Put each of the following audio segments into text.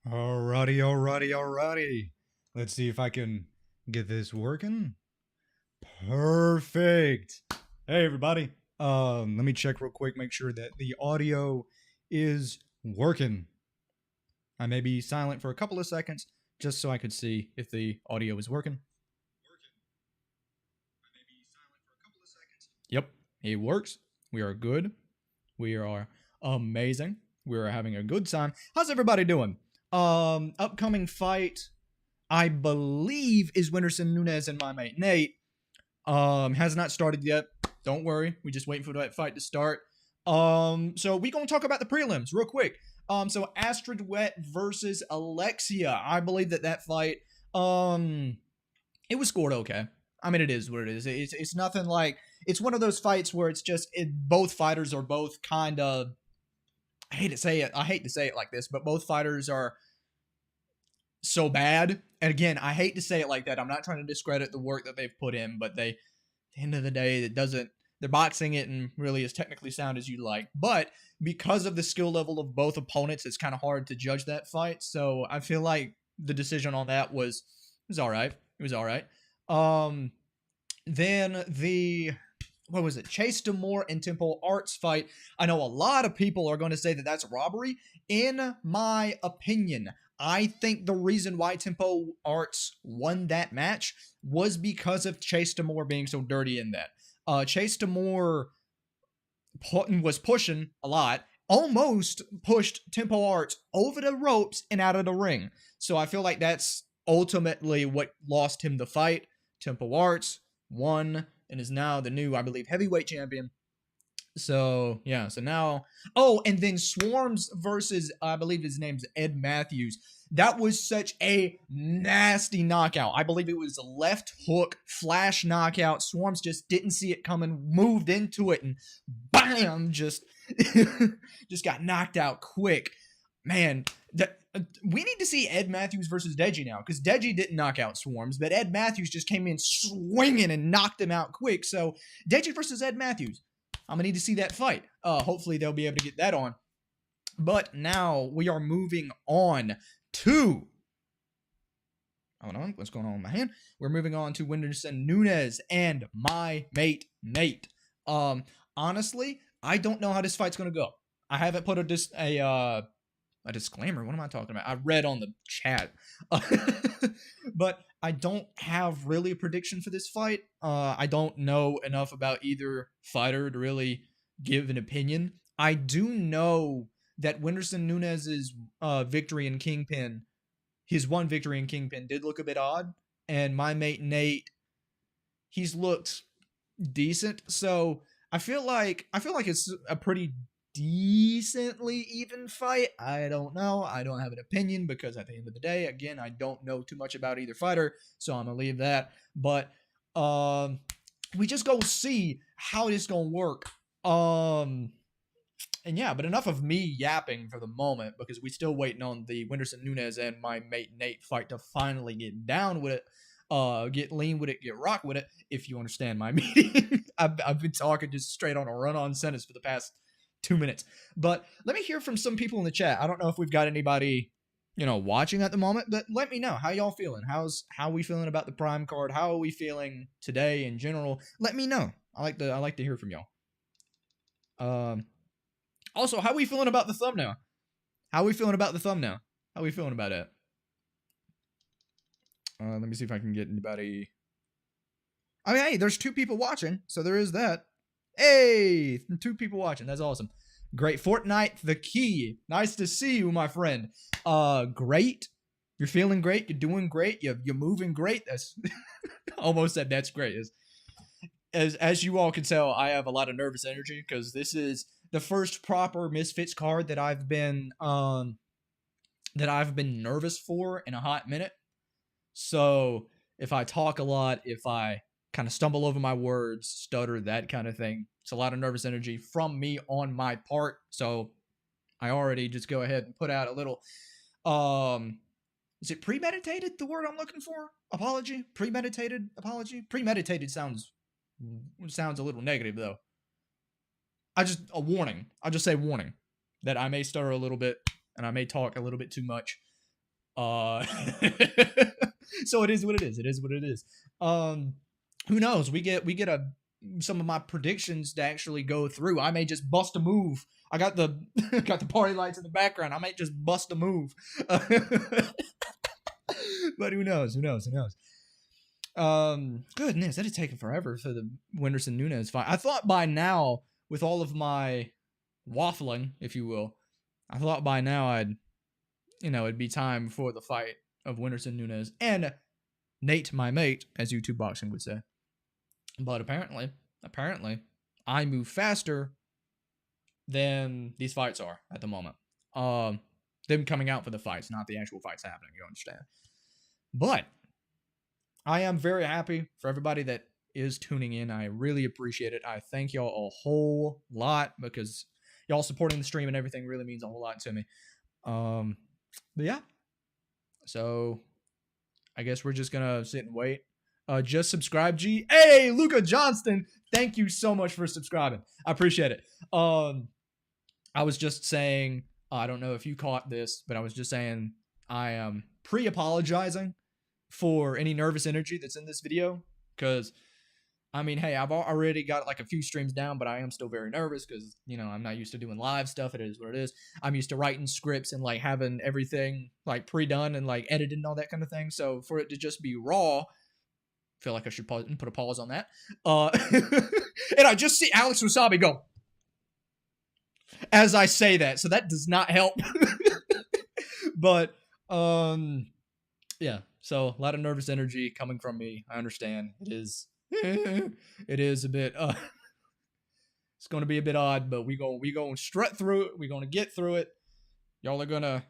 Alrighty. Let's see if I can get this working. Perfect. Hey everybody. Let me check real quick, make sure that the audio is working. I may be silent for a couple of seconds just so I could see if the audio is working. Yep, it works. We are good. We are amazing. We are having a good time. How's everybody doing? Upcoming fight, I believe, is Winterson Nunes and my mate Nate. Has not started yet. Don't worry, we just waiting for that fight to start. So we gonna talk about the prelims real quick. So Astrid Wet versus Alexia. I believe that fight, it was scored okay. I mean, it is what it is. It's nothing like, it's one of those fights where it's just both fighters are both kind of, I hate to say it like this, but both fighters are so bad. And again, I hate to say it like that. I'm not trying to discredit the work that they've put in, but they, at the end of the day, it doesn't, they're boxing it and really as technically sound as you like. But because of the skill level of both opponents, it's kind of hard to judge that fight. So I feel like the decision on that was all right. It was all right. Then the, what was it, Chase Demore and Temple Arts fight. I know a lot of people are going to say that that's robbery. In my opinion, I think the reason why Tempo Arts won that match was because of Chase Demore being so dirty in that. Chase Demore was pushing a lot, almost pushed Tempo Arts over the ropes and out of the ring. So I feel like that's ultimately what lost him the fight. Tempo Arts won and is now the new, I believe, heavyweight champion. So yeah, so now, oh, and then Swarms versus, I believe his name's Ed Matthews. That was such a nasty knockout. I believe it was a left hook flash knockout. Swarms just didn't see it coming, moved into it, and bam, just just got knocked out quick. Man, we need to see Ed Matthews versus Deji now, because Deji didn't knock out Swarms, but Ed Matthews just came in swinging and knocked him out quick. So Deji versus Ed Matthews. I'm going to need to see that fight. Hopefully they'll be able to get that on. But now we are moving on to, hold on, what's going on with my hand? We're moving on to Winterson Nunes and my mate Nate. Honestly, I don't know how this fight's going to go. I haven't put a disclaimer. What am I talking about? I read on the chat. But I don't have really a prediction for this fight. I don't know enough about either fighter to really give an opinion. I do know that Winterson Nunes' victory in Kingpin, his one victory in Kingpin, did look a bit odd. And my mate Nate, he's looked decent. So I feel like it's a pretty decently even fight. I don't know. I don't have an opinion because at the end of the day, again, I don't know too much about either fighter, so I'm gonna leave that. But we just go see how this gonna work. And yeah, but enough of me yapping for the moment because we still waiting on the Winterson Nunes and my mate Nate fight to finally get down with it. Get lean with it, get rock with it, if you understand my meaning. I've been talking just straight on a run-on sentence for the past 2 minutes. But let me hear from some people in the chat. I don't know if we've got anybody, watching at the moment, but let me know how y'all feeling. How we feeling about the Prime card? How are we feeling today in general? Let me know. I like to hear from y'all. Also, how are we feeling about the thumbnail? How are we feeling about it? Let me see if I can get anybody. I mean, hey, there's 2 people watching, so there is that. Hey, 2 people watching. That's awesome. Great. Fortnite, the key. Nice to see you, my friend. Great. You're feeling great. You're doing great. You're moving great. That's almost said that's great. As you all can tell, I have a lot of nervous energy because this is the first proper Misfits card that I've been nervous for in a hot minute. So if I talk a lot, if I kind of stumble over my words, stutter, that kind of thing, it's a lot of nervous energy from me on my part. So I already just go ahead and put out a little, is it premeditated, the word I'm looking for? Apology? Premeditated apology? Premeditated sounds a little negative though. I'll just say warning that I may stutter a little bit and I may talk a little bit too much. Uh, so it is what it is. It is what it is. Who knows? We get some of my predictions to actually go through. I may just bust a move. I got the got the party lights in the background. I might just bust a move. But who knows? Who knows? Who knows? Goodness, that is taking forever for the Wenderson Nunes fight. I thought by now, with all of my waffling, if you will, I thought by now it'd be time for the fight of Wenderson Nunes and Nate, my mate, as YouTube boxing would say. But apparently, I move faster than these fights are at the moment. Them coming out for the fights, not the actual fights happening. You understand? But I am very happy for everybody that is tuning in. I really appreciate it. I thank y'all a whole lot because y'all supporting the stream and everything really means a whole lot to me. But yeah. So I guess we're just gonna sit and wait. Just subscribe, G. Hey, Luca Johnston, thank you so much for subscribing. I appreciate it. I was just saying, I don't know if you caught this, but I was just saying I am pre-apologizing for any nervous energy that's in this video. Because, I mean, hey, I've already got like a few streams down, but I am still very nervous because, I'm not used to doing live stuff. It is what it is. I'm used to writing scripts and like having everything like pre-done and like edited and all that kind of thing. So for it to just be raw, I feel like I should put a pause on that. And I just see Alex Wasabi go as I say that. So that does not help. But, yeah. So a lot of nervous energy coming from me. I understand. It is a bit, it's going to be a bit odd, but we going to strut through it. We're going to get through it. Y'all are going to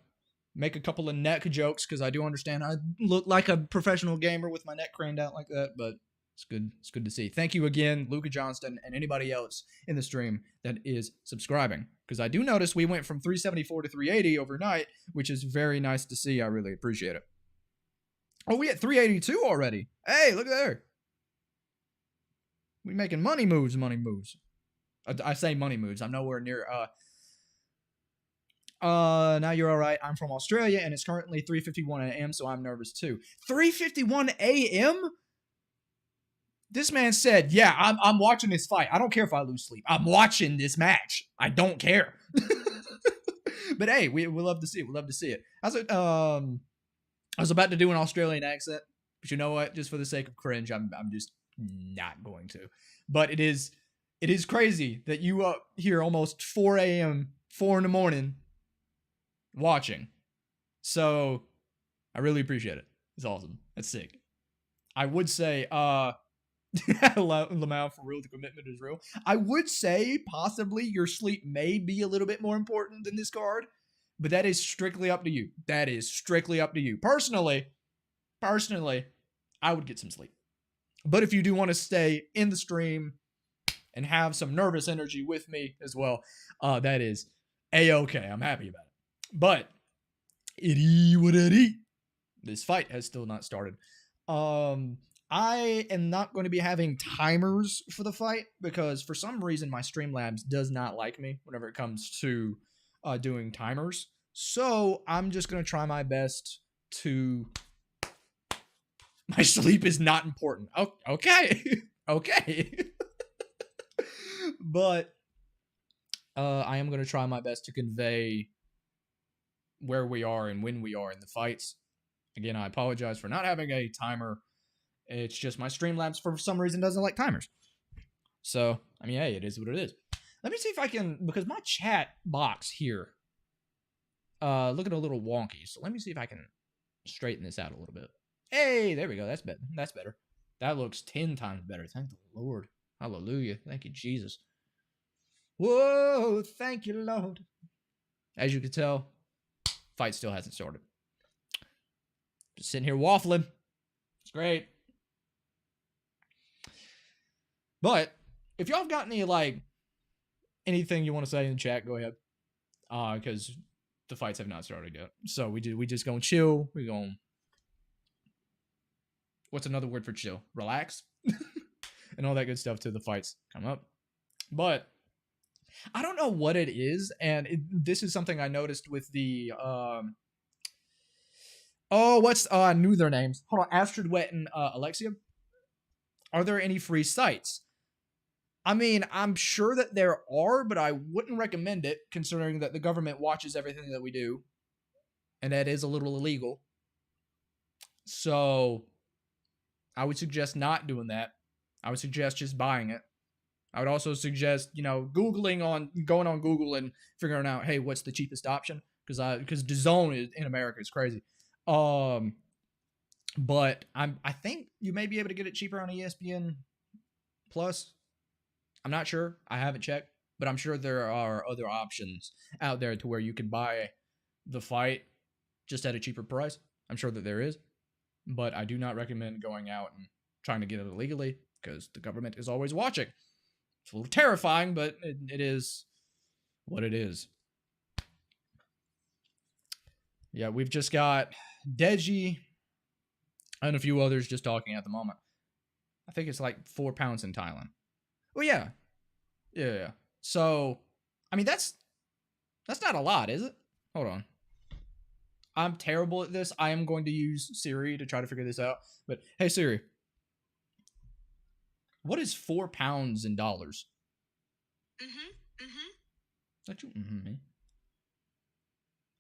make a couple of neck jokes because I do understand I look like a professional gamer with my neck craned out like that, but it's good. It's good to see. Thank you again, Luca Johnston, and anybody else in the stream that is subscribing, because I do notice we went from 374 to 380 overnight, which is very nice to see. I really appreciate it. Oh, we at 382 already. Hey, look there. We making money moves. I say money moves. I'm nowhere near. Now you're all right. I'm from Australia, and it's currently 3:51 a.m., so I'm nervous too. 3:51 a.m. This man said, "Yeah, I'm watching this fight. I don't care if I lose sleep. I'm watching this match. I don't care." But hey, we love to see it. We love to see it. I was about to do an Australian accent, but you know what? Just for the sake of cringe, I'm just not going to. But it is crazy that you up here almost 4 a.m., 4 in the morning, watching. So I really appreciate it. It's awesome. That's sick. I would say, Lamau, for real, the commitment is real. I would say possibly your sleep may be a little bit more important than this card, but that is strictly up to you. That is strictly up to you. Personally, I would get some sleep. But if you do want to stay in the stream and have some nervous energy with me as well, that is A-okay. I'm happy about it. But it is what it is. This fight has still not started. I am not going to be having timers for the fight because for some reason my Streamlabs does not like me whenever it comes to doing timers. So I'm just going to try my best to... My sleep is not important. Oh, okay. Okay. But I am going to try my best to convey where we are and when we are in the fights. Again, I apologize for not having a timer. It's just my Streamlabs for some reason doesn't like timers. So, I mean, hey, it is what it is. Let me see if I can, because my chat box here, looking a little wonky. So let me see if I can straighten this out a little bit. Hey, there we go. That's better. That's better. That looks 10 times better. Thank the Lord. Hallelujah. Thank you, Jesus. Whoa, thank you, Lord. As you can tell, fight still hasn't started. Just sitting here waffling. It's great. But if y'all have got any, like, anything you want to say in the chat, go ahead. Because the fights have not started yet. So we just gonna chill. We gonna... What's another word for chill? Relax. And all that good stuff till the fights come up. But I don't know what it is. And this is something I noticed with the Oh, I knew their names. Hold on, Astrid Wet and Alexia. Are there any free sites? I mean, I'm sure that there are, but I wouldn't recommend it, considering that the government watches everything that we do, and that is a little illegal. So I would suggest not doing that. I would suggest just buying it. I would also suggest, going on Google and figuring out, hey, what's the cheapest option? Because DAZN in America is crazy. But I think you may be able to get it cheaper on ESPN Plus. I'm not sure. I haven't checked, but I'm sure there are other options out there to where you can buy the fight just at a cheaper price. I'm sure that there is, but I do not recommend going out and trying to get it illegally because the government is always watching. It's a little terrifying, but it is what it is. Yeah, we've just got Deji and a few others just talking at the moment. I think it's like 4 pounds in Thailand. Well, yeah. Yeah. So, I mean, that's not a lot, is it? Hold on. I'm terrible at this. I am going to use Siri to try to figure this out. But, hey, Siri. What is 4 pounds in dollars? Don't you me?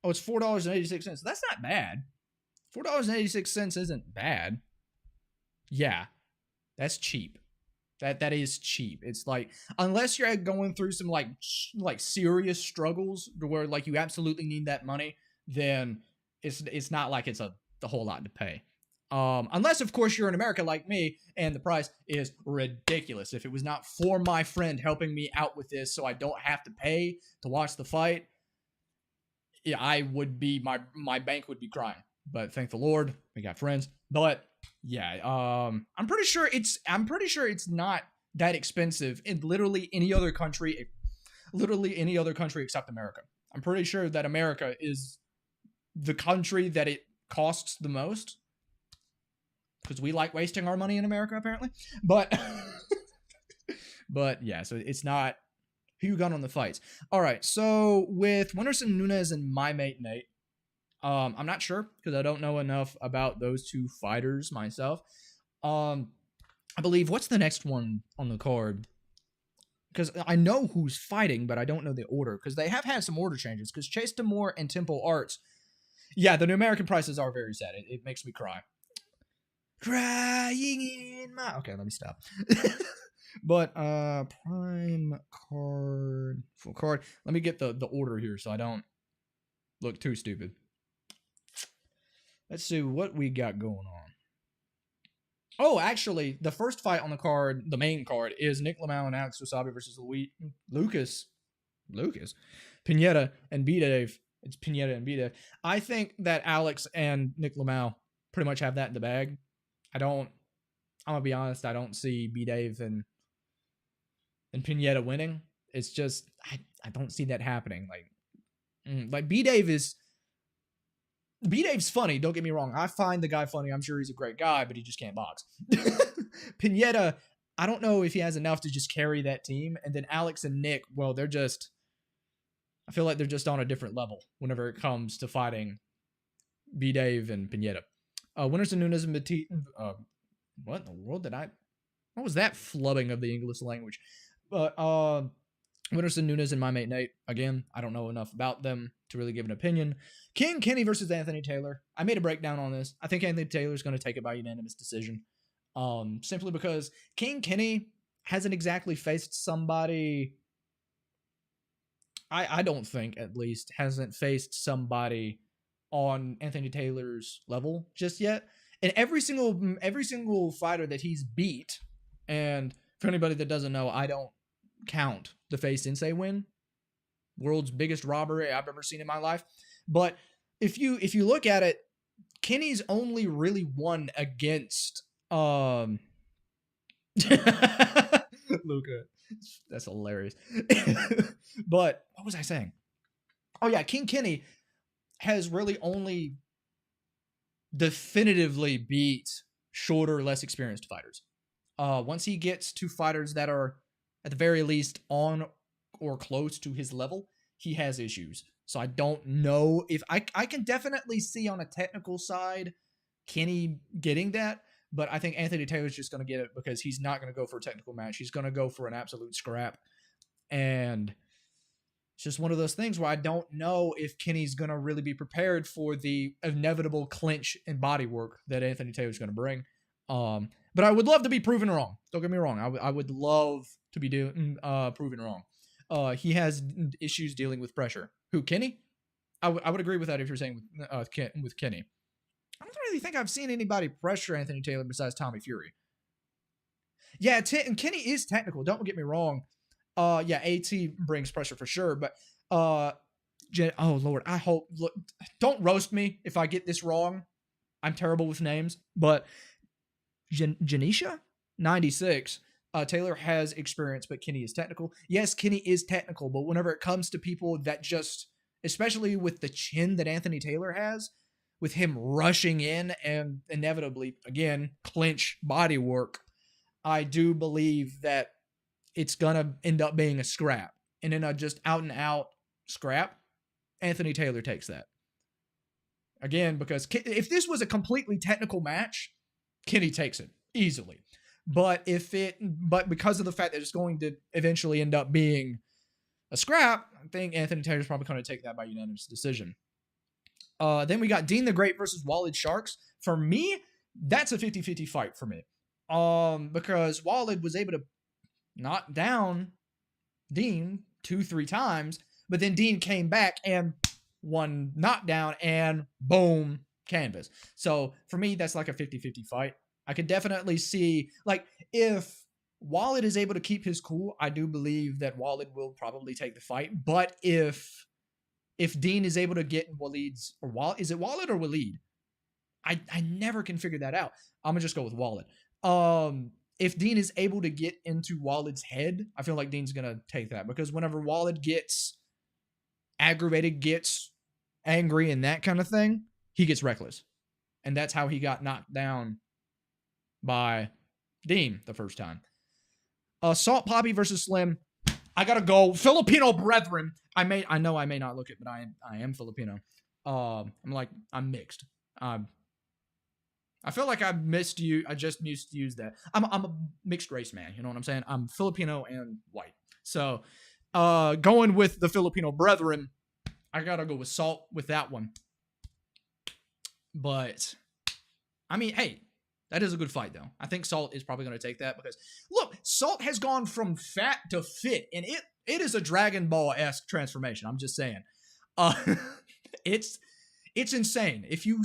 Oh, it's $4.86. That's not bad. $4.86 isn't bad. Yeah. That's cheap. That is cheap. It's like, unless you're going through some like serious struggles to where like you absolutely need that money, then it's not like it's a whole lot to pay. Unless of course you're in America like me and the price is ridiculous. If it was not for my friend helping me out with this so I don't have to pay to watch the fight, yeah, I would be my bank would be crying. But thank the Lord, we got friends. But yeah, I'm pretty sure it's not that expensive in literally any other country except America. I'm pretty sure that America is the country that it costs the most because we like wasting our money in America apparently. But but yeah, so it's not who got on the fights. All right, so with Whindersson Nunes and my mate Nate, I'm not sure because I don't know enough about those two fighters myself. I believe what's the next one on the card? Because I know who's fighting, but I don't know the order because they have had some order changes. Because Chase Demore and Temple Arts, yeah, the American prices are very sad. It makes me cry. Crying in my okay, let me stop. But prime card, full card. Let me get the order here so I don't look too stupid. Let's see what we got going on. Oh, actually, the first fight on the card, the main card, is Nick Lamau and Alex Wasabi versus Lucas Pineda and B-Dave. It's Pineda and B-Dave. I think that Alex and Nick Lamau pretty much have that in the bag. I'm gonna be honest, I don't see B-Dave and Pineda winning. It's just I don't see that happening. Like B-Dave's funny, don't get me wrong. I find the guy funny. I'm sure he's a great guy, but he just can't box. Pineda, I don't know if he has enough to just carry that team. And then Alex and Nick, well, I feel like they're just on a different level whenever it comes to fighting B-Dave and Pineda. Whindersson Nunes and what in the world what was that flubbing of the English language? But Whindersson Nunes and my mate Nate. Again, I don't know enough about them to really give an opinion. King Kenny versus Anthony Taylor. I made a breakdown on this. I think Anthony Taylor's going to take it by unanimous decision. Simply because King Kenny hasn't exactly faced somebody. I don't think, at least, hasn't faced somebody on Anthony Taylor's level just yet. And every single fighter that he's beat, and for anybody that doesn't know, I don't count the Faye Sensei win. World's biggest robbery I've ever seen in my life. But if you look at it, Kenny's only really won against Luca. That's hilarious. But what was I saying? Oh yeah, King Kenny has really only definitively beat shorter, less experienced fighters. Once he gets to fighters that are at the very least on or close to his level, he has issues. So I don't know if I can definitely see on a technical side Kenny getting that, but I think Anthony Taylor's just going to get it because he's not going to go for a technical match. He's going to go for an absolute scrap. And it's just one of those things where I don't know if Kenny's going to really be prepared for the inevitable clinch and body work that Anthony Taylor's going to bring. But I would love to be proven wrong. Don't get me wrong. I would love to be proven wrong. He has issues dealing with pressure. Who, Kenny? I would agree with that if you're saying with Kenny. I don't really think I've seen anybody pressure Anthony Taylor besides Tommy Fury. Yeah, and Kenny is technical. Don't get me wrong. Yeah, AT brings pressure for sure, but oh Lord, I hope. Look, don't roast me if I get this wrong. I'm terrible with names, but Janisha 96. Taylor has experience, but Kenny is technical. Yes, Kenny is technical, but whenever it comes to people that just, especially with the chin that Anthony Taylor has, with him rushing in and inevitably, again, clinch body work, I do believe that it's going to end up being a scrap. And in a just out and out scrap, Anthony Taylor takes that. Again, because if this was a completely technical match, Kenny takes it easily. But because of the fact that it's going to eventually end up being a scrap, I think Anthony Taylor's probably going to take that by unanimous decision. Then we got Dean the Great versus Walid Sharks. For me, that's a 50-50 fight for me. Because Walid was able to knock down Dean 2-3 times, but then Dean came back and one knockdown and boom, canvas. So for me, that's like a 50-50 fight. I could definitely see, like, if Walid is able to keep his cool, I do believe that Walid will probably take the fight. But if Dean is able to get in Walid's, is it Walid or Walid? I never can figure that out. I'm gonna just go with Walid. If Dean is able to get into Walid's head, I feel like Dean's gonna take that, because whenever Walid gets aggravated, gets angry, and that kind of thing, he gets reckless, and that's how he got knocked down by Dean the first time. Salt Poppy versus Slim. I gotta go Filipino brethren. I know I may not look it, but I am Filipino. I'm mixed. I feel like I just misused that. I'm a mixed race man. You know what I'm saying? I'm Filipino and white. So, going with the Filipino brethren, I gotta go with Salt with that one. But, I mean, hey, that is a good fight, though. I think Salt is probably going to take that because, look, Salt has gone from fat to fit, and it is a Dragon Ball-esque transformation. I'm just saying. It's insane. If you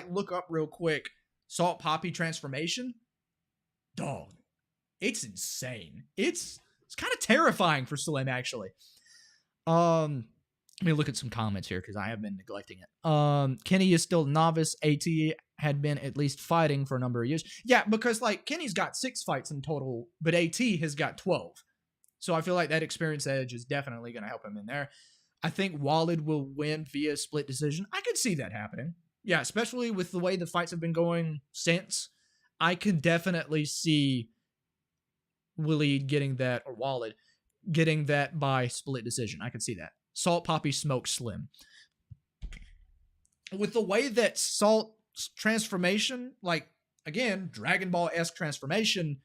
look up real quick, Salt Poppy transformation, dog, it's insane. It's kind of terrifying for Slim, actually. Let me look at some comments here because I have been neglecting it. Kenny is still novice. AT had been at least fighting for a number of years. Yeah, because like Kenny's got 6 fights in total, but AT has got 12. So I feel like that experience edge is definitely going to help him in there. I think Walid will win via split decision. I could see that happening. Yeah, especially with the way the fights have been going since. I could definitely see Walid getting that by split decision. I could see that. Salt Poppy smokes Slim. With the way that Salt's transformation, like, again, Dragon Ball-esque transformation,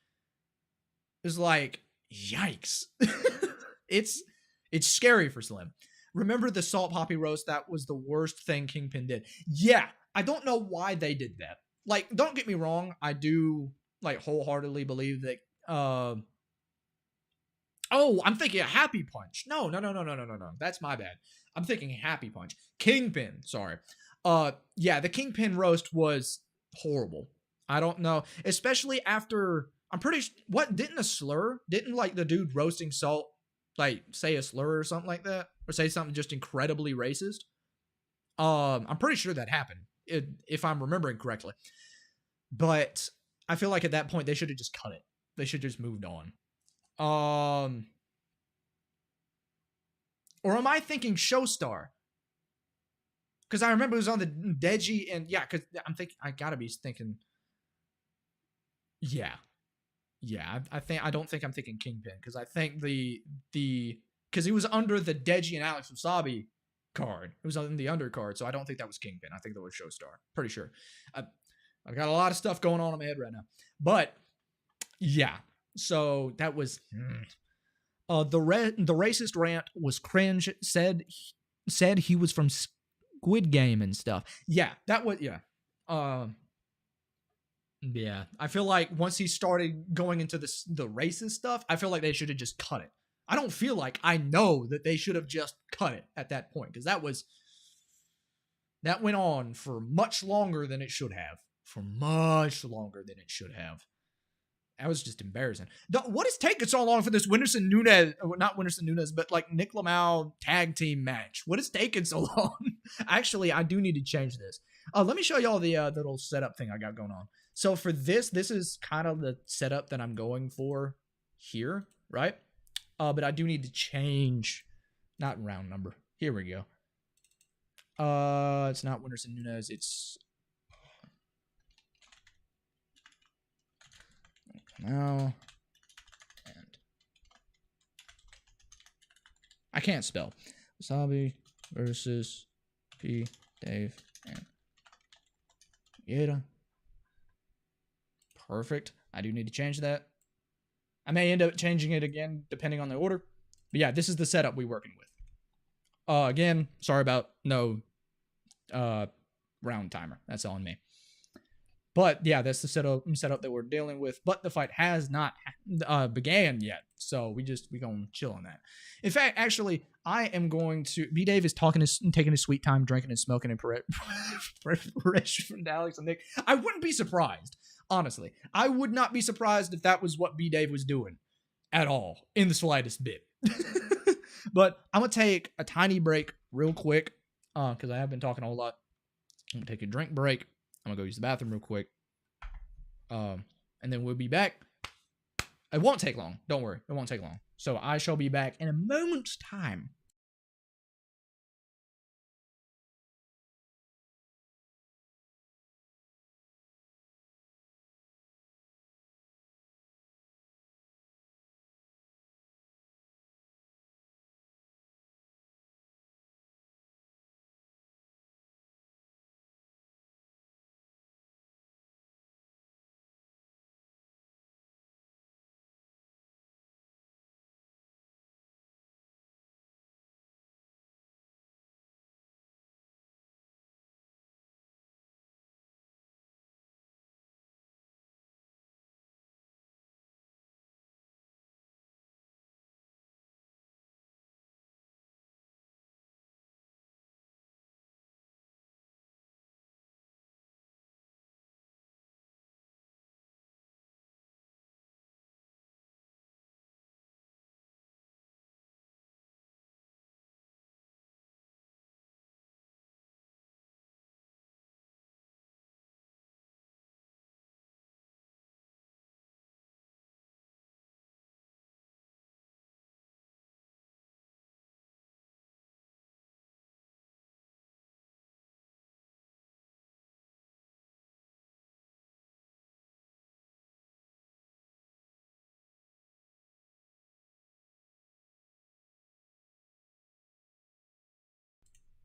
is like, yikes. It's scary for Slim. Remember the Salt Poppy roast? That was the worst thing Kingpin did. Yeah, I don't know why they did that. Like, don't get me wrong, I do, like, wholeheartedly believe that, oh, I'm thinking a Happy Punch. No. That's my bad. I'm thinking Happy Punch. Kingpin, sorry. Yeah, the Kingpin roast was horrible. I don't know. Especially after, didn't like the dude roasting Salt, like, say a slur or something like that? Or say something just incredibly racist? I'm pretty sure that happened, if I'm remembering correctly. But I feel like at that point, they should have just cut it. They should have just moved on. Or am I thinking Showstar? Because I remember it was on the Deji, and yeah, because I gotta be thinking. Yeah, I don't think I'm thinking Kingpin, because I think because he was under the Deji and Alex Wasabi card. It was on the undercard, so I don't think that was Kingpin. I think that was Showstar. Pretty sure. I've got a lot of stuff going on in my head right now. But yeah, so that was the racist rant was cringe. Said he was from Squid Game and stuff. Yeah, that was yeah. I feel like once he started going into the racist stuff, I feel like they should have just cut it. I don't feel like I know that they should have just cut it at that point, because that went on for much longer than it should have. For much longer than it should have. That was just embarrassing. What is taking so long for this Whindersson Nunes, not Whindersson Nunes, but like Nick Lamau tag team match? What is taking so long? Actually, I do need to change this. Let me show y'all the little setup thing I got going on. So for this is kind of the setup that I'm going for here, right? But I do need to change, not round number. Here we go. It's not Whindersson Nunes. It's now, and I can't spell. Wasabi versus P. Dave and Yeda. Perfect. I do need to change that. I may end up changing it again depending on the order. But yeah, this is the setup we're working with. Again, sorry about no round timer. That's on me. But yeah, that's the setup that we're dealing with. But the fight has not began yet, so we gonna chill on that. In fact, actually, I am going to. B Dave is taking his sweet time, drinking and smoking, and from Alex and Nick. I wouldn't be surprised, honestly. I would not be surprised if that was what B Dave was doing at all, in the slightest bit. But I'm gonna take a tiny break real quick, because I have been talking a whole lot. I'm gonna take a drink break. I'm gonna go use the bathroom real quick. And then we'll be back. It won't take long. Don't worry. It won't take long. So I shall be back in a moment's time.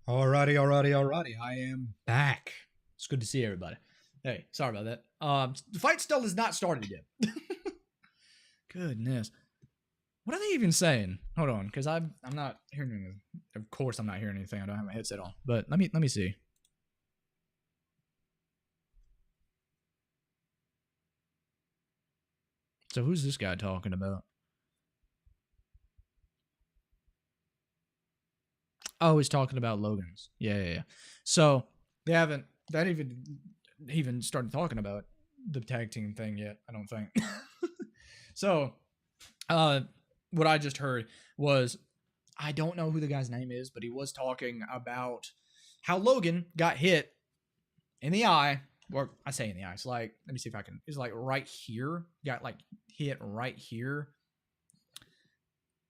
Alrighty. I am back. It's good to see everybody. Hey, sorry about that. The fight still has not started yet. Goodness. What are they even saying? Hold on, because I'm not hearing anything. Of course I'm not hearing anything. I don't have my headset on. But let me see. So who's this guy talking about? Oh, he's talking about Logan's. Yeah. So they haven't even started talking about the tag team thing yet, I don't think. So what I just heard was, I don't know who the guy's name is, but he was talking about how Logan got hit in the eye. Or I say in the eye. It's like, let me see if I can. It's like right here. Got like hit right here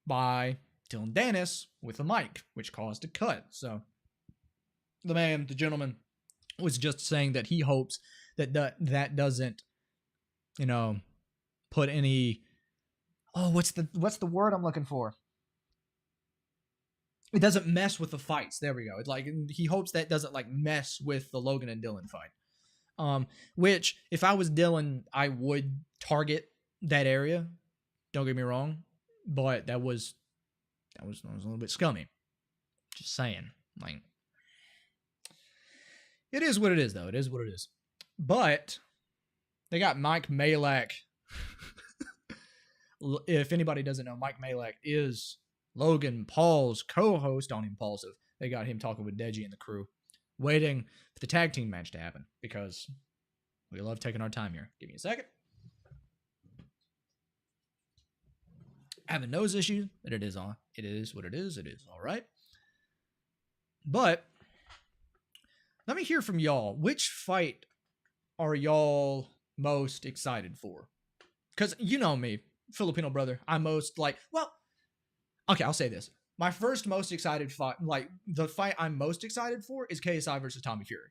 by Dylan Dennis with a mic, which caused a cut. So the gentleman, was just saying that he hopes that doesn't, put any. Oh, what's the word I'm looking for? it doesn't mess with the fights. There we go. It's like he hopes that doesn't like mess with the Logan and Dylan fight. Which if I was Dylan, I would target that area. Don't get me wrong, but that was a little bit scummy. Just saying. Like, it is what it is, though. It is what it is. But they got Mike Malak. If anybody doesn't know, Mike Malak is Logan Paul's co-host on Impulsive. They got him talking with Deji and the crew, waiting for the tag team match to happen because we love taking our time here. Give me a second. Having nose issues, but it is on. It is what it is. It is all right. But let me hear from y'all. Which fight are y'all most excited for? Because you know me, Filipino brother. I'm most like, well, okay, I'll say this. My first most excited fight, like the fight I'm most excited for is KSI versus Tommy Fury.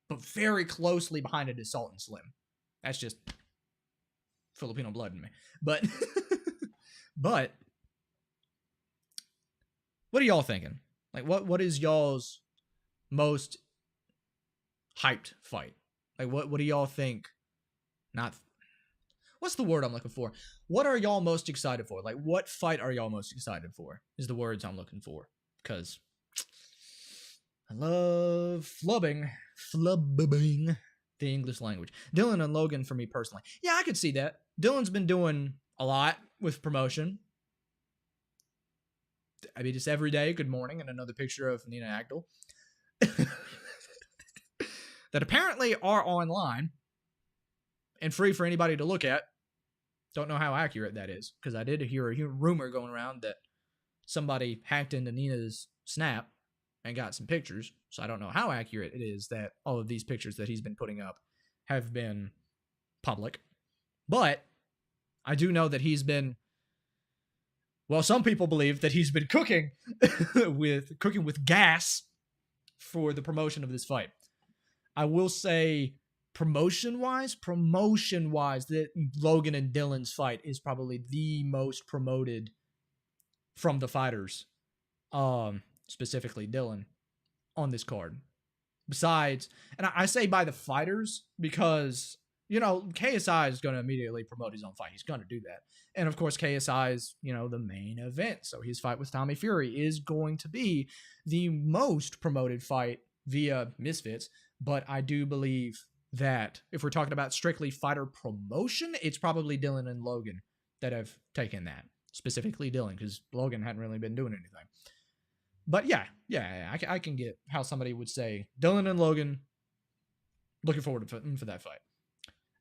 But very closely behind it is Salt and Slim. That's just Filipino blood in me. But but what are y'all thinking? Like what is y'all's most hyped fight? Like what do y'all think? Not what's the word I'm looking for? What are y'all most excited for? Like what fight are y'all most excited for? Is the words I'm looking for. Because I love flubbing the English language. Dylan and Logan for me personally. Yeah, I could see that. Dylan's been doing a lot with promotion. I mean, just every day, good morning, and another picture of Nina Agdal. That apparently are online and free for anybody to look at. Don't know how accurate that is, because I did hear a rumor going around that somebody hacked into Nina's Snap and got some pictures, so I don't know how accurate it is that all of these pictures that he's been putting up have been public. But I do know that he's been, well, some people believe that he's been cooking with gas for the promotion of this fight. I will say promotion-wise, that Logan and Dylan's fight is probably the most promoted from the fighters, specifically Dylan, on this card. Besides, and I say by the fighters because, you know, KSI is going to immediately promote his own fight. He's going to do that. And of course, KSI is, you know, the main event. So his fight with Tommy Fury is going to be the most promoted fight via Misfits. But I do believe that if we're talking about strictly fighter promotion, it's probably Dylan and Logan that have taken that. Specifically Dylan, because Logan hadn't really been doing anything. But yeah, I can get how somebody would say Dylan and Logan, looking forward for that fight.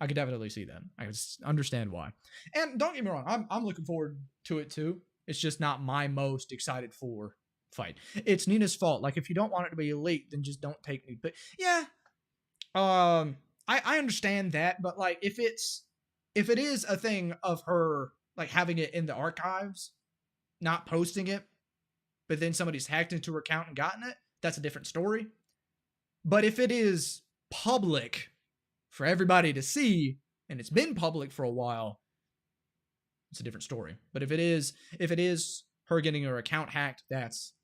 I could definitely see that. I can understand why. And don't get me wrong, I'm looking forward to it too. It's just not my most excited for fight. It's Nina's fault. Like, if you don't want it to be elite, then just don't take me. But yeah, I understand that. But like, if it is a thing of her like having it in the archives, not posting it, but then somebody's hacked into her account and gotten it, that's a different story. But if it is public for everybody to see, and it's been public for a while, it's a different story. But if it is her getting her account hacked, it's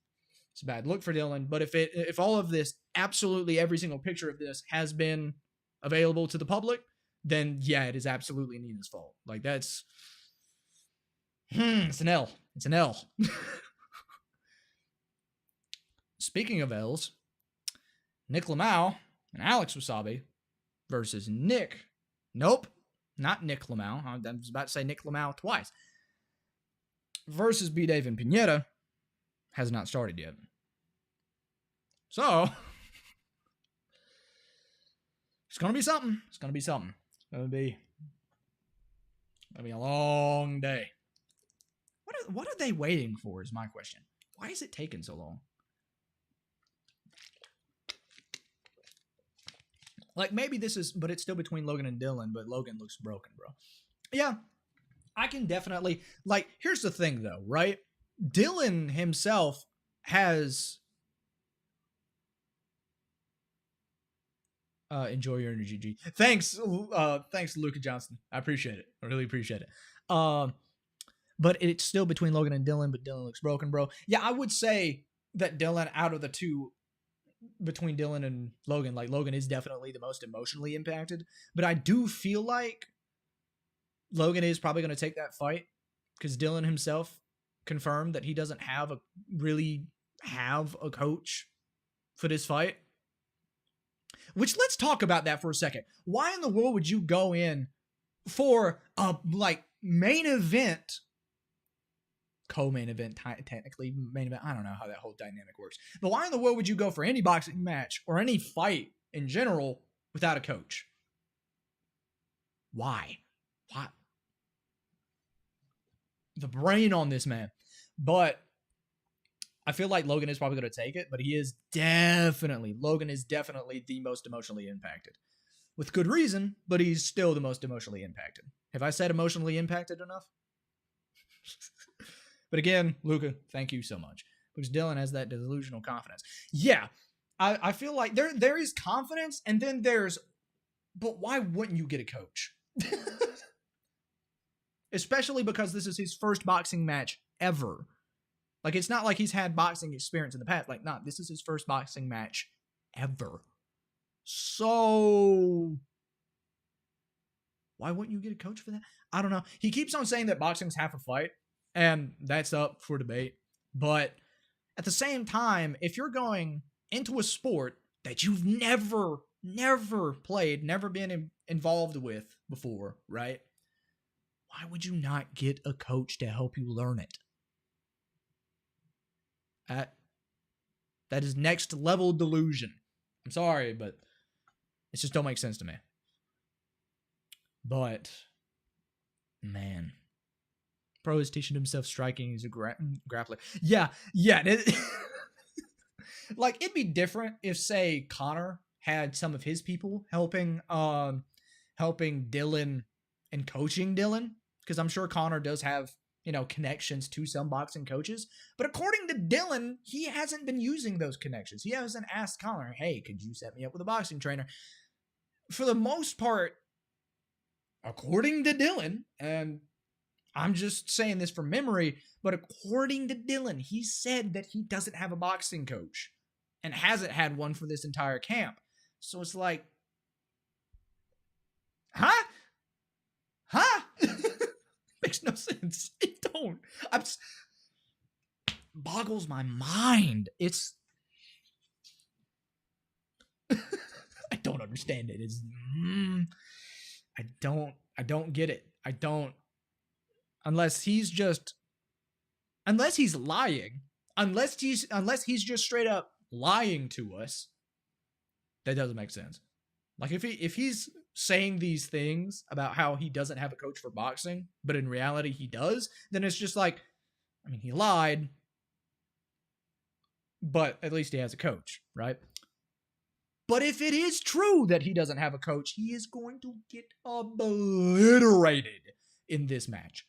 a bad look for Dylan. But if all of this, absolutely every single picture of this has been available to the public, then yeah, it is absolutely Nina's fault. Like, that's it's an L. It's an L. Speaking of L's, Nick Lamau and Alex Wasabi versus Nick. Nope, not Nick Lamau. I was about to say Nick Lamau twice. Versus B. Dave and Pineda has not started yet. So, it's going to be something. It's going to be something. It's going to be a long day. What are they waiting for is my question. Why is it taking so long? Like, maybe this is, but it's still between Logan and Dylan, but Logan looks broken, bro. Yeah, I can definitely, like, here's the thing, though, right? Dylan himself has, enjoy your energy, G. Thanks, Luca Johnson. I appreciate it. I really appreciate it. But it's still between Logan and Dylan, but Dylan looks broken, bro. Yeah, I would say that Dylan, out of the two, between Dylan and Logan, like Logan is definitely the most emotionally impacted, but I do feel like Logan is probably going to take that fight because Dylan himself confirmed that he doesn't really have a coach for this fight. Which, let's talk about that for a second. Why in the world would you go in for a main event, co-main event, technically main event? I don't know how that whole dynamic works. But why in the world would you go for any boxing match or any fight in general without a coach? Why? The brain on this man. But I feel like Logan is probably going to take it, but Logan is definitely the most emotionally impacted. With good reason, but he's still the most emotionally impacted. Have I said emotionally impacted enough? But again, Luca, thank you so much. Because Dylan has that delusional confidence. Yeah, I feel like there is confidence, and then but why wouldn't you get a coach? Especially because this is his first boxing match ever. Like, it's not like he's had boxing experience in the past. Like, this is his first boxing match ever. So, why wouldn't you get a coach for that? I don't know. He keeps on saying that boxing's half a fight, and that's up for debate. But at the same time, if you're going into a sport that you've never played, never been involved with before, right? Why would you not get a coach to help you learn it? That is next level delusion. I'm sorry, but it just don't make sense to me. But, man. Pro is teaching himself striking. He's a grappler. Yeah. Like, it'd be different if, say, Connor had some of his people helping Dylan and coaching Dylan. Because I'm sure Connor does have, connections to some boxing coaches. But according to Dylan, he hasn't been using those connections. He hasn't asked Connor, hey, could you set me up with a boxing trainer? For the most part, according to Dylan, and I'm just saying this from memory, but according to Dylan, he said that he doesn't have a boxing coach and hasn't had one for this entire camp. So it's like, huh? Makes no sense. It don't. Boggles my mind. It's I don't understand it. I don't get it. I don't. Unless he's lying. Unless he's just straight up lying to us. That doesn't make sense. Like, if he's saying these things about how he doesn't have a coach for boxing, but in reality he does, then it's just like, he lied, but at least he has a coach, right? But if it is true that he doesn't have a coach, he is going to get obliterated in this match.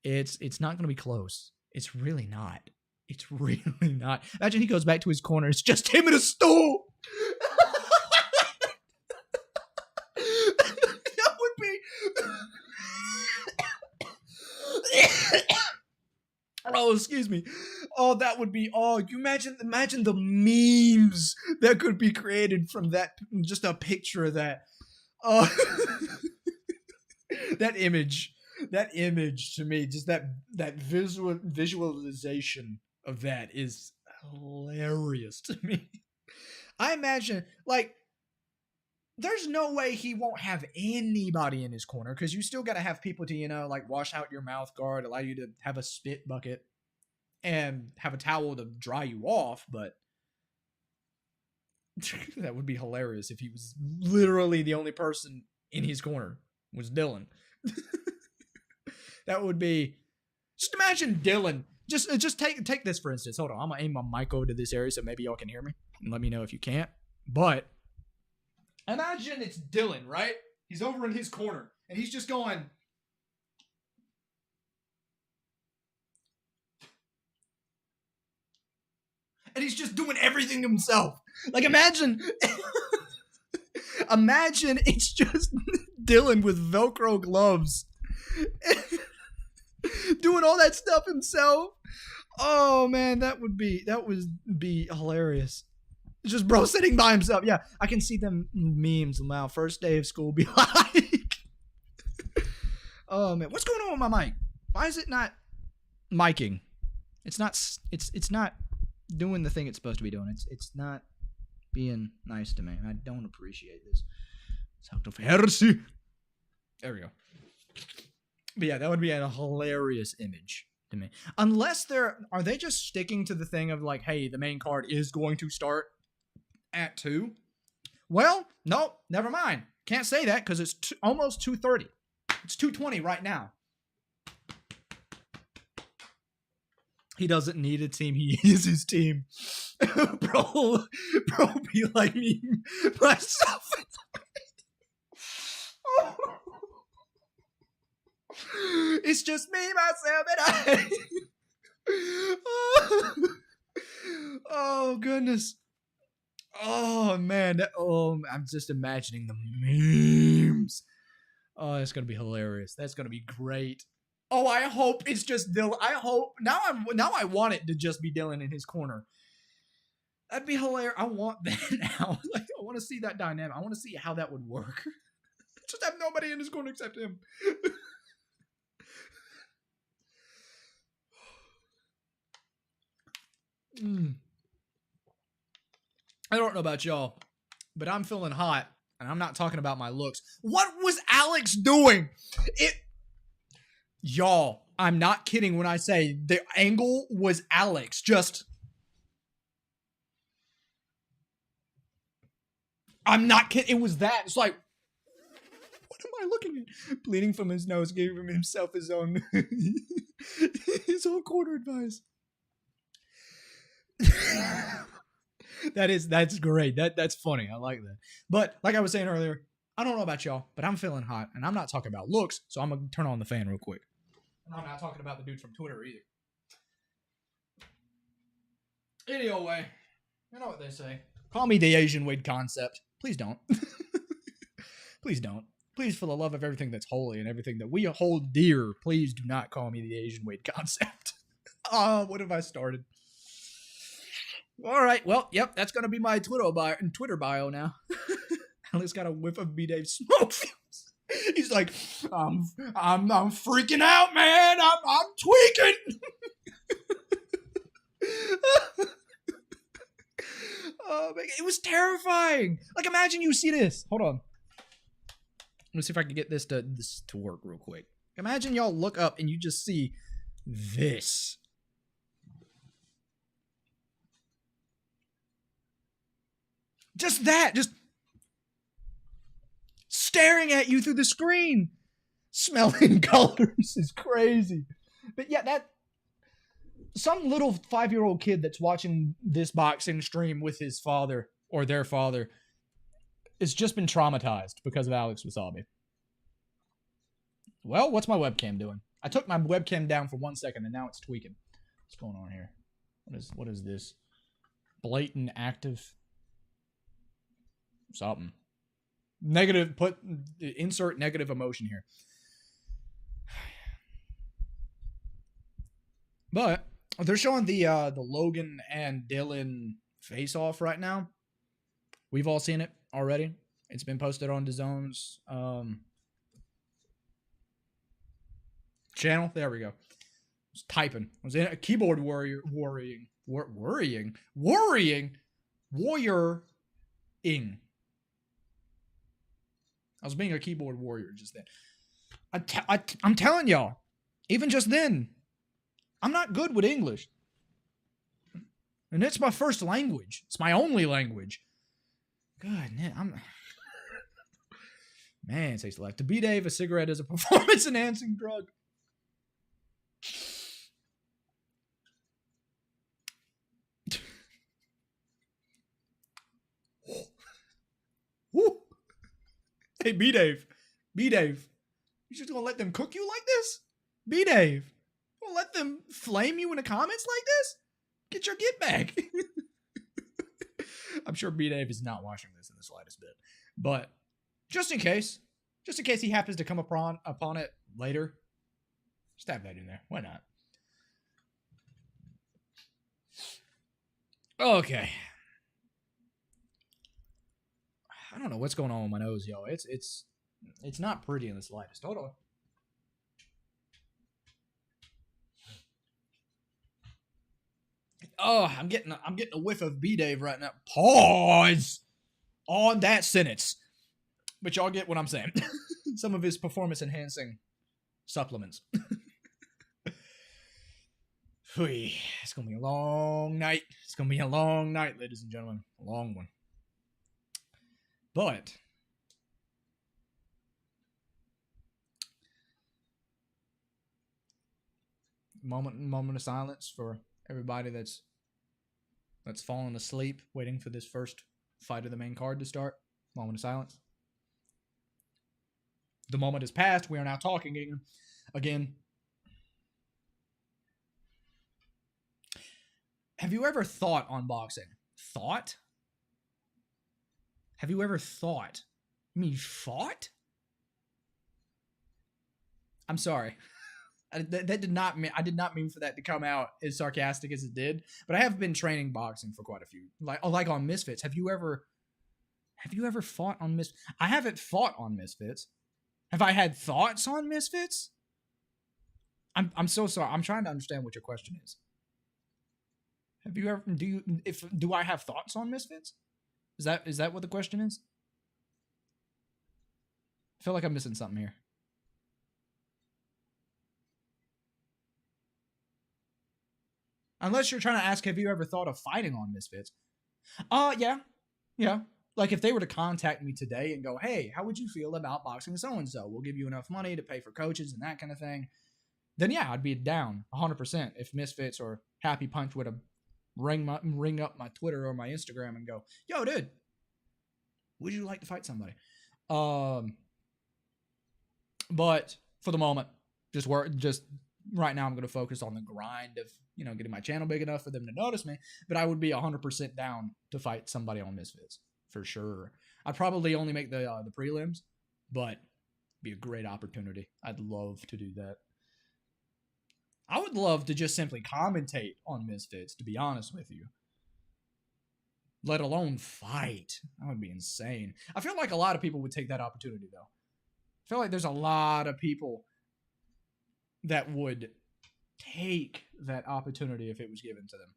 It's not going to be close. It's really not. It's really not. Imagine he goes back to his corner. It's just him and a stool. That would be. Oh, excuse me. Oh, that would be. Oh, you imagine the memes that could be created from that. Just a picture of that. Oh, that image to me, just that visualization of that is hilarious to me. I imagine, like, there's no way he won't have anybody in his corner, because you still got to have people to, wash out your mouth guard, allow you to have a spit bucket, and have a towel to dry you off, but that would be hilarious if he was literally the only person in his corner was Dylan. That would be. Just imagine Dylan. Just take this for instance. Hold on, I'm gonna aim my mic over to this area so maybe y'all can hear me, and let me know if you can't. But imagine it's Dylan, right? He's over in his corner, and he's just going. And he's just doing everything himself. Like, imagine it's just Dylan with Velcro gloves doing all that stuff himself. Oh man, that would be hilarious. It's just bro sitting by himself. Yeah, I can see them memes now. First day of school be like, oh man, what's going on with my mic? Why is it not miking? It's not. It's not doing the thing it's supposed to be doing. It's not being nice to me. I don't appreciate this. There we go. But yeah, that would be a hilarious image to me. Unless are they just sticking to the thing of like, hey, the main card is going to start at 2? Well, no, never mind. Can't say that because it's almost 2:30. It's 2:20 right now. He doesn't need a team. He is his team. bro be like me myself. It's just me, myself, and I. Oh goodness. Oh man. I'm just imagining the memes. Oh, it's gonna be hilarious. That's gonna be great. Oh, I hope it's just Dylan. I hope now I want it to just be Dylan in his corner. That'd be hilarious. I want that now. Like, I want to see that dynamic. I want to see how that would work. Just have nobody in his corner except him. I don't know about y'all, but I'm feeling hot, and I'm not talking about my looks. What was Alex doing? Y'all, I'm not kidding when I say the angle was Alex. I'm not kidding. It was that. It's like, what am I looking at? Bleeding from his nose, giving himself his own corner advice. That's great. That's funny. I like that. But like I was saying earlier, I don't know about y'all, but I'm feeling hot, and I'm not talking about looks, so I'm gonna turn on the fan real quick. And I'm not talking about the dude from Twitter either. Anyway, you know what they say. Call me the Asian Wade concept. Please don't. Please don't. Please, for the love of everything that's holy and everything that we hold dear, please do not call me the Asian Wade concept. What have I started? All right, well, yep, that's gonna be my Twitter bio now. Alex got a whiff of B-Dave smoke fumes. He's like, I'm freaking out, man. I'm tweaking. Oh, man, it was terrifying. Like, imagine you see this. Hold on. Let me see if I can get this to work real quick. Imagine y'all look up and you just see this. Just that. Just staring at you through the screen. Smelling colors is crazy. But yeah, that some little 5-year-old kid that's watching this boxing stream with his father or their father has just been traumatized because of Alex Wasabi. Well, what's my webcam doing? I took my webcam down for 1 second and now it's tweaking. What's going on here? What is this? Blatant active something. Negative, insert negative emotion here. But they're showing the Logan and Dylan face off right now. We've all seen it already. It's been posted on DAZN's channel. There we go. I was typing. I was in a keyboard worrying. I was being a keyboard warrior just then. I'm telling y'all, even just then, I'm not good with English. And it's my first language. It's my only language. God, man, it takes a lot. To be Dave, a cigarette is a performance-enhancing drug. Woo. Hey, B-Dave. B-Dave. You just gonna let them cook you like this? B-Dave. You gonna let them flame you in the comments like this? Get your get back. I'm sure B-Dave is not watching this in the slightest bit. But just in case he happens to come upon it later, stab that in there. Why not? Okay. I don't know what's going on with my nose, yo. It's not pretty in the slightest. Hold on. Oh, I'm getting a whiff of B-Dave right now. Pause on that sentence. But y'all get what I'm saying. Some of his performance enhancing supplements. It's gonna be a long night. It's gonna be a long night, ladies and gentlemen. A long one. But moment of silence for everybody that's fallen asleep waiting for this first fight of the main card to start. Moment of silence. The moment has passed. We are now talking again. Have you ever thought on boxing? Thought? Have you ever thought? You mean fought? I'm sorry. That did not mean, I did not mean for that to come out as sarcastic as it did. But I have been training boxing for quite a few, like on Misfits. Have you ever fought on Misfits? I haven't fought on Misfits. Have I had thoughts on Misfits? I'm so sorry. I'm trying to understand what your question is. Have you ever do I have thoughts on Misfits? Is that what the question is? I feel like I'm missing something here. Unless you're trying to ask, have you ever thought of fighting on Misfits? Yeah. Like if they were to contact me today and go, hey, how would you feel about boxing so-and-so? We'll give you enough money to pay for coaches and that kind of thing. Then yeah, I'd be down 100% if Misfits or Happy Punch would have ring up my Twitter or my Instagram and go, yo, dude, would you like to fight somebody? But for the moment, just right now I'm going to focus on the grind of, getting my channel big enough for them to notice me. But I would be 100% down to fight somebody on Misfits for sure. I'd probably only make the prelims, but be a great opportunity. I'd love to do that. I would love to just simply commentate on Misfits, to be honest with you. Let alone fight. That would be insane. I feel like a lot of people would take that opportunity, though. I feel like there's a lot of people that would take that opportunity if it was given to them.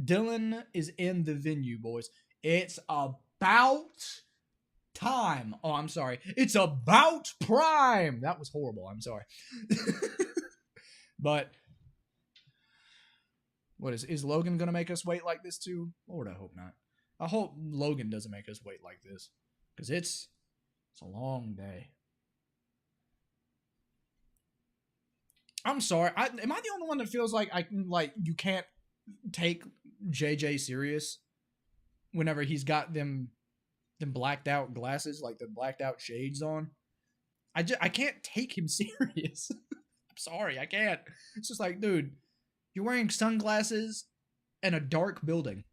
Dylan is in the venue, boys. It's about time. Oh, I'm sorry. It's about prime. That was horrible. I'm sorry. But what is Logan going to make us wait like this too? Lord, I hope not. I hope Logan doesn't make us wait like this, because it's a long day. I'm sorry. Am I the only one that feels like you can't take JJ serious whenever he's got them blacked out glasses, like the blacked out shades on? I can't take him serious. I'm sorry, I can't. It's just like, dude, you're wearing sunglasses in a dark building.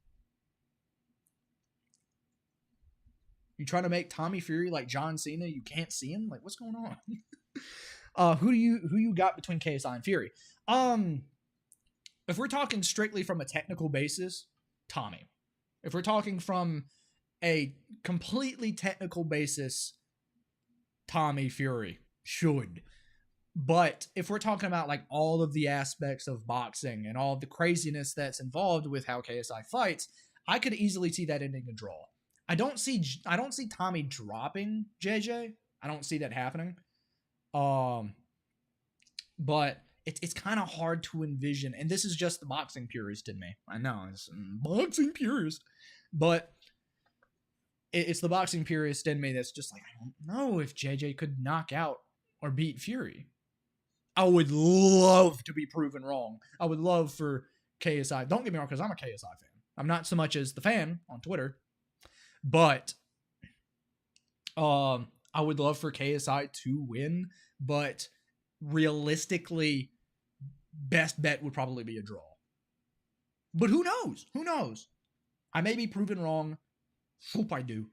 You trying to make Tommy Fury like John Cena? You can't see him? Like, what's going on? Who you got between KSI and Fury? If we're talking strictly from a technical basis, Tommy. If we're talking from a completely technical basis, Tommy Fury should. But if we're talking about like all of the aspects of boxing and all of the craziness that's involved with how KSI fights, I could easily see that ending a draw. I don't see Tommy dropping JJ. I don't see that happening. But it's kind of hard to envision, and this is just the boxing purist in me. I know it's boxing purist, but it's the boxing purist in me that's just like, I don't know if JJ could knock out or beat Fury. I would love to be proven wrong. I would love for KSI. Don't get me wrong, because I'm a KSI fan. I'm not so much as the fan on Twitter, but I would love for KSI to win. But realistically, best bet would probably be a draw. But who knows? Who knows? I may be proven wrong. Hope I do.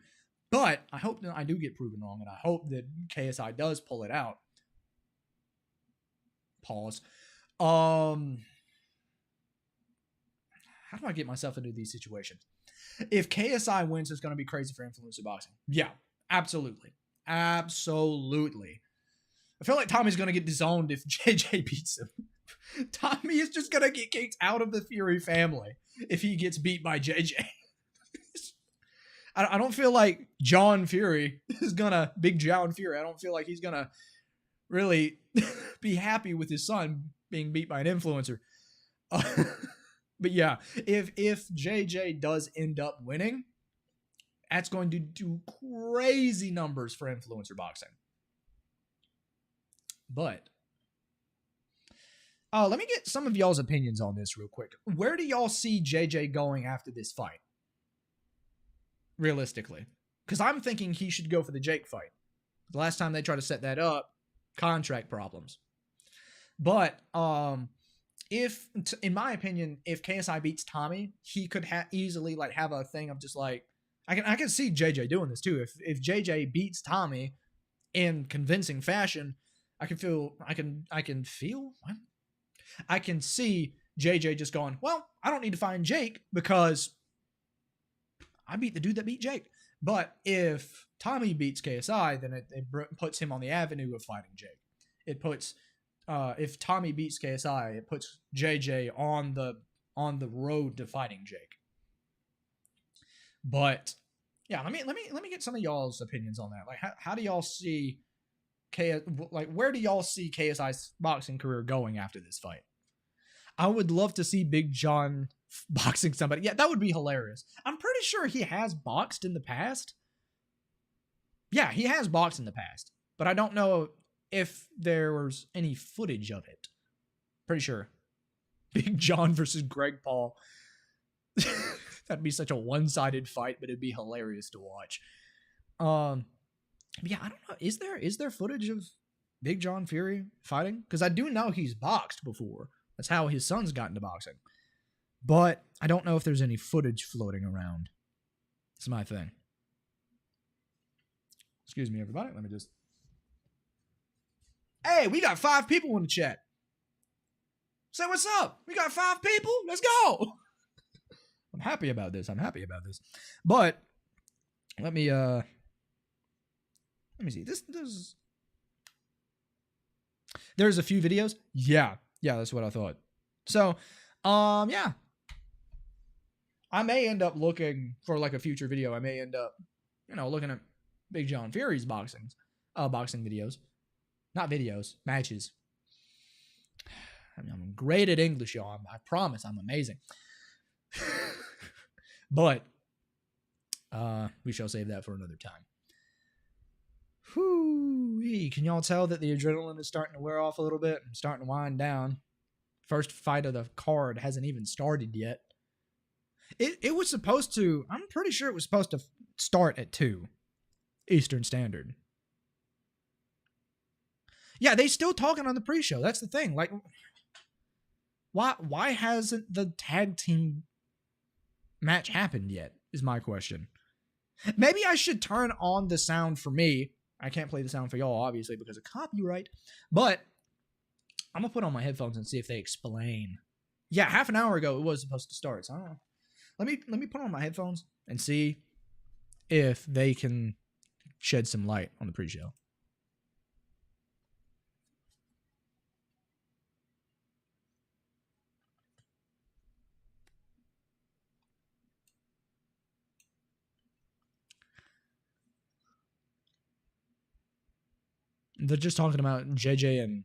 But I hope that I do get proven wrong, and I hope that KSI does pull it out. Pause. how do I get myself into these situations? If KSI wins, it's going to be crazy for influencer boxing. Yeah, absolutely. Absolutely. I feel like Tommy's going to get disowned if JJ beats him. Tommy is just going to get kicked out of the Fury family if he gets beat by JJ. I don't feel like John Fury is going to, Big John Fury, I don't feel like he's going to really be happy with his son being beat by an influencer. But yeah, if JJ does end up winning, that's going to do crazy numbers for influencer boxing. But let me get some of y'all's opinions on this real quick. Where do y'all see JJ going after this fight? Realistically. Because I'm thinking he should go for the Jake fight. The last time they tried to set that up, contract problems. But if, in my opinion, if KSI beats Tommy, he could easily like have a thing of just like, I can see JJ doing this too. If JJ beats Tommy in convincing fashion, I can see JJ just going, well, I don't need to find Jake because I beat the dude that beat Jake. But if Tommy beats KSI, then it puts him on the avenue of fighting Jake. It puts, if Tommy beats KSI, it puts JJ on the road to fighting Jake. But yeah, let me get some of y'all's opinions on that. Like, how do y'all see where do y'all see KSI's boxing career going after this fight? I would love to see Big John boxing somebody. Yeah, that would be hilarious. I'm pretty sure he has boxed in the past. Yeah, he has boxed in the past, but I don't know if there was any footage of it. Pretty sure. Big John versus Greg Paul. That'd be such a one-sided fight, but it'd be hilarious to watch. Yeah, I don't know. Is there footage of Big John Fury fighting? Because I do know he's boxed before. That's how his son's got into boxing. But I don't know if there's any footage floating around. It's my thing. Excuse me, everybody. Let me just... Hey, we got 5 people in the chat. Say what's up. We got 5 people. Let's go. I'm happy about this. But let me see. There's a few videos. Yeah, that's what I thought. So, yeah. I may end up looking for like a future video. I may end up, looking at Big John Fury's boxing videos. Not videos, matches. I mean, I'm great at English, y'all. I promise I'm amazing. But we shall save that for another time. Whoo-wee. Can y'all tell that the adrenaline is starting to wear off a little bit? I'm starting to wind down. First fight of the card hasn't even started yet. It was supposed to, I'm pretty sure it was supposed to start at 2 Eastern Standard. Yeah, they still talking on the pre-show. That's the thing. Like, why hasn't the tag team match happened yet, is my question. Maybe I should turn on the sound for me. I can't play the sound for y'all, obviously, because of copyright. But I'm going to put on my headphones and see if they explain. Yeah, half an hour ago, it was supposed to start. So I don't know. Let me put on my headphones and see if they can shed some light on the pre-show. They're just talking about JJ and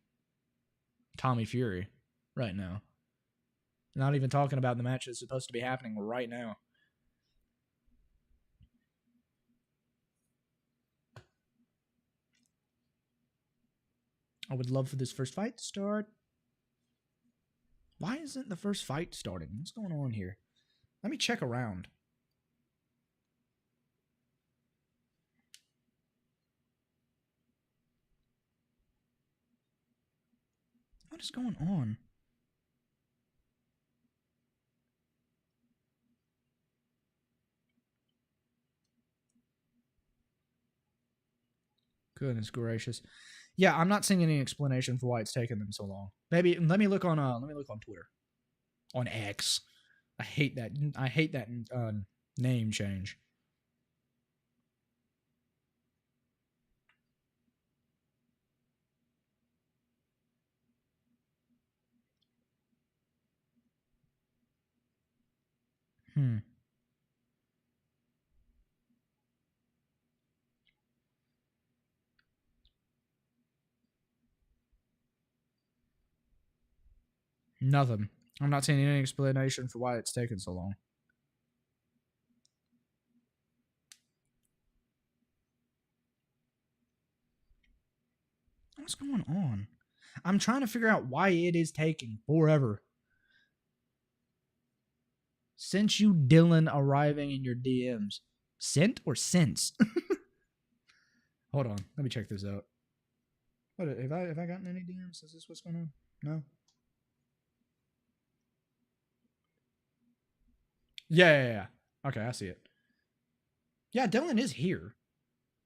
Tommy Fury right now. Not even talking about the match that's supposed to be happening right now. I would love for this first fight to start. Why isn't the first fight starting? What's going on here? Let me check around. What is going on? Goodness gracious. Yeah, I'm not seeing any explanation for why it's taken them so long. Maybe let me look on Twitter. On X. I hate that. I hate that name change. Nothing. I'm not seeing any explanation for why it's taken so long. What's going on? I'm trying to figure out why it is taking forever. Since you, Dylan, arriving in your DMs. Sent or since? Hold on. Let me check this out. What, have I gotten any DMs? Is this what's going on? No? Yeah. Okay, I see it. Yeah, Dylan is here.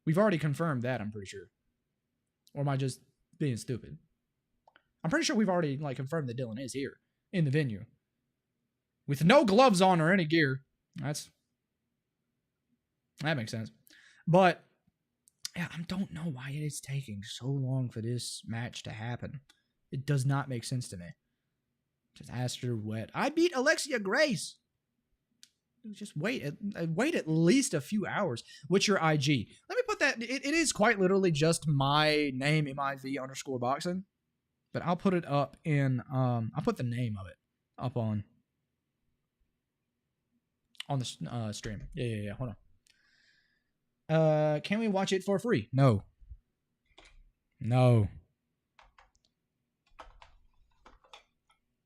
We've already confirmed that, I'm pretty sure. Or am I just being stupid? I'm pretty sure we've already confirmed that Dylan is here in the venue. With no gloves on or any gear. That makes sense. But yeah, I don't know why it is taking so long for this match to happen. It does not make sense to me. Just Aster Wet. I beat Alexia Grace. Just wait at least a few hours. What's your IG? Let me put that. It is quite literally just my name, MIV_boxing. But I'll put it up in. I'll put the name of it up on the stream. Yeah. Hold on. Can we watch it for free? No.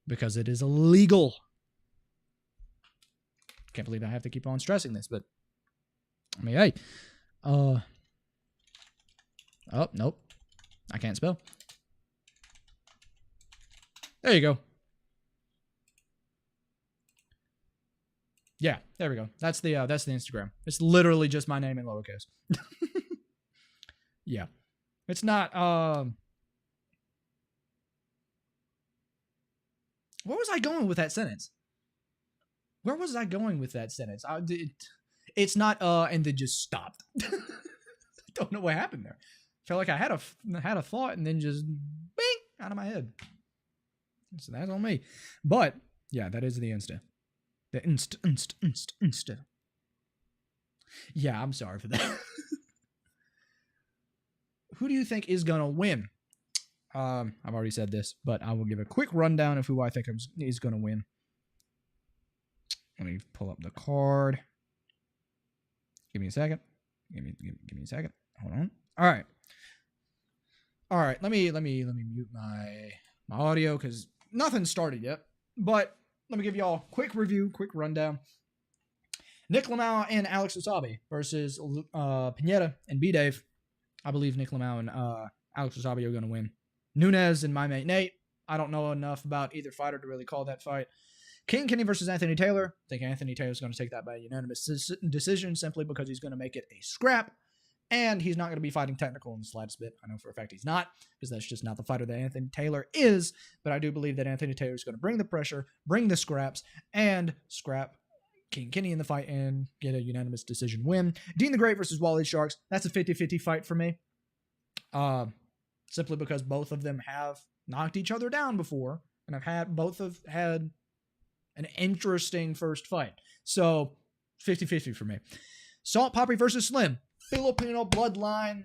Because it is illegal. Can't believe I have to keep on stressing this, but I mean, hey. Oh, nope. I can't spell. There you go. Yeah, there we go. That's the Instagram. It's literally just my name in lowercase. Yeah. It's not where was I going with that sentence? It's not and then just stopped. I don't know what happened there. Felt like I had a thought and then just bing out of my head. So that's on me. But yeah, that is the Insta. The Insta. Yeah, I'm sorry for that. Who do you think is gonna win? I've already said this, but I will give a quick rundown of who I think is gonna win. Let me pull up the card. Give me a second. Give me a second. Hold on. All right. Let me mute my audio because nothing started yet. But let me give y'all a quick review, quick rundown. Nick Lamau and Alex Wasabi versus Pineda and B-Dave. I believe Nick Lamau and Alex Wasabi are going to win. Nunez and my mate Nate. I don't know enough about either fighter to really call that fight. King Kenny versus Anthony Taylor. I think Anthony Taylor's going to take that by unanimous decision simply because he's going to make it a scrap. And he's not going to be fighting technical in the slightest bit. I know for a fact he's not, because that's just not the fighter that Anthony Taylor is. But I do believe that Anthony Taylor is going to bring the pressure, bring the scraps, and scrap King Kenny in the fight and get a unanimous decision win. Dean the Great versus Wally Sharks. That's a 50-50 fight for me. Simply because both of them have knocked each other down before, and both have had an interesting first fight. So 50-50 for me. Salt Poppy versus Slim. Filipino bloodline.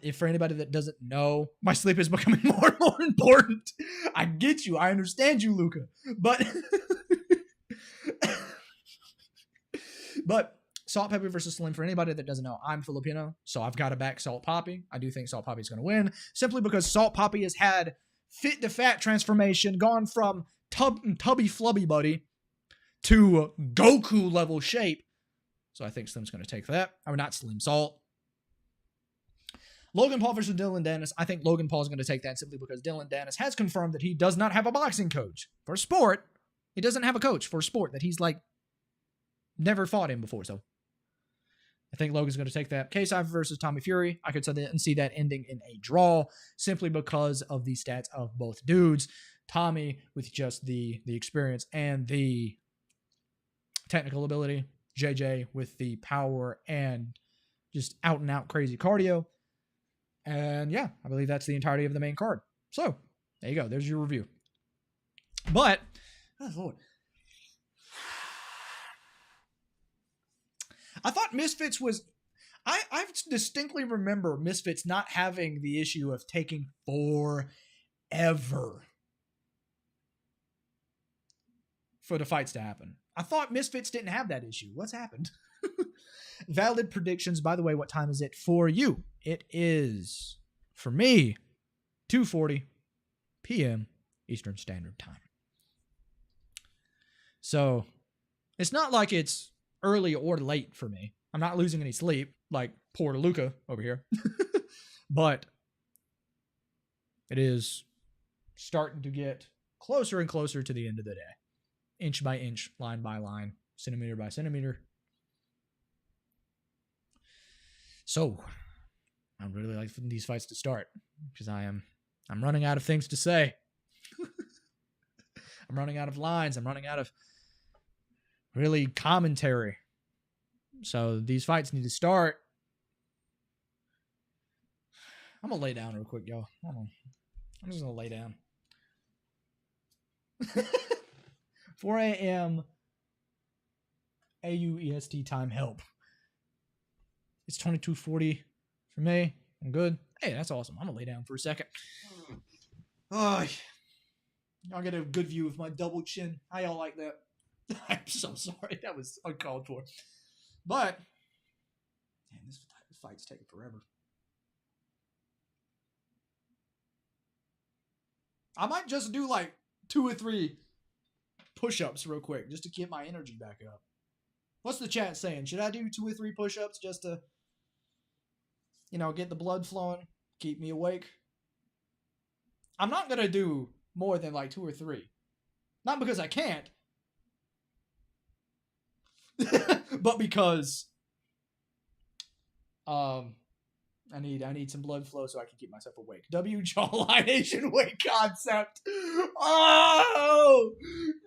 If for anybody that doesn't know, my sleep is becoming more and more important. I get you. I understand you, Luca. But Salt Poppy versus Slim, for anybody that doesn't know, I'm Filipino, so I've got to back Salt Poppy. I do think Salt Poppy is going to win, simply because Salt Poppy has had fit to fat transformation, gone from tubby flubby buddy to Goku level shape. So I think Slim's going to take that. Or not Slim, Salt. Logan Paul versus Dylan Dennis. I think Logan Paul is going to take that simply because Dylan Dennis has confirmed that he does not have a boxing coach for sport. He doesn't have a coach for sport that he's never fought him before. So I think Logan's going to take that. K-Side versus Tommy Fury. I could see that ending in a draw simply because of the stats of both dudes. Tommy with just the experience and the technical ability, JJ with the power and just out and out crazy cardio. And yeah, I believe that's the entirety of the main card. So there you go. There's your review. But, oh Lord. I thought Misfits was. I distinctly remember Misfits not having the issue of taking forever for the fights to happen. I thought Misfits didn't have that issue. What's happened? Valid predictions. By the way, what time is it for you? It is, for me, 2:40 p.m. Eastern Standard Time. So, it's not like it's early or late for me. I'm not losing any sleep like poor Luca over here. But it is starting to get closer and closer to the end of the day. Inch by inch, line by line, centimeter by centimeter. So, I'd really like for these fights to start because I'm running out of things to say. I'm running out of lines. I'm running out of really commentary. So these fights need to start. I'm going to lay down real quick, y'all. Hold on. I'm just going to lay down. 4 a.m. AUEST time help. It's 22:40 for me. I'm good. Hey, that's awesome. I'm going to lay down for a second. Oh, I'll get a good view of my double chin. How y'all like that? I'm so sorry. That was uncalled for. But, damn, this fight's taking forever. I might just do like 2 or 3 push-ups real quick just to get my energy back up. What's the chat saying? Should I do 2 or 3 push-ups just to, get the blood flowing, keep me awake? I'm not going to do more than like 2 or 3. Not because I can't. But because I need some blood flow so I can keep myself awake. W jawline Asian weight concept. Oh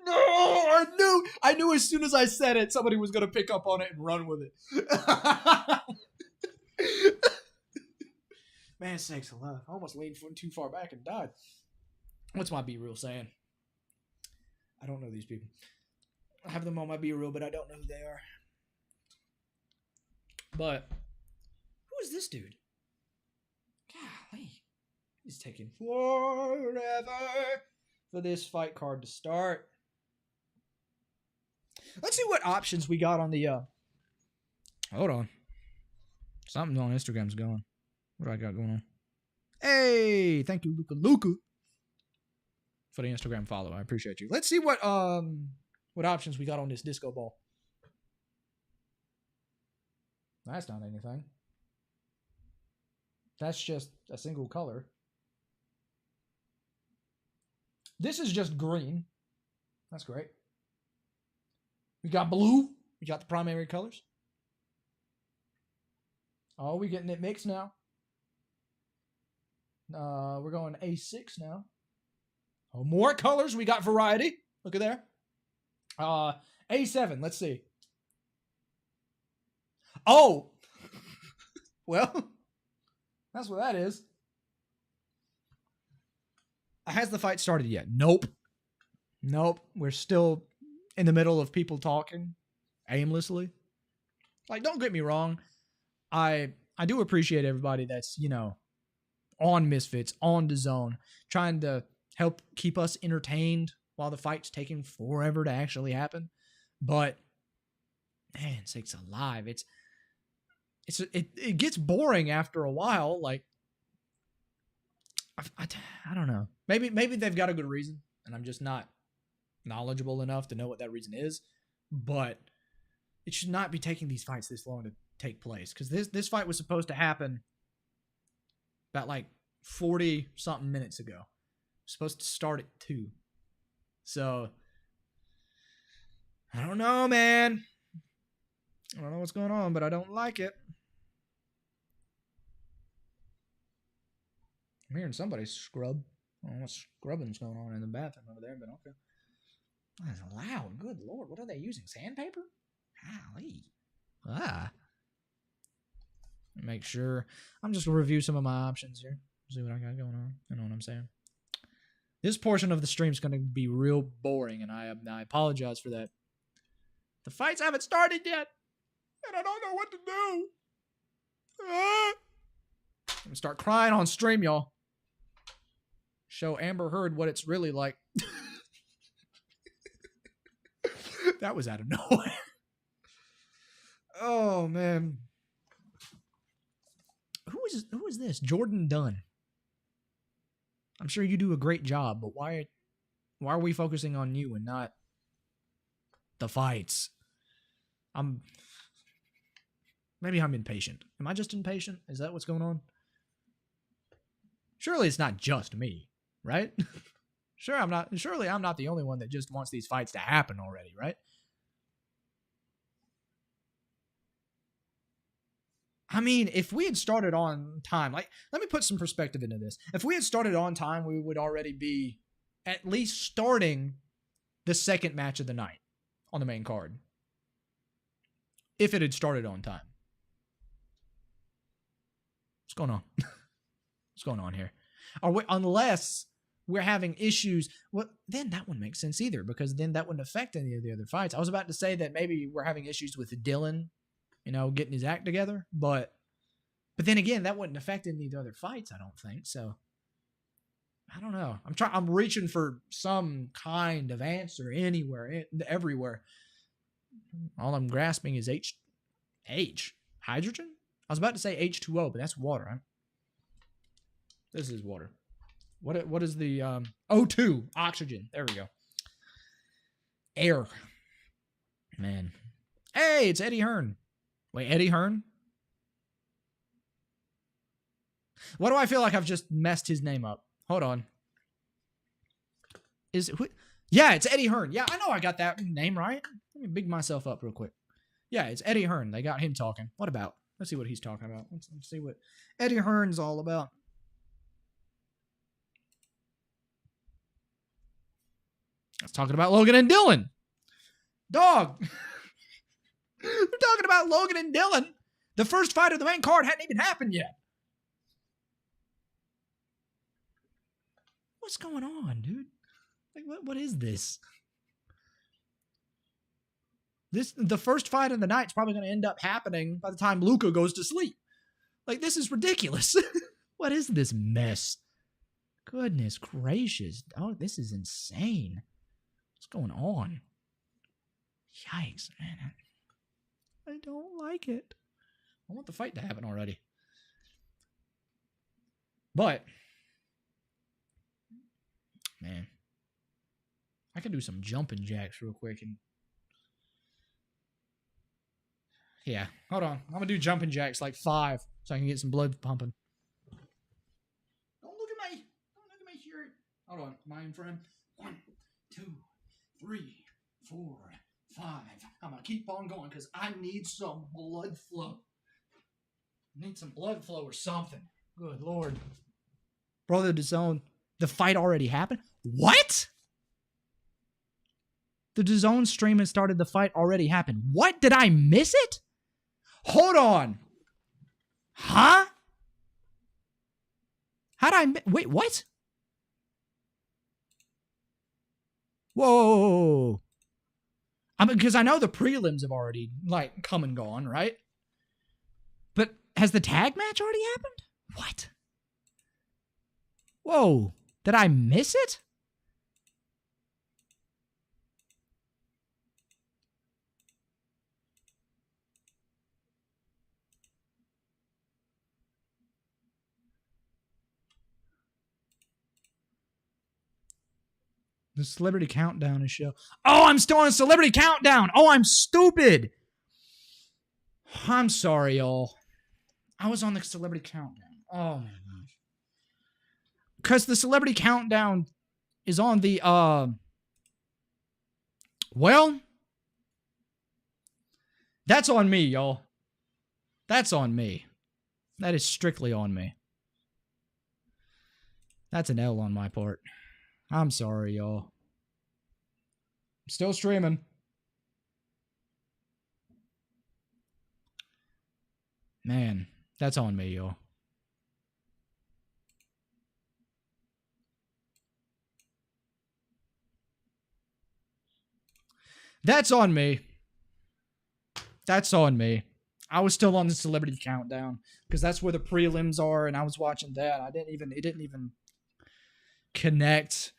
no! I knew as soon as I said it, somebody was gonna pick up on it and run with it. Man sakes alive! I almost leaned too far back and died. What's my B-reel saying? I don't know these people. I have them on my B-reel, but I don't know who they are. But who is this dude? Golly. He's taking forever for this fight card to start. Let's see what options we got on the hold on. Something on Instagram's going. What do I got going on? Hey, thank you, Luca, for the Instagram follow. I appreciate you. Let's see what options we got on this disco ball. That's not anything. That's just a single color. This is just green. That's great. We got blue. We got the primary colors. Oh, we're getting it mixed now. We're going A6 now. Oh, more colors. We got variety. Look at there. A7. Let's see. Oh. Well, that's what that is. Has the fight started yet? Nope. We're still in the middle of people talking aimlessly. Like, don't get me wrong. I do appreciate everybody that's, on Misfits, on DAZN, trying to help keep us entertained while the fight's taking forever to actually happen. But, man, sakes alive. It gets boring after a while. Like, I don't know. Maybe they've got a good reason, and I'm just not knowledgeable enough to know what that reason is. But it should not be taking these fights this long to take place, because this fight was supposed to happen about like 40 something minutes ago. Supposed to start at 2. So I don't know, man. I don't know what's going on, but I don't like it. I'm hearing somebody scrub. I don't know what scrubbing's going on in the bathroom over there, but okay. That's loud. Good Lord. What are they using? Sandpaper? Golly. Ah. Make sure. I'm just going to review some of my options here. See what I got going on. You know what I'm saying? This portion of the stream is going to be real boring, and I apologize for that. The fights haven't started yet, and I don't know what to do. I'm going to start crying on stream, y'all. Show Amber Heard what it's really like. That was out of nowhere. Oh, man. Who is this? Jordan Dunn. I'm sure you do a great job, but why are we focusing on you and not the fights? Maybe I'm impatient. Am I just impatient? Is that what's going on? Surely it's not just me, right? Surely I'm not the only one that just wants these fights to happen already, right? I mean, if we had started on time, like, let me put some perspective into this. If we had started on time, we would already be at least starting the second match of the night on the main card. If it had started on time. What's going on? What's going on here? Unless we're having issues, well, then that wouldn't make sense either, because then that wouldn't affect any of the other fights. I was about to say that maybe we're having issues with Dylan, getting his act together, but then again, that wouldn't affect any of the other fights, I don't think. So I don't know. I'm reaching for some kind of answer anywhere, everywhere. All I'm grasping is hydrogen. I was about to say H2O, but that's water. Right? This is water. What is the O2? Oxygen. There we go. Air. Man. Hey, it's Eddie Hearn. Wait, Eddie Hearn? Why do I feel like I've just messed his name up? Hold on. Yeah, it's Eddie Hearn. Yeah, I know I got that name right. Let me big myself up real quick. Yeah, it's Eddie Hearn. They got him talking. What about? Let's see what he's talking about. Let's see what Eddie Hearn's all about. Let's talking about Logan and Dylan. Dog. We're talking about Logan and Dylan. The first fight of the main card hadn't even happened yet. What's going on, dude? Like, what is this? The first fight of the night is probably going to end up happening by the time Luca goes to sleep. Like, this is ridiculous. What is this mess? Goodness gracious. Oh, this is insane. What's going on? Yikes, man. I don't like it. I want the fight to happen already. But, man, I can do some jumping jacks real quick. And yeah, hold on. I'm going to do jumping jacks like 5 so I can get some blood pumping. Don't look at me. Don't look at me here. Hold on, mind frame. 1, 2, 3, 4, 5. I'm going to keep on going because I need some blood flow. I need some blood flow or something. Good Lord. Brother DAZN, the fight already happened? What? The DAZN stream has started, the fight already happened. What? Did I miss it? Hold on. Huh? How'd I... Wait, what? Whoa. Because I know the prelims have already, like, come and gone, right? But has the tag match already happened? What? Whoa. Did I miss it? The Celebrity Countdown is show. Oh, I'm still on Celebrity Countdown. Oh, I'm stupid. I'm sorry, y'all. I was on the Celebrity Countdown. Oh, my gosh. Because the Celebrity Countdown is on the, well, that's on me, y'all. That's on me. That is strictly on me. That's an L on my part. I'm sorry, y'all. Still streaming. Man, that's on me, yo. That's on me. That's on me. I was still on the celebrity countdown because that's where the prelims are, and I was watching that. It didn't even connect.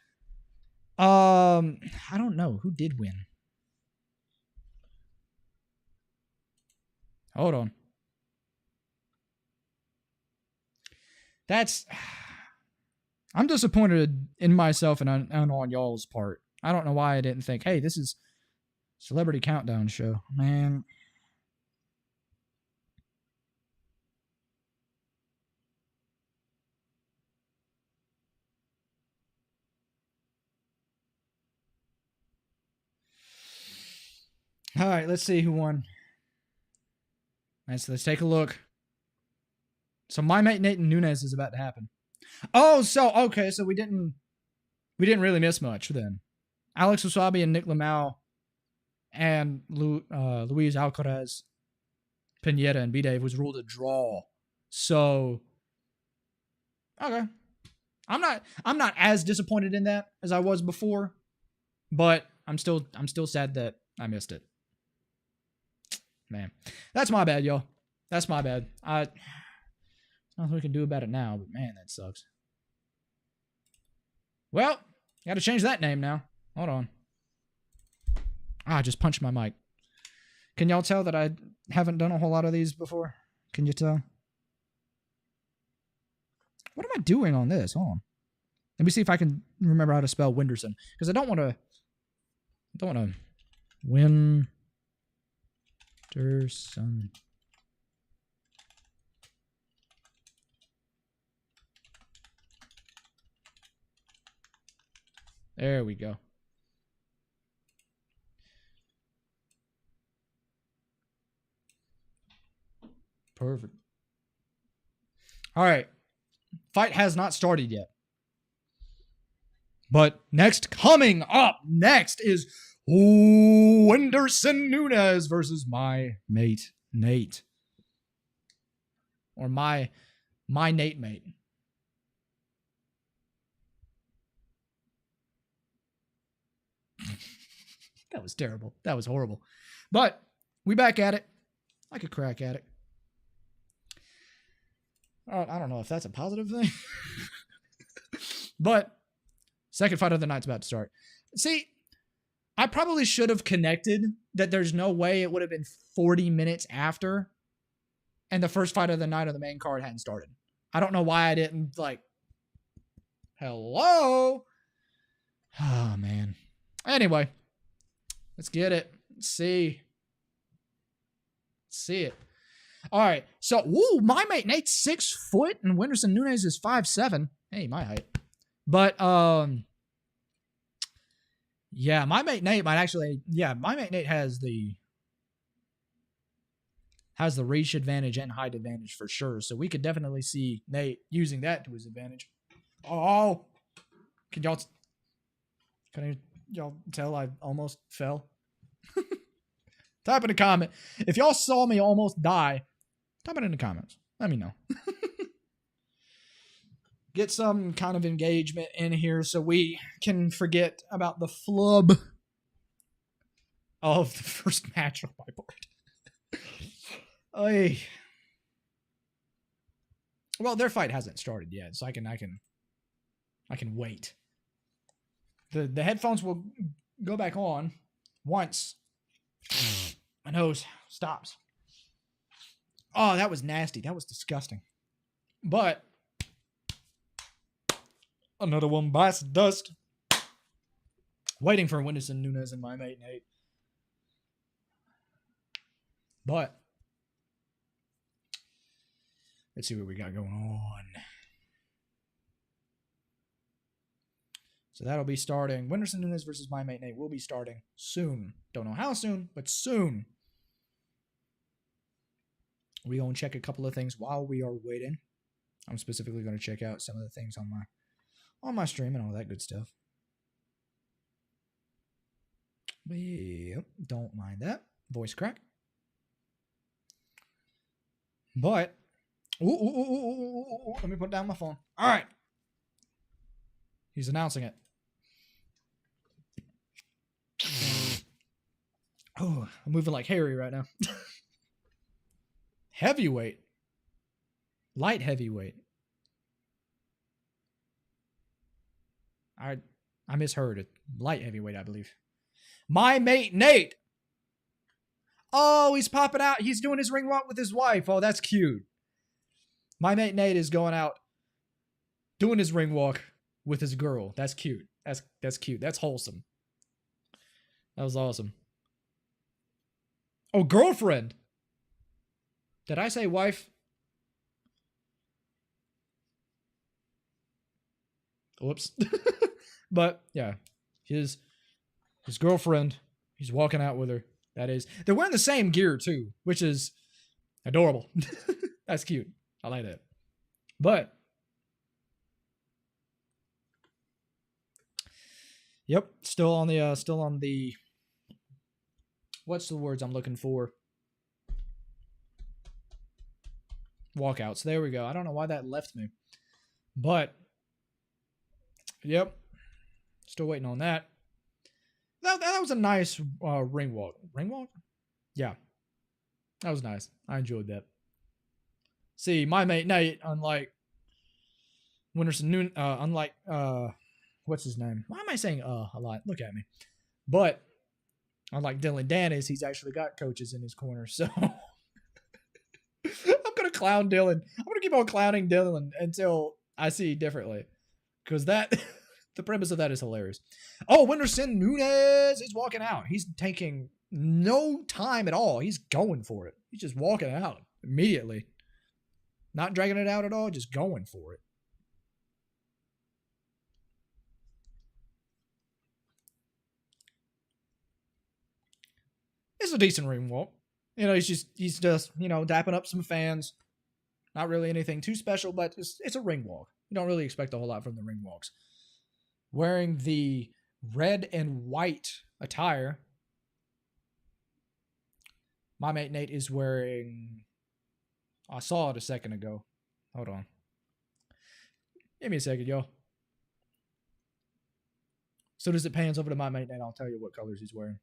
I don't know who did win. Hold on. I'm disappointed in myself and on y'all's part. I don't know why I didn't think, hey, this is Celebrity Countdown show. Man. All right, let's see who won. Let's take a look. So my mate Nathan Nunes is about to happen. Oh, so okay, so we didn't really miss much then. Alex Wasabi and Nick Lamau and Luis Alcaraz, Pineda, and B-Dave was ruled a draw. So okay. I'm not as disappointed in that as I was before, but I'm still sad that I missed it. Man, that's my bad, y'all. That's my bad. There's nothing we can do about it now, but man, that sucks. Well, got to change that name now. Hold on. I just punched my mic. Can y'all tell that I haven't done a whole lot of these before? Can you tell? What am I doing on this? Hold on. Let me see if I can remember how to spell Winderson, because I don't want to Winderson. There we go. Perfect. All right. Fight has not started yet. But coming up next is Winderson Nunes versus my mate Nate. Or my Nate mate. That was terrible. That was horrible. But we back at it. I could crack at it. I don't know if that's a positive thing. But second fight of the night's about to start. See, I probably should have connected that there's no way it would have been 40 minutes after and the first fight of the night on the main card hadn't started. I don't know why I didn't, hello? Oh, man. Anyway, let's get it. Let's see it. All right. So, my mate Nate's 6 foot and Winderson Nunes is 5'7". Hey, my height. But, yeah, my mate Nate might actually, my mate Nate has the reach advantage and height advantage for sure. So we could definitely see Nate using that to his advantage. Oh, can y'all tell I almost fell? Type in a comment. If y'all saw me almost die, type it in the comments. Let me know. Get some kind of engagement in here so we can forget about the flub of the first match on my board. Oy. Well, their fight hasn't started yet, so I can wait. The headphones will go back on once my nose stops. Oh, that was nasty. That was disgusting. But another one bites dust. Waiting for Winderson Nunes and my mate Nate. But let's see what we got going on. So that'll be starting. Winderson Nunes versus my mate Nate will be starting soon. Don't know how soon, but soon. We're going to check a couple of things while we are waiting. I'm specifically going to check out some of the things on my stream and all that good stuff. Yep, don't mind that. Voice crack. But, let me put down my phone. All right. He's announcing it. Oh, I'm moving like Harry right now. Heavyweight. Light heavyweight. I misheard it. Light heavyweight, I believe. My mate Nate. Oh, he's popping out. He's doing his ring walk with his wife. Oh, that's cute. My mate Nate is going out doing his ring walk with his girl. That's cute. That's cute. That's wholesome. That was awesome. Oh, girlfriend. Did I say wife? Whoops. But yeah, his girlfriend, he's walking out with her. That is, they're wearing the same gear too, which is adorable. That's cute. I like that. But yep, still on the what's the words I'm looking for? Walkouts. There we go. I don't know why that left me. But yep. Still waiting on that. That was a nice ring walk. Ring walk? Yeah. That was nice. I enjoyed that. See, my mate Nate, unlike what's his name? Why am I saying a lot? Look at me. But unlike Dylan Dennis, he's actually got coaches in his corner. So I'm gonna clown Dylan. I'm gonna keep on clowning Dylan until I see differently. Because that the premise of that is hilarious. Oh, Whindersson Nunes is walking out. He's taking no time at all. He's going for it. He's just walking out immediately. Not dragging it out at all, just going for it. It's a decent ring walk. You know, he's just dapping up some fans. Not really anything too special, but it's a ring walk. You don't really expect a whole lot from the ring walks. Wearing the red and white attire. My mate Nate is wearing... I saw it a second ago. Hold on. Give me a second, y'all. As soon as it pans over to my mate Nate, I'll tell you what colors he's wearing.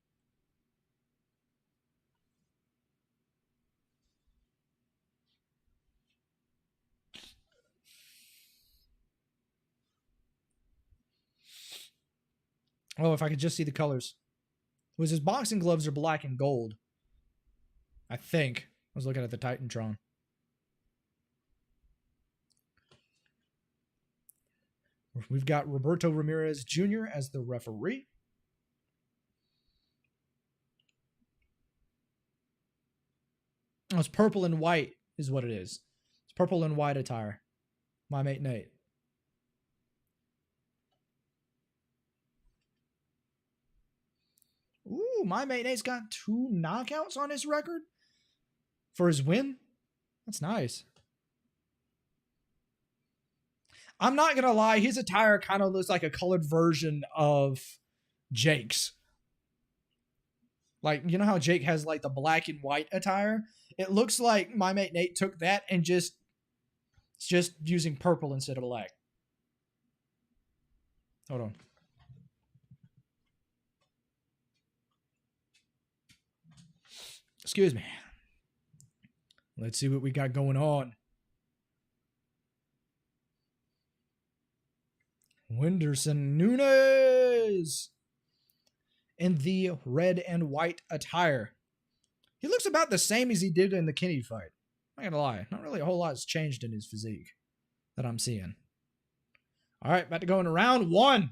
Oh, if I could just see the colors. It was his boxing gloves are black and gold. I think. I was looking at the Titantron. We've got Roberto Ramirez Jr. as the referee. Oh, it's purple and white is what it is. It's purple and white attire. My mate Nate. Ooh, my mate Nate's got 2 knockouts on his record for his win. That's nice. I'm not going to lie. His attire kind of looks like a colored version of Jake's. Like, you know how Jake has like the black and white attire? It looks like my mate Nate took that and just using purple instead of black. Hold on. Excuse me. Let's see what we got going on. Whindersson Nunes in the red and white attire. He looks about the same as he did in the Kenny fight. I'm not gonna lie. Not really a whole lot has changed in his physique that I'm seeing. All right, about to go into round 1.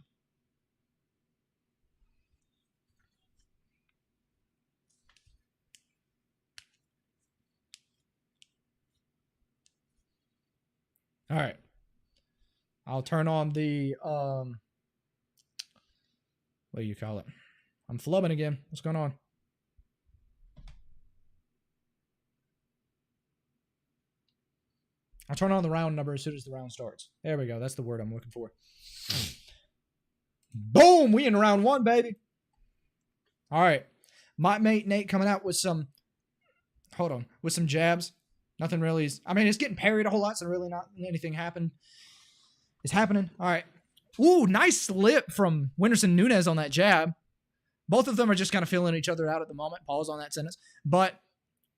All right. I'll turn on the, what do you call it? I'm flubbing again. What's going on? I'll turn on the round number as soon as the round starts. There we go. That's the word I'm looking for. Boom! We in round 1, baby. All right. My mate Nate coming out with some, with some jabs. Nothing really is, I mean, it's getting parried a whole lot, so really not anything is happening. All right. Ooh, nice slip from Whindersson Nunes on that jab. Both of them are just kind of feeling each other out at the moment. Pause on that sentence. But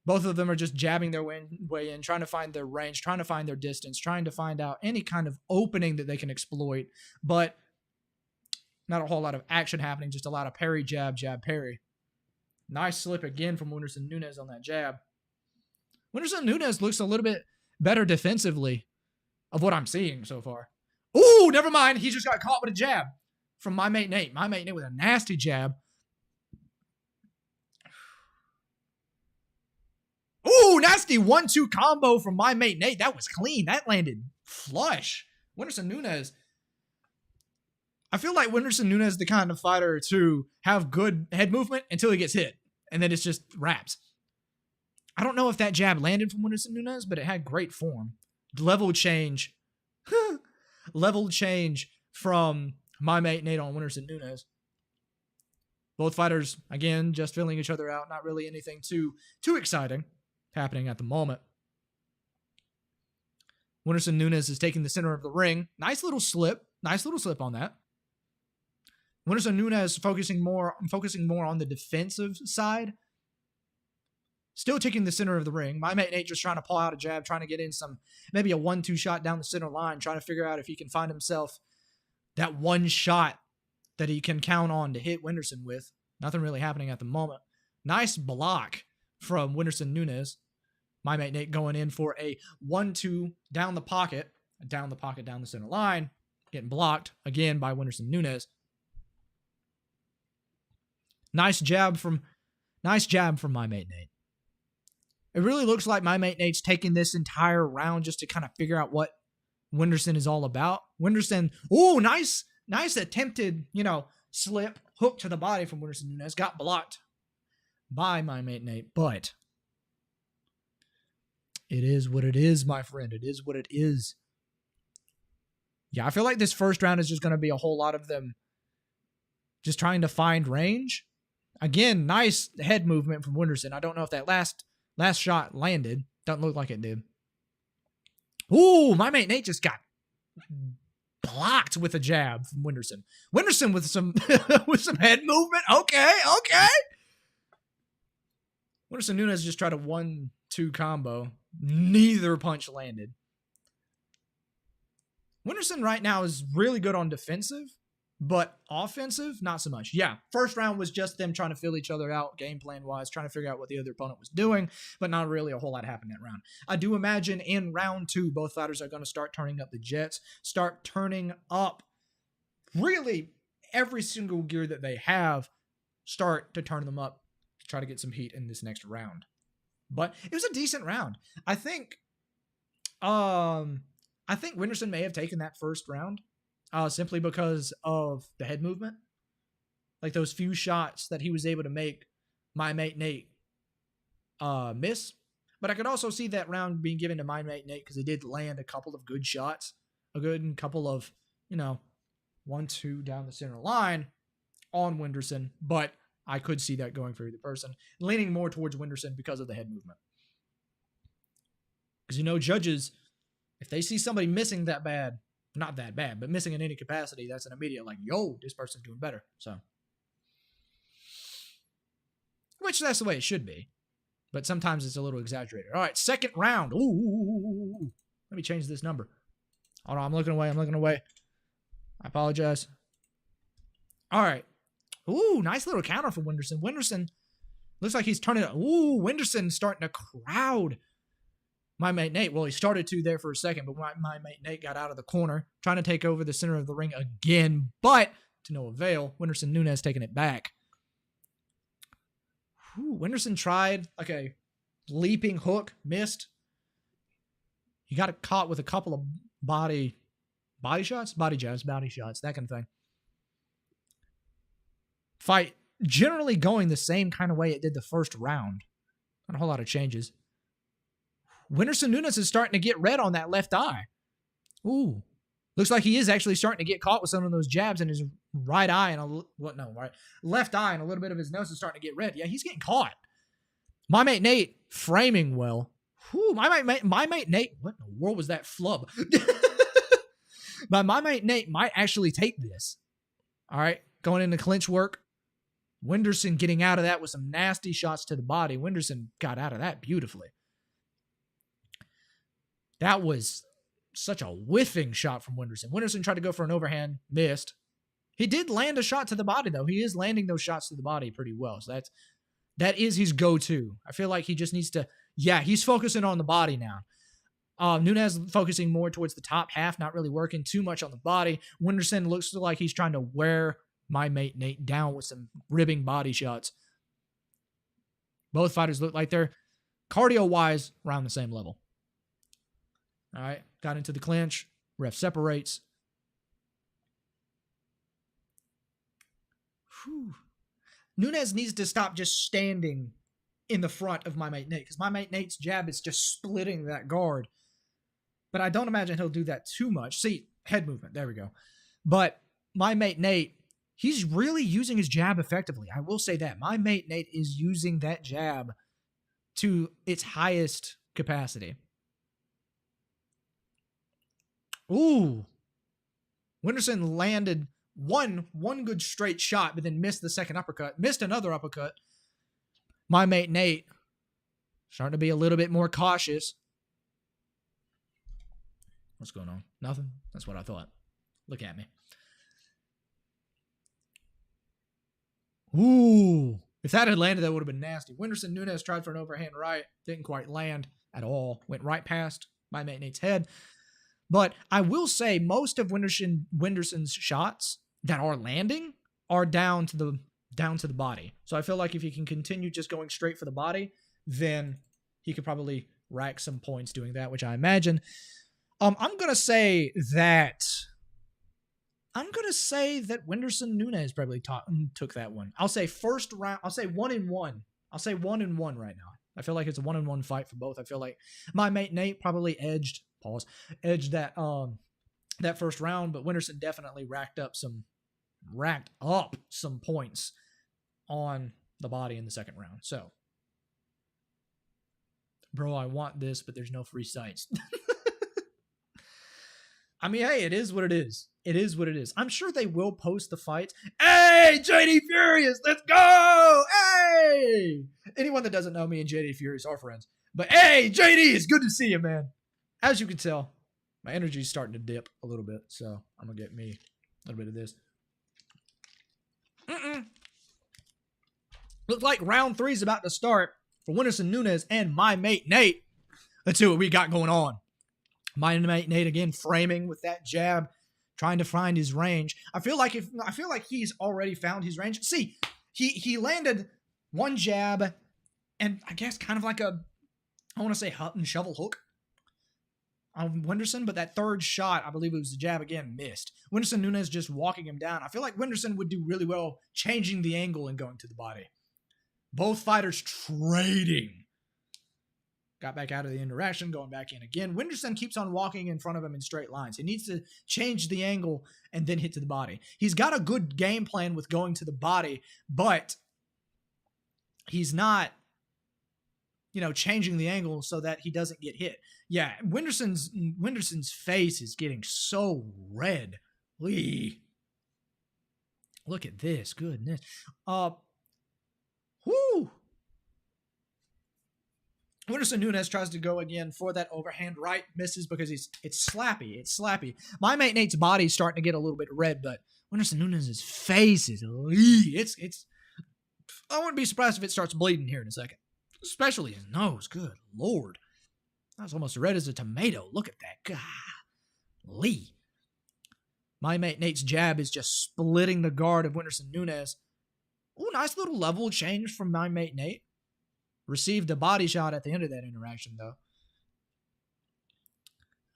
both of them are just jabbing their way in, trying to find their range, trying to find their distance, trying to find out any kind of opening that they can exploit. But not a whole lot of action happening, just a lot of parry, jab, jab, parry. Nice slip again from Whindersson Nunes on that jab. Whindersson Nunes looks a little bit better defensively of what I'm seeing so far. Ooh, never mind. He just got caught with a jab from my mate Nate. My mate Nate with a nasty jab. Ooh, nasty 1-2 combo from my mate Nate. That was clean. That landed flush. Whindersson Nunes. I feel like Whindersson Nunes is the kind of fighter to have good head movement until he gets hit. And then it's just wraps. I don't know if that jab landed from Whindersson Nunes, but it had great form. Level change. Level change from my mate Nate on Whindersson Nunes. Both fighters, again, just filling each other out. Not really anything too exciting happening at the moment. Whindersson Nunes is taking the center of the ring. Nice little slip. Nice little slip on that. Whindersson Nunes focusing more on the defensive side. Still taking the center of the ring. My mate Nate just trying to pull out a jab, trying to get in maybe a 1-2 shot down the center line, trying to figure out if he can find himself that one shot that he can count on to hit Whindersson with. Nothing really happening at the moment. Nice block from Whindersson Nunes. My mate Nate going in for a 1-2 down the pocket, down the center line, getting blocked again by Whindersson Nunes. Nice jab from my mate Nate. It really looks like my mate Nate's taking this entire round just to kind of figure out what Whindersson is all about. Whindersson, ooh, nice attempted, slip, hook to the body from Whindersson Nunes. Got blocked by my mate Nate, but it is what it is, my friend. It is what it is. Yeah, I feel like this first round is just going to be a whole lot of them just trying to find range. Again, nice head movement from Whindersson. I don't know if that last shot landed. Doesn't look like it did. Ooh, my mate Nate just got blocked with a jab from Whindersson. Whindersson with some with some head movement. Okay. Whindersson Nunes just tried a 1-2 combo. Neither punch landed. Whindersson right now is really good on defensive, but offensive, not so much. Yeah, first round was just them trying to fill each other out, game plan-wise, trying to figure out what the other opponent was doing, but not really a whole lot happened that round. I do imagine in round 2, both fighters are going to start turning up the jets, start turning up really every single gear that they have, start to turn them up to try to get some heat in this next round. But it was a decent round. I think Whindersson may have taken that first round. Simply because of the head movement. Like those few shots that he was able to make my mate Nate miss. But I could also see that round being given to my mate Nate because he did land a couple of good shots. A good couple of, 1-2 down the center line on Whindersson. But I could see that going for either person. Leaning more towards Whindersson because of the head movement. Because, judges, if they see somebody missing that bad, not that bad, but missing in any capacity, that's an immediate like, yo, this person's doing better. So, which that's the way it should be. But sometimes it's a little exaggerated. All right, second round. Ooh. Let me change this number. Hold on, I'm looking away. I apologize. All right. Ooh, nice little counter from Whindersson. Whindersson looks like he's turning it. Ooh, Whindersson starting to crowd my mate Nate. Well, he started to there for a second, but my mate Nate got out of the corner, trying to take over the center of the ring again, but to no avail. Whindersson Nunes taking it back. Whindersson tried like a leaping hook, missed. He got caught with a couple of body shots, body shots, that kind of thing. Fight generally going the same kind of way it did the first round. Not a whole lot of changes. Whindersson Nunes is starting to get red on that left eye. Ooh. Looks like he is actually starting to get caught with some of those jabs in his right eye and left eye, and a little bit of his nose is starting to get red. Yeah, he's getting caught. My mate Nate framing well. Whew, my mate Nate. What in the world was that flub? But my mate Nate might actually take this. All right, going into clinch work. Wenderson getting out of that with some nasty shots to the body. Wenderson got out of that beautifully. That was such a whiffing shot from Wenderson. Wenderson tried to go for an overhand, missed. He did land a shot to the body, though. He is landing those shots to the body pretty well. So that is his go-to. I feel like he just needs to, he's focusing on the body now. Nunes focusing more towards the top half, not really working too much on the body. Wenderson looks like he's trying to wear my mate Nate down with some ribbing body shots. Both fighters look like they're cardio-wise around the same level. All right, got into the clinch. Ref separates. Whew. Nunes needs to stop just standing in the front of my mate Nate, because my mate Nate's jab is just splitting that guard. But I don't imagine he'll do that too much. See, head movement. There we go. But my mate Nate, he's really using his jab effectively. I will say that. My mate Nate is using that jab to its highest capacity. Ooh. Wenderson landed one good straight shot, but then missed the second uppercut. Missed another uppercut. My mate Nate starting to be a little bit more cautious. What's going on? Nothing? That's what I thought. Look at me. Ooh. If that had landed, that would have been nasty. Wenderson Nunes tried for an overhand right. Didn't quite land at all. Went right past my mate Nate's head. But I will say most of Wenderson's shots that are landing are down to the body. So I feel like if he can continue just going straight for the body, then he could probably rack some points doing that, which I imagine. I'm gonna say that Wenderson Nunes probably took that one. I'll say first round. I'll say 1-1. I'll say 1-1 right now. I feel like it's a 1-1 fight for both. I feel like my mate Nate probably edged that first round, but Wenderson definitely racked up some points on the body in the second round. So, bro, I want this, but there's no free sites. I mean, hey, it is what it is. It is what it is. I'm sure they will post the fights. Hey, JD Furious, let's go! Hey! Anyone that doesn't know me and JD Furious are friends. But hey, JD, it's good to see you, man. As you can tell, my energy is starting to dip a little bit, so I'm going to get me a little bit of this. Looks like round 3 is about to start for Wenderson Nunes and my mate Nate. Let's see what we got going on. My mate Nate again framing with that jab, trying to find his range. I feel like he's already found his range. See, he landed one jab and I guess kind of like I want to say Hutton shovel hook on Wenderson, but that third shot, I believe it was the jab again, missed. Wenderson Nunes just walking him down. I feel like Wenderson would do really well changing the angle and going to the body. Both fighters trading. Got back out of the interaction, going back in again. Wenderson keeps on walking in front of him in straight lines. He needs to change the angle and then hit to the body. He's got a good game plan with going to the body, but he's not, changing the angle so that he doesn't get hit. Yeah, Wenderson's face is getting so red. Look at this. Goodness. Whoo! Wenderson Nunes tries to go again for that overhand right, misses because it's slappy. It's slappy. My mate Nate's body's starting to get a little bit red, but Wenderson Nunes' face is it's I wouldn't be surprised if it starts bleeding here in a second. Especially his nose. Good Lord. That's almost red as a tomato. Look at that. Golly. My mate Nate's jab is just splitting the guard of Wenderson Nunes. Ooh, nice little level change from my mate Nate. Received a body shot at the end of that interaction, though.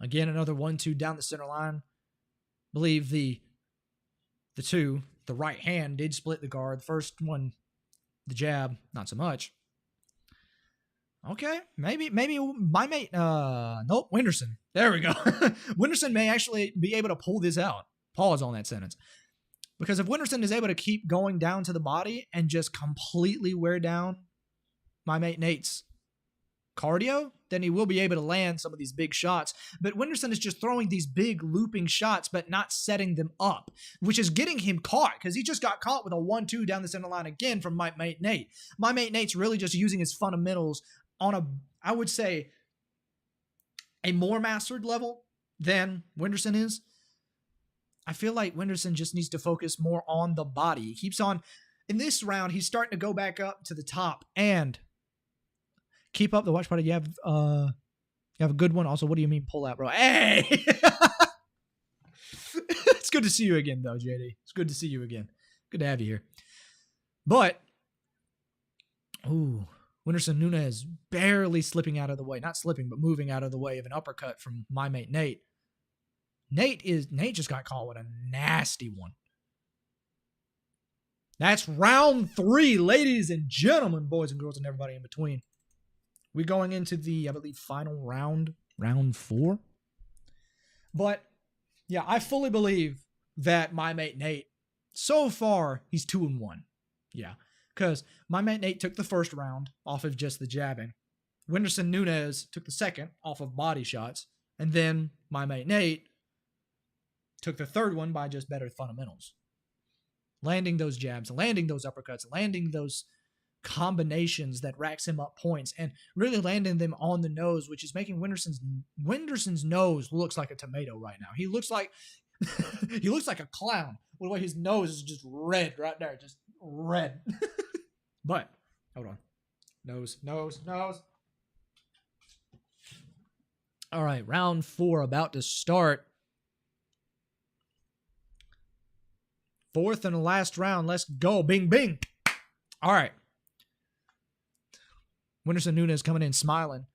Again, another 1-2 down the center line. Believe the right hand did split the guard. The first one, the jab, not so much. Okay, maybe my mate. Nope, Winderson. There we go. Winderson may actually be able to pull this out. Pause on that sentence. Because if Winderson is able to keep going down to the body and just completely wear down my mate Nate's cardio, then he will be able to land some of these big shots. But Winderson is just throwing these big looping shots, but not setting them up, which is getting him caught because he just got caught with a 1-2 down the center line again from my mate Nate. My mate Nate's really just using his fundamentals on a, I would say, a more mastered level than Winderson is. I feel like Winderson just needs to focus more on the body. He keeps on, in this round, he's starting to go back up to the top and keep up the watch party. You have a good one. Also, what do you mean pull out, bro? Hey! It's good to see you again, though, JD. It's good to see you again. Good to have you here. But, Winderson Nunes barely slipping out of the way. Not slipping, but moving out of the way of an uppercut from my mate Nate. Nate just got caught with a nasty one. That's round 3, ladies and gentlemen, boys and girls, and everybody in between. We're going into the, I believe, final round, round 4. But, yeah, I fully believe that my mate Nate, so far, he's 2-1. Yeah, because my mate Nate took the first round off of just the jabbing. Winderson Nunes took the second off of body shots. And then my mate Nate took the third one by just better fundamentals. Landing those jabs, landing those uppercuts, landing those combinations that racks him up points, and really landing them on the nose, which is making Winderson's nose looks like a tomato right now. He looks like he looks like a clown with the way his nose is just red right there, just red. But hold on, nose. All right, round 4 about to start. 4th and last round. Let's go. Bing, bing. All right. Winderson Nunes coming in smiling.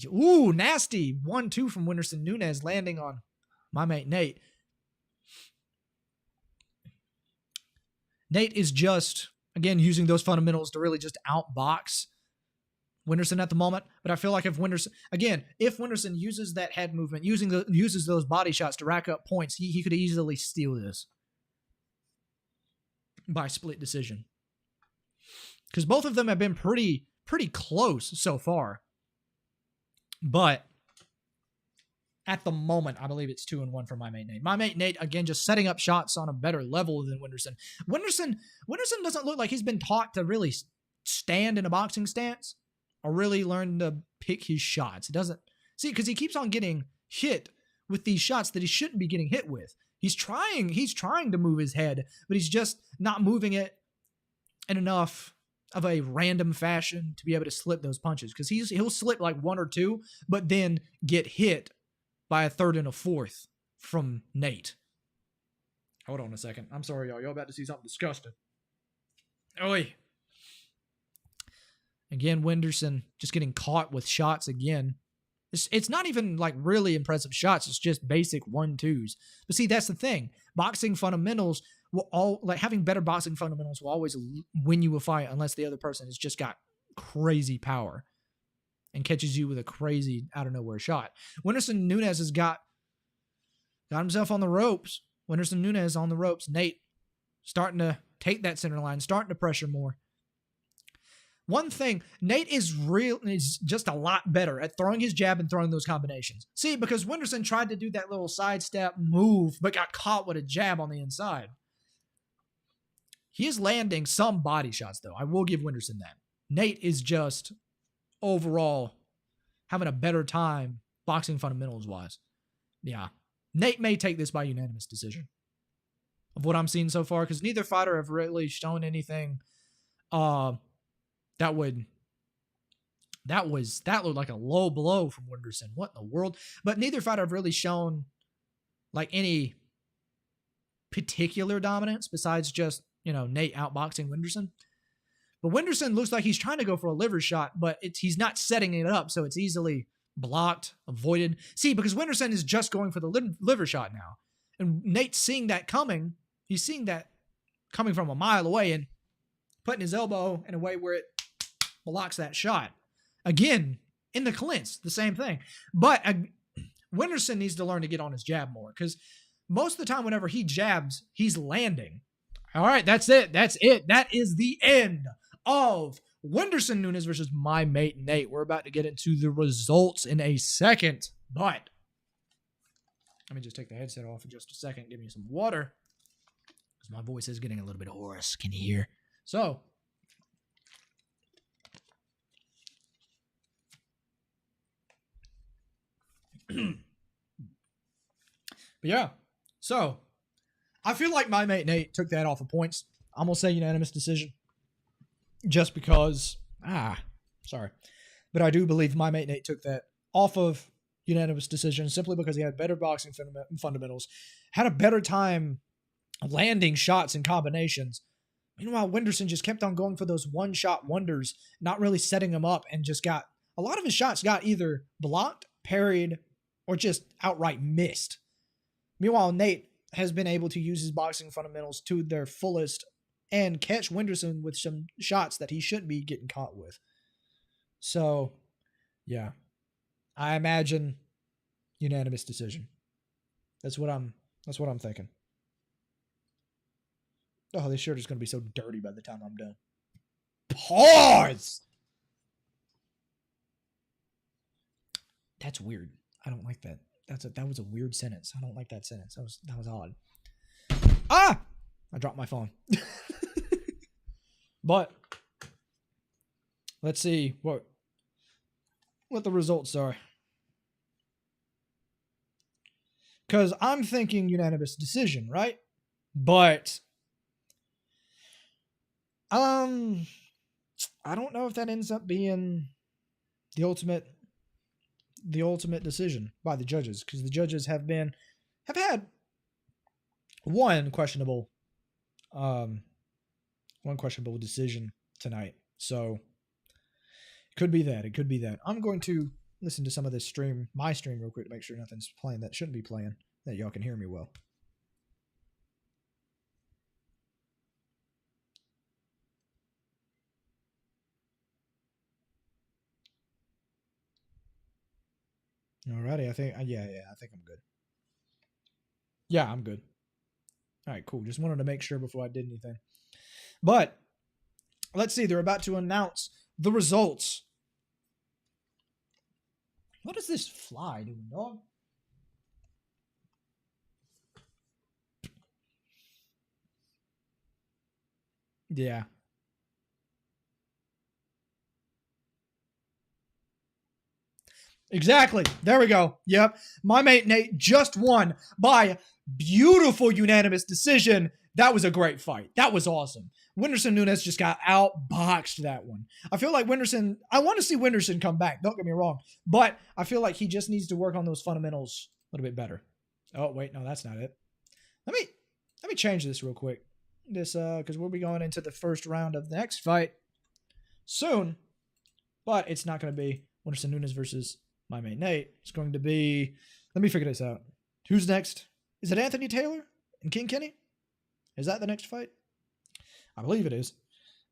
Ooh, nasty. 1-2 from Winderson Nunes landing on my mate Nate. Nate is just, again, using those fundamentals to really just outbox Winderson at the moment, but I feel like if Winderson uses that head movement, uses those body shots to rack up points, he could easily steal this by split decision. Because both of them have been pretty close so far. But at the moment, I believe it's 2-1 for my mate Nate. My mate Nate, again, just setting up shots on a better level than Winderson. Winderson doesn't look like he's been taught to really stand in a boxing stance or really learn to pick his shots. It doesn't see, because he keeps on getting hit with these shots that he shouldn't be getting hit with. He's trying to move his head, but he's just not moving it in enough of a random fashion to be able to slip those punches, because he'll slip like 1 or 2, but then get hit by a 3rd and a 4th from Nate. Hold on a second. I'm sorry, y'all. Y'all about to see something disgusting. Oi. Again, Winderson just getting caught with shots again. It's not even like really impressive shots. It's just basic 1-2s. But see, that's the thing. Boxing fundamentals having better boxing fundamentals will always win you a fight unless the other person has just got crazy power and catches you with a crazy out of nowhere shot. Winderson Nunes has got himself on the ropes. Winderson Nunes on the ropes. Nate starting to take that center line, starting to pressure more. One thing, Nate is just a lot better at throwing his jab and throwing those combinations. See, because Winderson tried to do that little sidestep move, but got caught with a jab on the inside. He is landing some body shots, though. I will give Winderson that. Nate is just overall having a better time boxing fundamentals-wise. Yeah. Nate may take this by unanimous decision of what I'm seeing so far, because neither fighter have really shown anything that looked like a low blow from Winderson. What in the world? But neither fighter have really shown like any particular dominance besides just, Nate outboxing Winderson. But Winderson looks like he's trying to go for a liver shot, but he's not setting it up, so it's easily blocked, avoided. See, because Winderson is just going for the liver shot now. And Nate's seeing that coming. He's seeing that coming from a mile away and putting his elbow in a way where it blocks that shot. Again, in the clinch, the same thing. But Wenderson needs to learn to get on his jab more, because most of the time whenever he jabs, he's landing. All right, that's it. That's it. That is the end of Wenderson Nunes versus my mate Nate. We're about to get into the results in a second, but let me just take the headset off for just a second. Give me some water, because my voice is getting a little bit hoarse. Can you hear? So, but yeah, so I feel like my mate Nate took that off of points. I'm gonna say unanimous decision, just because sorry, but I do believe my mate Nate took that off of unanimous decision simply because he had better boxing fundamentals, had a better time landing shots and combinations. Meanwhile, Wenderson just kept on going for those one-shot wonders, not really setting them up, and just got a lot of his shots got either blocked, parried, or just outright missed. Meanwhile, Nate has been able to use his boxing fundamentals to their fullest and catch Wenderson with some shots that he shouldn't be getting caught with. So, yeah, I imagine unanimous decision. That's what I'm thinking. Oh, this shirt is going to be so dirty by the time I'm done. Pause! That's weird. I don't like that. That was a weird sentence. I don't like that sentence. That was odd. Ah! I dropped my phone. But let's see what the results are. Because I'm thinking unanimous decision, right? But I don't know if that ends up being the ultimate decision by the judges, because the judges have had one questionable decision tonight. So it could be that. I'm going to listen to some of this my stream real quick to make sure nothing's playing that shouldn't be playing, that y'all can hear me well. Alrighty, I think I think I'm good. Yeah, I'm good. All right, cool. Just wanted to make sure before I did anything. But let's see, they're about to announce the results. What is this fly doing, dog? Yeah. Exactly. There we go. Yep. My mate Nate just won by beautiful unanimous decision. That was a great fight. That was awesome. Wenderson Nunes just got outboxed that one. I feel like I want to see Wenderson come back. Don't get me wrong. But I feel like he just needs to work on those fundamentals a little bit better. Oh, wait. No, that's not it. Let me change this real quick. Because we'll be going into the first round of the next fight soon. But it's not going to be Wenderson Nunes versus my mate Nate. It's going to be, let me figure this out. Who's next? Is it Anthony Taylor and King Kenny? Is that the next fight? I believe it is.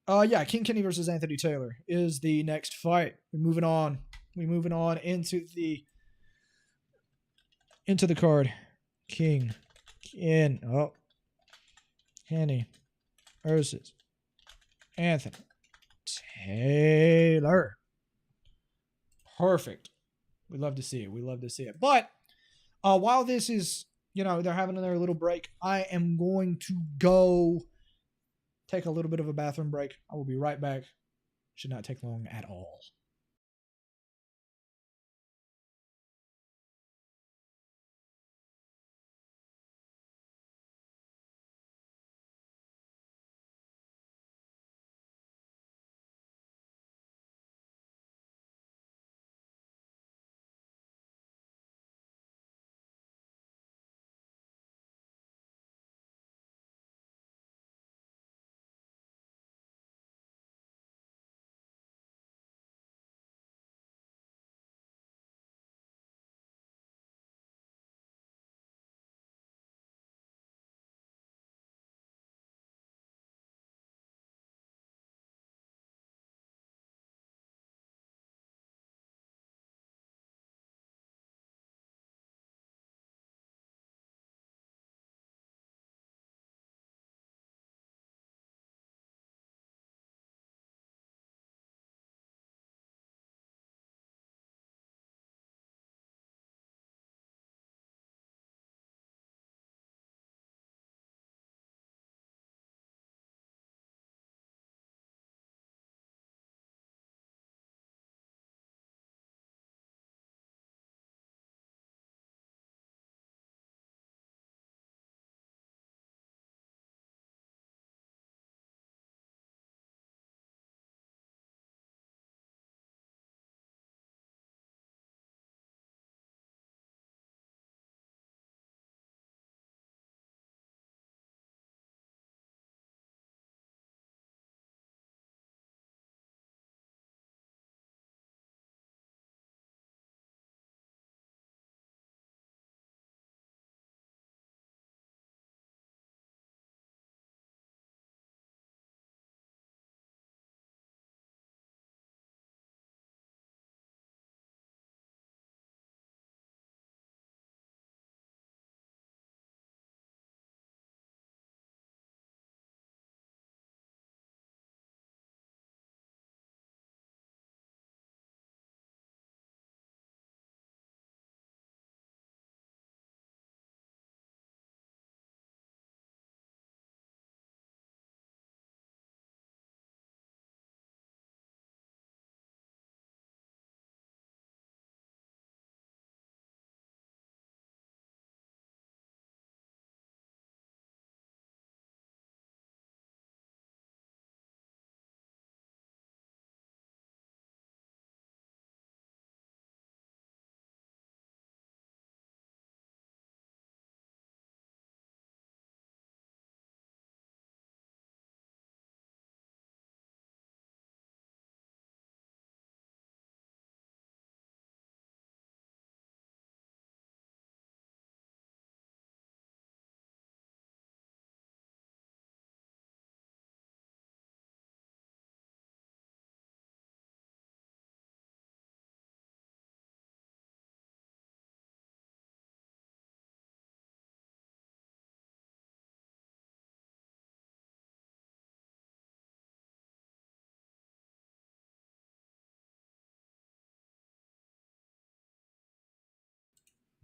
Yeah, King Kenny versus Anthony Taylor is the next fight. We're moving on into the card. Kenny versus Anthony Taylor. Perfect. We love to see it. But while this is, they're having their little break, I am going to go take a little bit of a bathroom break. I will be right back. Should not take long at all.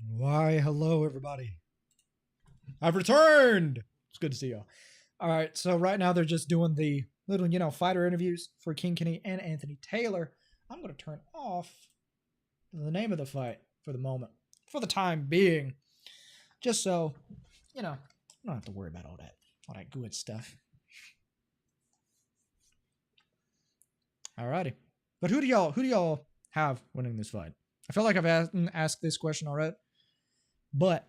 Why, hello, everybody. I've returned. It's good to see y'all. All right, so right now they're just doing the little, fighter interviews for King Kenny and Anthony Taylor. I'm going to turn off the name of the fight for the moment, for the time being, just so, I don't have to worry about all that good stuff. Alrighty. But who do y'all have winning this fight? I feel like I've asked this question already, but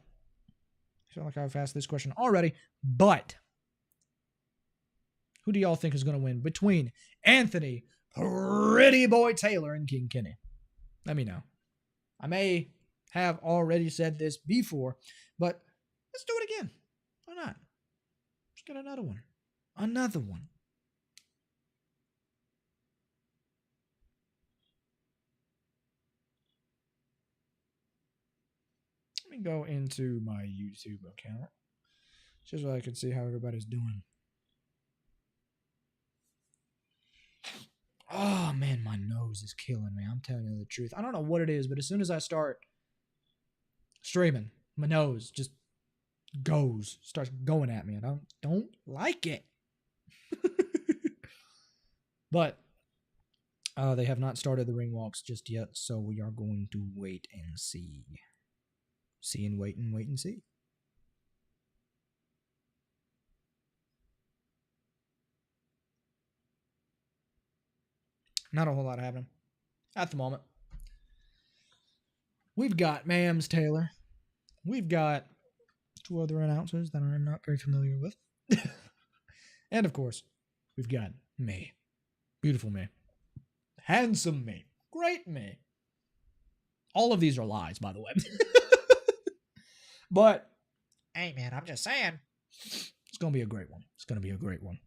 who do y'all think is going to win between Anthony Pretty Boy Taylor and King Kenny? Let me know. I may have already said this before, but let's do it again. Why not? Let's get another one. Another one. Let me go into my YouTube account just so I can see how everybody's doing. Oh man, my nose is killing me. I'm telling you the truth. I don't know what it is, but as soon as I start streaming, my nose just starts going at me, and I don't like it. But they have not started the ring walks just yet, so we are going to wait and see. See and wait and see. Not a whole lot happening at the moment. We've got Mams Taylor. We've got two other announcers that I'm not very familiar with. And of course, we've got me. Beautiful me. Handsome me. Great me. All of these are lies, by the way. But, hey man, I'm just saying. It's going to be a great one. It's going to be a great one.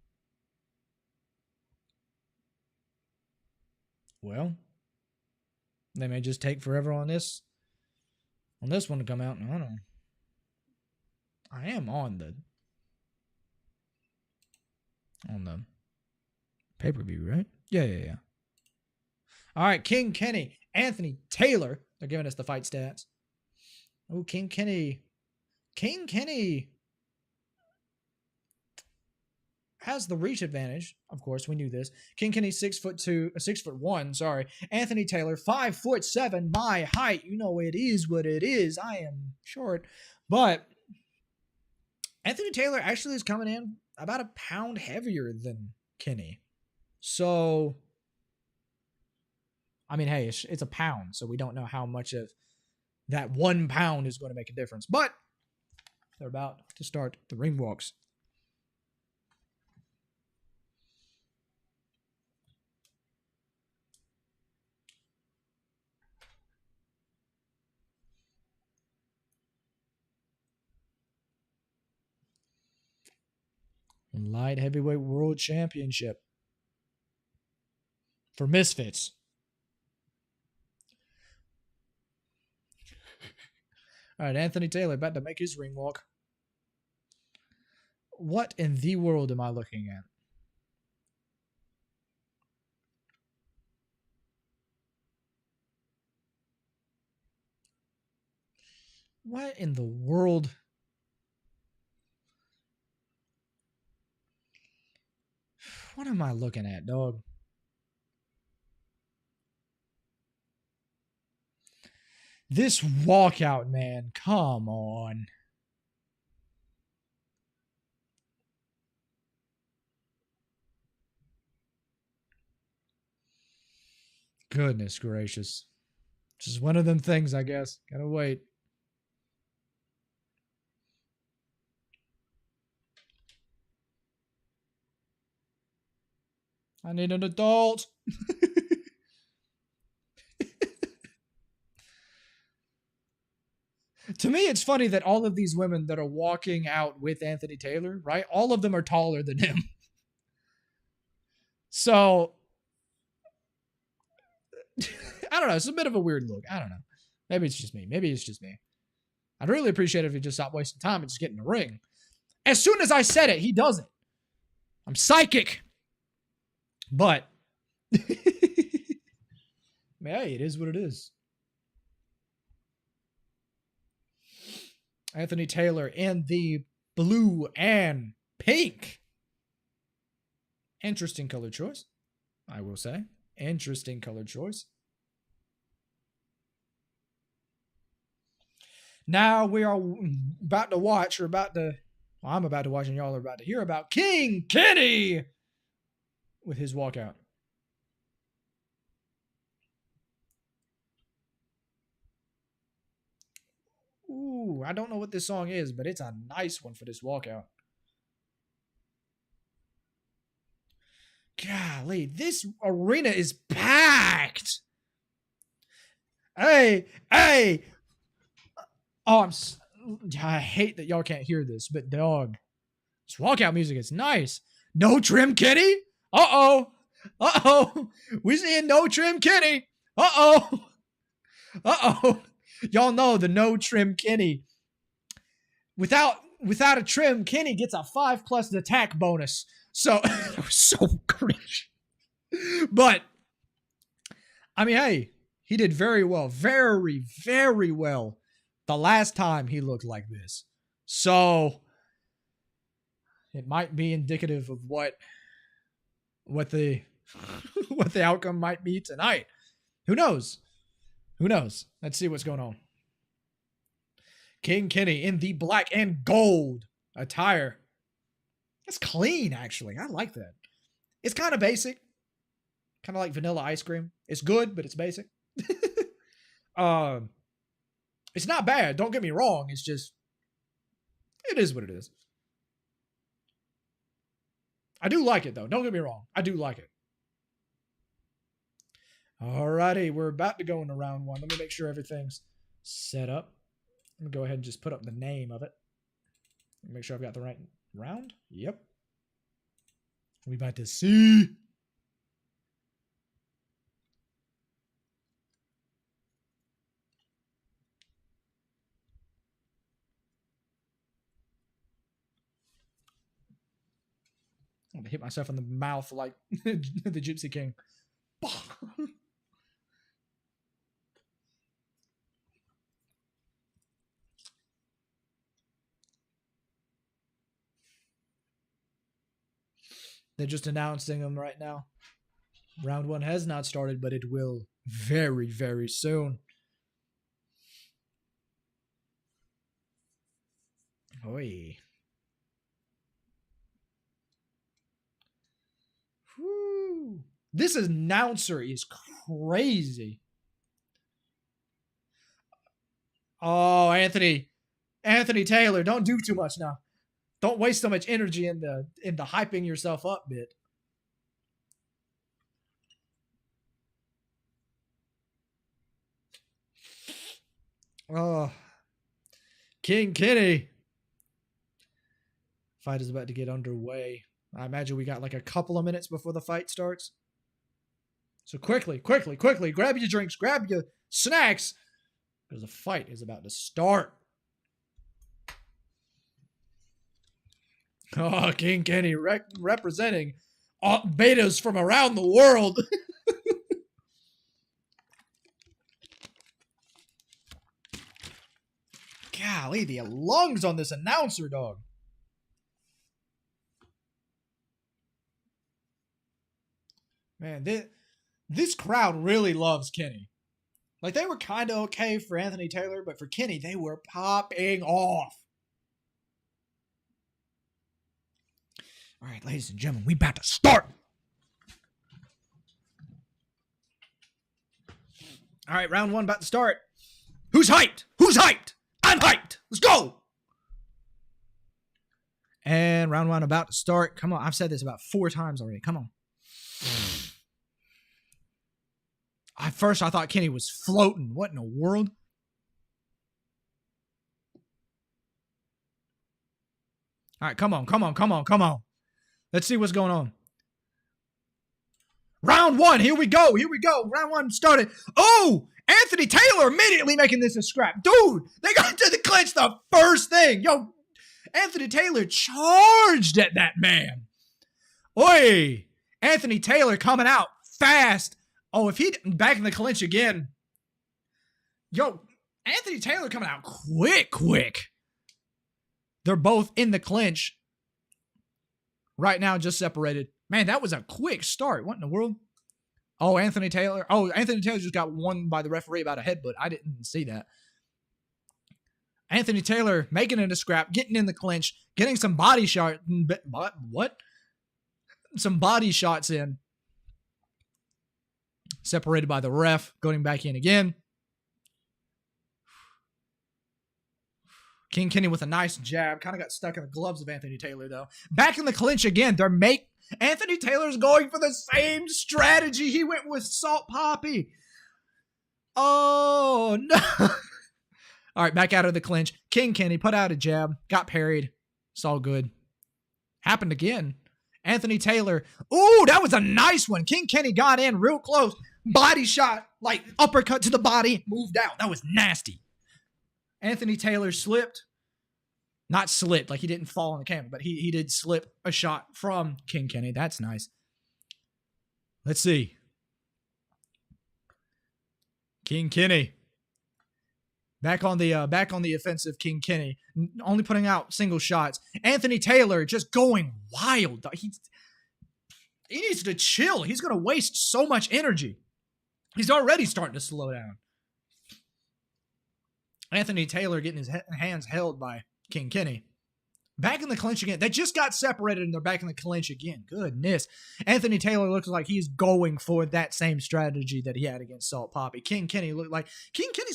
Well, they may just take forever on this one to come out. I don't know. I am on the pay-per-view, right? Yeah. All right, King Kenny, Anthony Taylor. They're giving us the fight stats. Oh, King Kenny has the reach advantage. Of course, we knew this. King Kenny 6'1". Sorry. Anthony Taylor 5'7". My height, it is what it is. I am short, but Anthony Taylor actually is coming in about a pound heavier than Kenny. So, I mean, hey, it's a pound, so we don't know how much of that 1 pound is going to make a difference. But they're about to start the ring walks. Light heavyweight world championship for Misfits. All right, Anthony Taylor about to make his ring walk. What in the world am I looking at? What in the world? What am I looking at, dog? This walkout, man. Come on. Goodness gracious. Just one of them things, I guess. Gotta wait. I need an adult. To me, it's funny that all of these women that are walking out with Anthony Taylor, right? All of them are taller than him. So, I don't know. It's a bit of a weird look. I don't know. Maybe it's just me. I'd really appreciate it if he just stopped wasting time and just get in the ring. As soon as I said it, he does it. I'm psychic. But, hey, it is what it is. Anthony Taylor in the blue and pink. Interesting color choice, I will say. Interesting color choice. Now we are about to watch, or about to, well, I'm about to watch, and y'all are about to hear about King Kenny with his walkout. Ooh, I don't know what this song is, but it's a nice one for this walkout. Golly, this arena is packed. Hey, hey. Oh, I hate that y'all can't hear this, but dog, this walkout music is nice. No trim Kenny? Uh-oh. Uh-oh. We seeing no trim Kenny. Uh-oh. Uh-oh. Y'all know the no trim Kenny. Without a trim, Kenny gets a 5+ attack bonus. So, that was so cringe. But, I mean, hey, he did very well. Very, very well the last time he looked like this. So, it might be indicative of what the what the outcome might be tonight. Who knows? Who knows? Let's see what's going on. King Kenny in the black and gold attire. It's clean, actually. I like that. It's kind of basic. Kind of like vanilla ice cream. It's good, but it's basic. It's not bad. Don't get me wrong. It's just, it is what it is. I do like it, though. Don't get me wrong. I do like it. Alrighty, we're about to go into round one. Let me make sure everything's set up. Let me go ahead and just put up the name of it. Make sure I've got the right round. Yep. We about to see. I'm gonna hit myself in the mouth like the Gypsy King. They're just announcing them right now. Round one has not started, but it will very, very soon. Oi. Whew. This announcer is crazy. Oh, Anthony Taylor, don't do too much now. Don't waste so much energy in the hyping yourself up bit. Oh, King Kenny. Fight is about to get underway. I imagine we got like a couple of minutes before the fight starts. So quickly, grab your drinks, grab your snacks, because the fight is about to start. Oh, King Kenny representing betas from around the world. Golly, the lungs on this announcer, dog. Man, this crowd really loves Kenny. Like, they were kind of okay for Anthony Taylor, but for Kenny, they were popping off. All right, ladies and gentlemen, we about to start. All right, round one about to start. Who's hyped? Who's hyped? I'm hyped. Let's go. And round one about to start. Come on, I've said this about 4 times already. Come on. At first, I thought Kenny was floating. What in the world? All right, come on. Let's see what's going on. Round one, here we go. Round one started. Oh, Anthony Taylor immediately making this a scrap. Dude, they got to the clinch the first thing. Yo, Anthony Taylor charged at that man. Oi, Anthony Taylor coming out fast. Oh, if he back in the clinch again. Yo, Anthony Taylor coming out quick. They're both in the clinch right now, just separated. Man, that was a quick start. What in the world? Oh, Anthony Taylor. Oh, Anthony Taylor just got won by the referee about a headbutt. I didn't see that. Anthony Taylor making it a scrap, getting in the clinch, getting some body shot. What? Some body shots in. Separated by the ref, going back in again. King Kenny with a nice jab. Kind of got stuck in the gloves of Anthony Taylor, though. Back in the clinch again. Anthony Taylor's going for the same strategy he went with Salt Poppy. Oh, no. All right, back out of the clinch. King Kenny put out a jab, got parried. It's all good. Happened again. Anthony Taylor. Ooh, that was a nice one. King Kenny got in real close. Body shot, like uppercut to the body, moved out. That was nasty. Anthony Taylor slipped. Not slipped, like he didn't fall on the camera, but he did slip a shot from King Kenny. That's nice. Let's see. King Kenny. Back on the offensive, King Kenny. Only putting out single shots. Anthony Taylor just going wild. He needs to chill. He's going to waste so much energy. He's already starting to slow down. Anthony Taylor getting his hands held by King Kenny. Back in the clinch again. They just got separated and they're back in the clinch again. Goodness. Anthony Taylor looks like he's going for that same strategy that he had against Salt Poppy. King Kenny's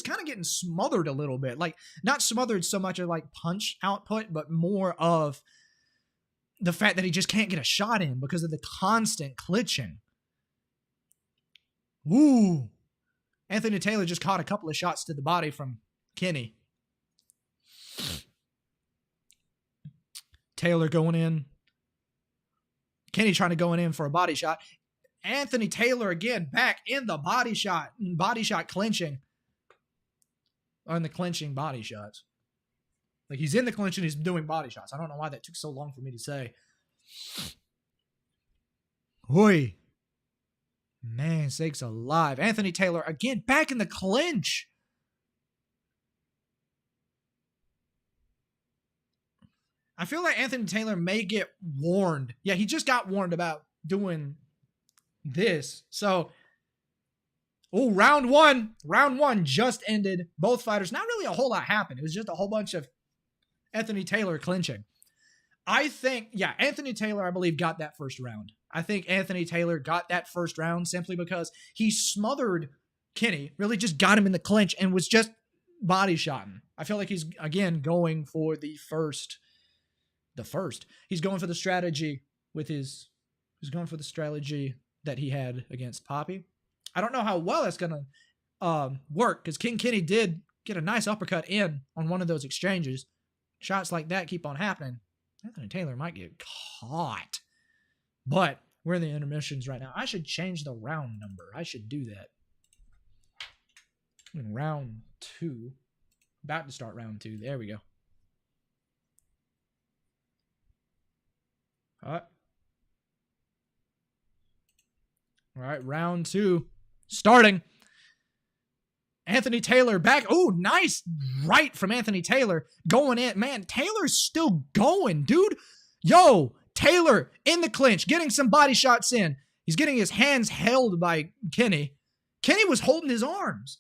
kind of getting smothered a little bit. Like, not smothered so much of like punch output, but more of the fact that he just can't get a shot in because of the constant clinching. Woo. Anthony Taylor just caught a couple of shots to the body from Kenny. Taylor going in. Kenny trying to go in for a body shot. Anthony Taylor again back in the body shot clinching. On the clinching body shots. Like he's in the clinch and he's doing body shots. I don't know why that took so long for me to say. Oi. Man, sakes alive. Anthony Taylor again back in the clinch. I feel like Anthony Taylor may get warned. Yeah, he just got warned about doing this. So, round one just ended. Both fighters, not really a whole lot happened. It was just a whole bunch of Anthony Taylor clinching. I think, Anthony Taylor, I believe, got that first round. I think Anthony Taylor got that first round simply because he smothered Kenny, really just got him in the clinch and was just body shotting. I feel like he's, again, going for the first. He's going for the strategy he's going for the strategy that he had against Poppy. I don't know how well that's going to work because King Kenny did get a nice uppercut in on one of those exchanges. Shots like that keep on happening. Anthony Taylor might get caught. But we're in the intermissions right now. I should change the round number. I should do that. In round 2. About to start round 2. There we go. All right, round 2 starting. Anthony Taylor back. Oh, nice right from Anthony Taylor going in. Man, Taylor's still going, dude. Yo, Taylor in the clinch, getting some body shots in. He's getting his hands held by Kenny. Kenny was holding his arms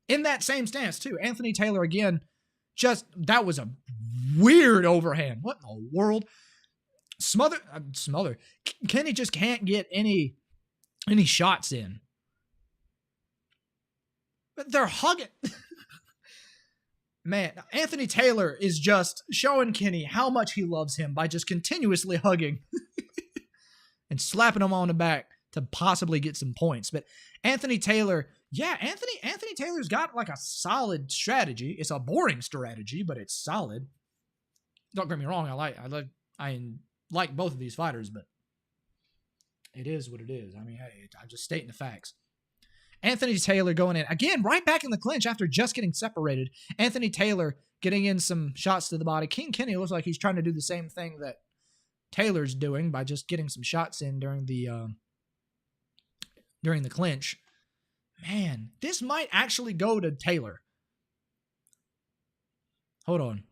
in that same stance, too. Anthony Taylor, again, that was a weird overhand. What in the world? Smother. Kenny just can't get any shots in. But they're hugging. Man, Anthony Taylor is just showing Kenny how much he loves him by just continuously hugging and slapping him on the back to possibly get some points. But Anthony Taylor, Anthony Taylor's got like a solid strategy. It's a boring strategy, but it's solid. Don't get me wrong, I like both of these fighters, but it is what it is. I mean, hey, I'm just stating the facts. Anthony Taylor going in. Again, right back in the clinch after just getting separated. Anthony Taylor getting in some shots to the body. King Kenny looks like he's trying to do the same thing that Taylor's doing by just getting some shots in during the clinch. Man, this might actually go to Taylor. Hold on.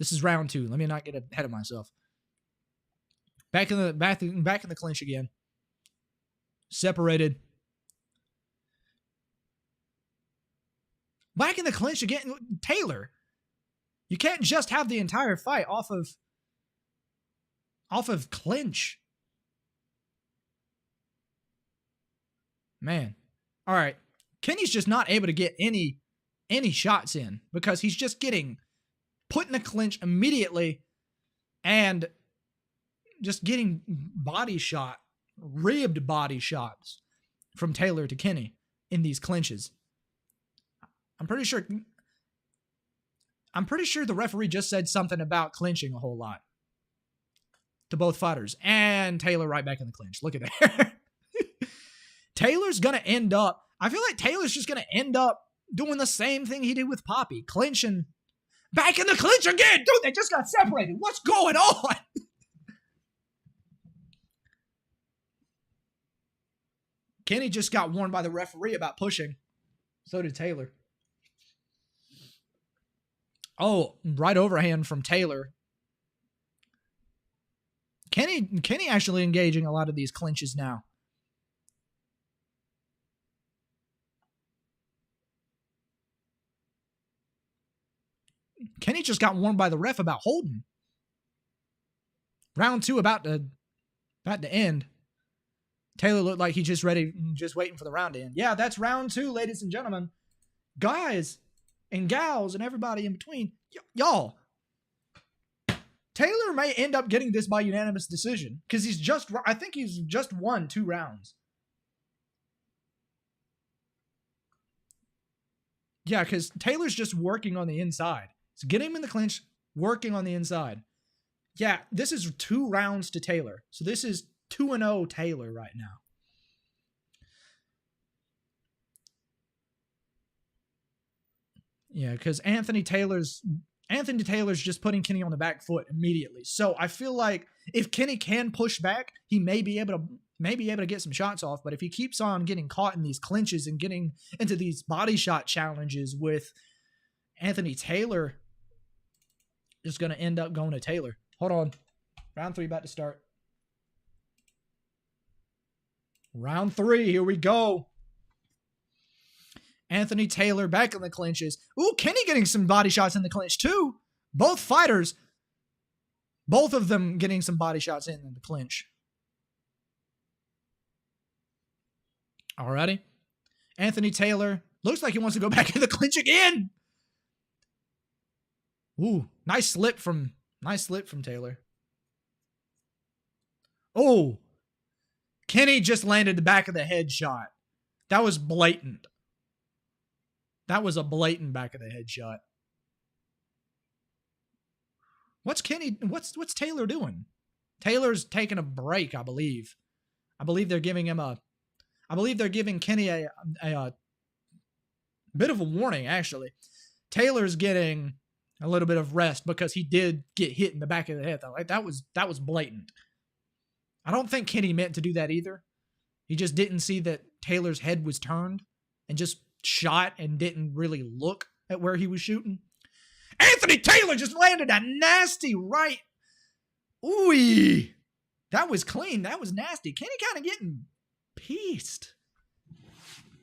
This is round 2. Let me not get ahead of myself. Back in the clinch again. Separated. Back in the clinch again. Taylor, you can't just have the entire fight off of clinch. Man. All right. Kenny's just not able to get any shots in because he's just getting put in a clinch immediately and just getting ribbed body shots from Taylor to Kenny in these clinches. I'm pretty sure the referee just said something about clinching a whole lot to both fighters. And Taylor right back in the clinch. Look at that. Taylor's going to end up, I feel like Taylor's just going to end up doing the same thing he did with Poppy. Clinching. Back in the clinch again. Dude, they just got separated. What's going on? Kenny just got warned by the referee about pushing. So did Taylor. Oh, right overhand from Taylor. Kenny actually engaging a lot of these clinches now. Kenny just got warned by the ref about holding. Round 2 about to end. Taylor looked like he's just waiting for the round to end. Yeah, that's round 2, ladies and gentlemen. Guys and gals and everybody in between. Y'all. Taylor may end up getting this by unanimous decision because I think he's just won 2 rounds. Yeah, because Taylor's just working on the inside. So get him in the clinch, working on the inside. Yeah, this is 2 rounds to Taylor. So this is 2-0 Taylor right now. Yeah, because Anthony Taylor's just putting Kenny on the back foot immediately. So I feel like if Kenny can push back, he may be able to get some shots off. But if he keeps on getting caught in these clinches and getting into these body shot challenges with Anthony Taylor, is going to end up going to Taylor. Hold on. Round 3 about to start. Round 3. Here we go. Anthony Taylor back in the clinches. Ooh, Kenny getting some body shots in the clinch too. Both fighters, both of them getting some body shots in the clinch. Alrighty. Anthony Taylor looks like he wants to go back in the clinch again. Ooh, nice slip from Taylor. Oh, Kenny just landed the back of the head shot. That was blatant. That was a blatant back of the head shot. What's Taylor doing? Taylor's taking a break, I believe. I believe they're giving Kenny a bit of a warning, actually. Taylor's getting a little bit of rest because he did get hit in the back of the head. Like that was blatant. I don't think Kenny meant to do that either. He just didn't see that Taylor's head was turned and just shot and didn't really look at where he was shooting. Anthony Taylor just landed a nasty right. Ooh, that was clean. That was nasty. Kenny kind of getting pieced.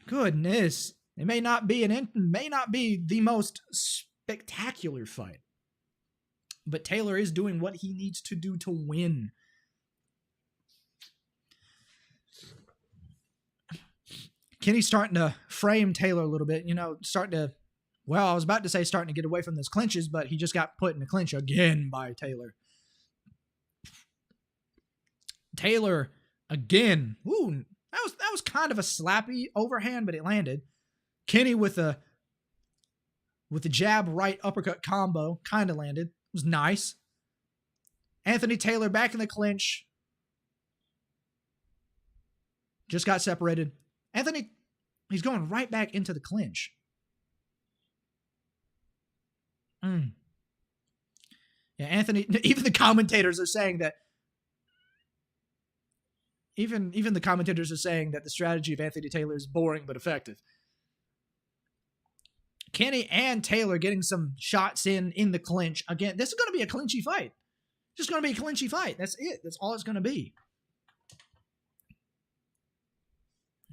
Goodness. It may not be the most spectacular fight, but Taylor is doing what he needs to do to win. Kenny's starting to frame Taylor a little bit, I was about to say starting to get away from those clinches, but he just got put in a clinch again by Taylor. Taylor again. Ooh, that was kind of a slappy overhand, but it landed. Kenny with a jab right uppercut combo kind of landed. It was nice. Anthony Taylor back in the clinch. Just got separated. Anthony, he's going right back into the clinch. Yeah, Anthony, even the commentators are saying that even the commentators are saying that the strategy of Anthony Taylor is boring but effective. Kenny and Taylor getting some shots in the clinch. Again, this is going to be a clinchy fight. Just going to be a clinchy fight. That's it. That's all it's going to be.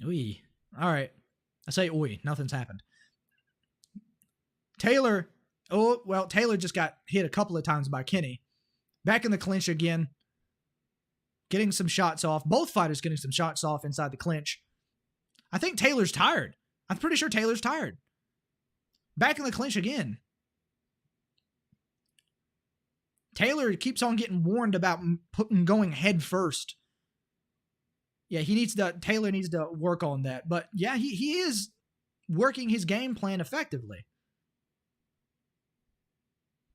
Oy. All right. I say oy. Nothing's happened. Taylor. Oh, well, Taylor just got hit a couple of times by Kenny. Back in the clinch again. Getting some shots off. Both fighters getting some shots off inside the clinch. I think Taylor's tired. I'm pretty sure Taylor's tired. Back in the clinch again. Taylor keeps on getting warned about going head first. Yeah, Taylor needs to work on that. But yeah, he is working his game plan effectively.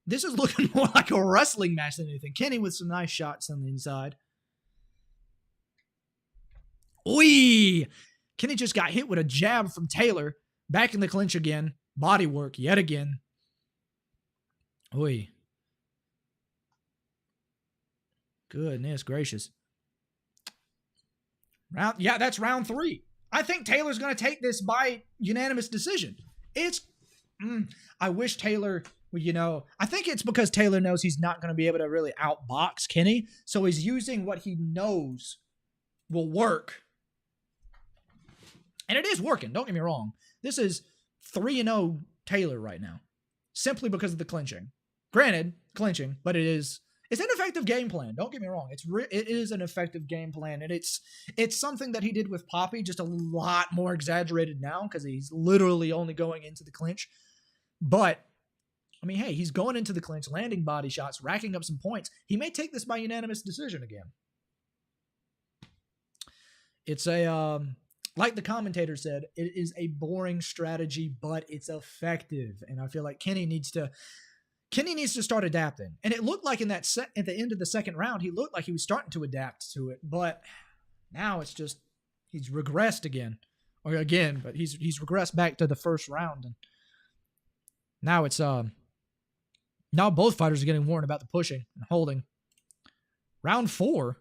This is looking more like a wrestling match than anything. Kenny with some nice shots on the inside. Oi! Kenny just got hit with a jab from Taylor. Back in the clinch again. Body work yet again. Oi. Goodness gracious. That's round 3. I think Taylor's going to take this by unanimous decision. I wish Taylor, I think it's because Taylor knows he's not going to be able to really outbox Kenny. So he's using what he knows will work. And it is working. Don't get me wrong. This is 3-0 Taylor right now. Simply because of the clinching. Granted, clinching, but it's an effective game plan. Don't get me wrong. It is an effective game plan. And it's something that he did with Poppy, just a lot more exaggerated now because he's literally only going into the clinch. But, I mean, hey, he's going into the clinch, landing body shots, racking up some points. He may take this by unanimous decision again. It's like the commentator said, it is a boring strategy, but it's effective. And I feel like Kenny needs to start adapting. And it looked like at the end of the second round, he looked like he was starting to adapt to it. But now it's just, he's regressed again. But he's regressed back to the first round. And now it's, now both fighters are getting warned about the pushing and holding. Round 4.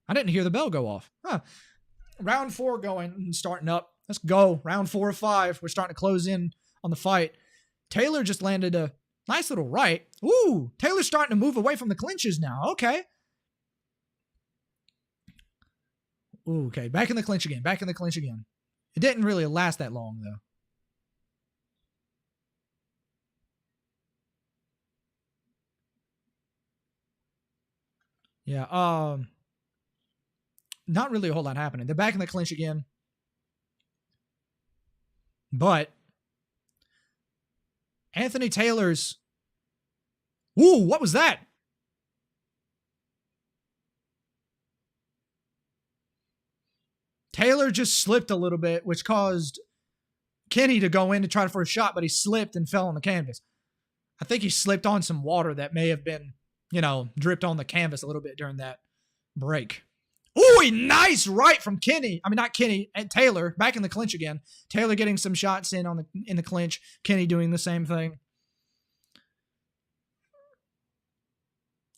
I didn't hear the bell go off. Round 4 going and starting up. Let's go. Round 4 of 5. We're starting to close in on the fight. Taylor just landed a nice little right. Ooh, Taylor's starting to move away from the clinches now. Okay. Ooh, okay. Back in the clinch again. It didn't really last that long, though. Yeah, not really a whole lot happening. They're back in the clinch again. But Anthony Taylor's... Ooh, what was that? Taylor just slipped a little bit, which caused Kenny to go in to try for a shot, but he slipped and fell on the canvas. I think he slipped on some water that may have been, dripped on the canvas a little bit during that break. Ooh, nice right from Kenny. I mean, not Kenny, and Taylor. Back in the clinch again. Taylor getting some shots in the clinch. Kenny doing the same thing.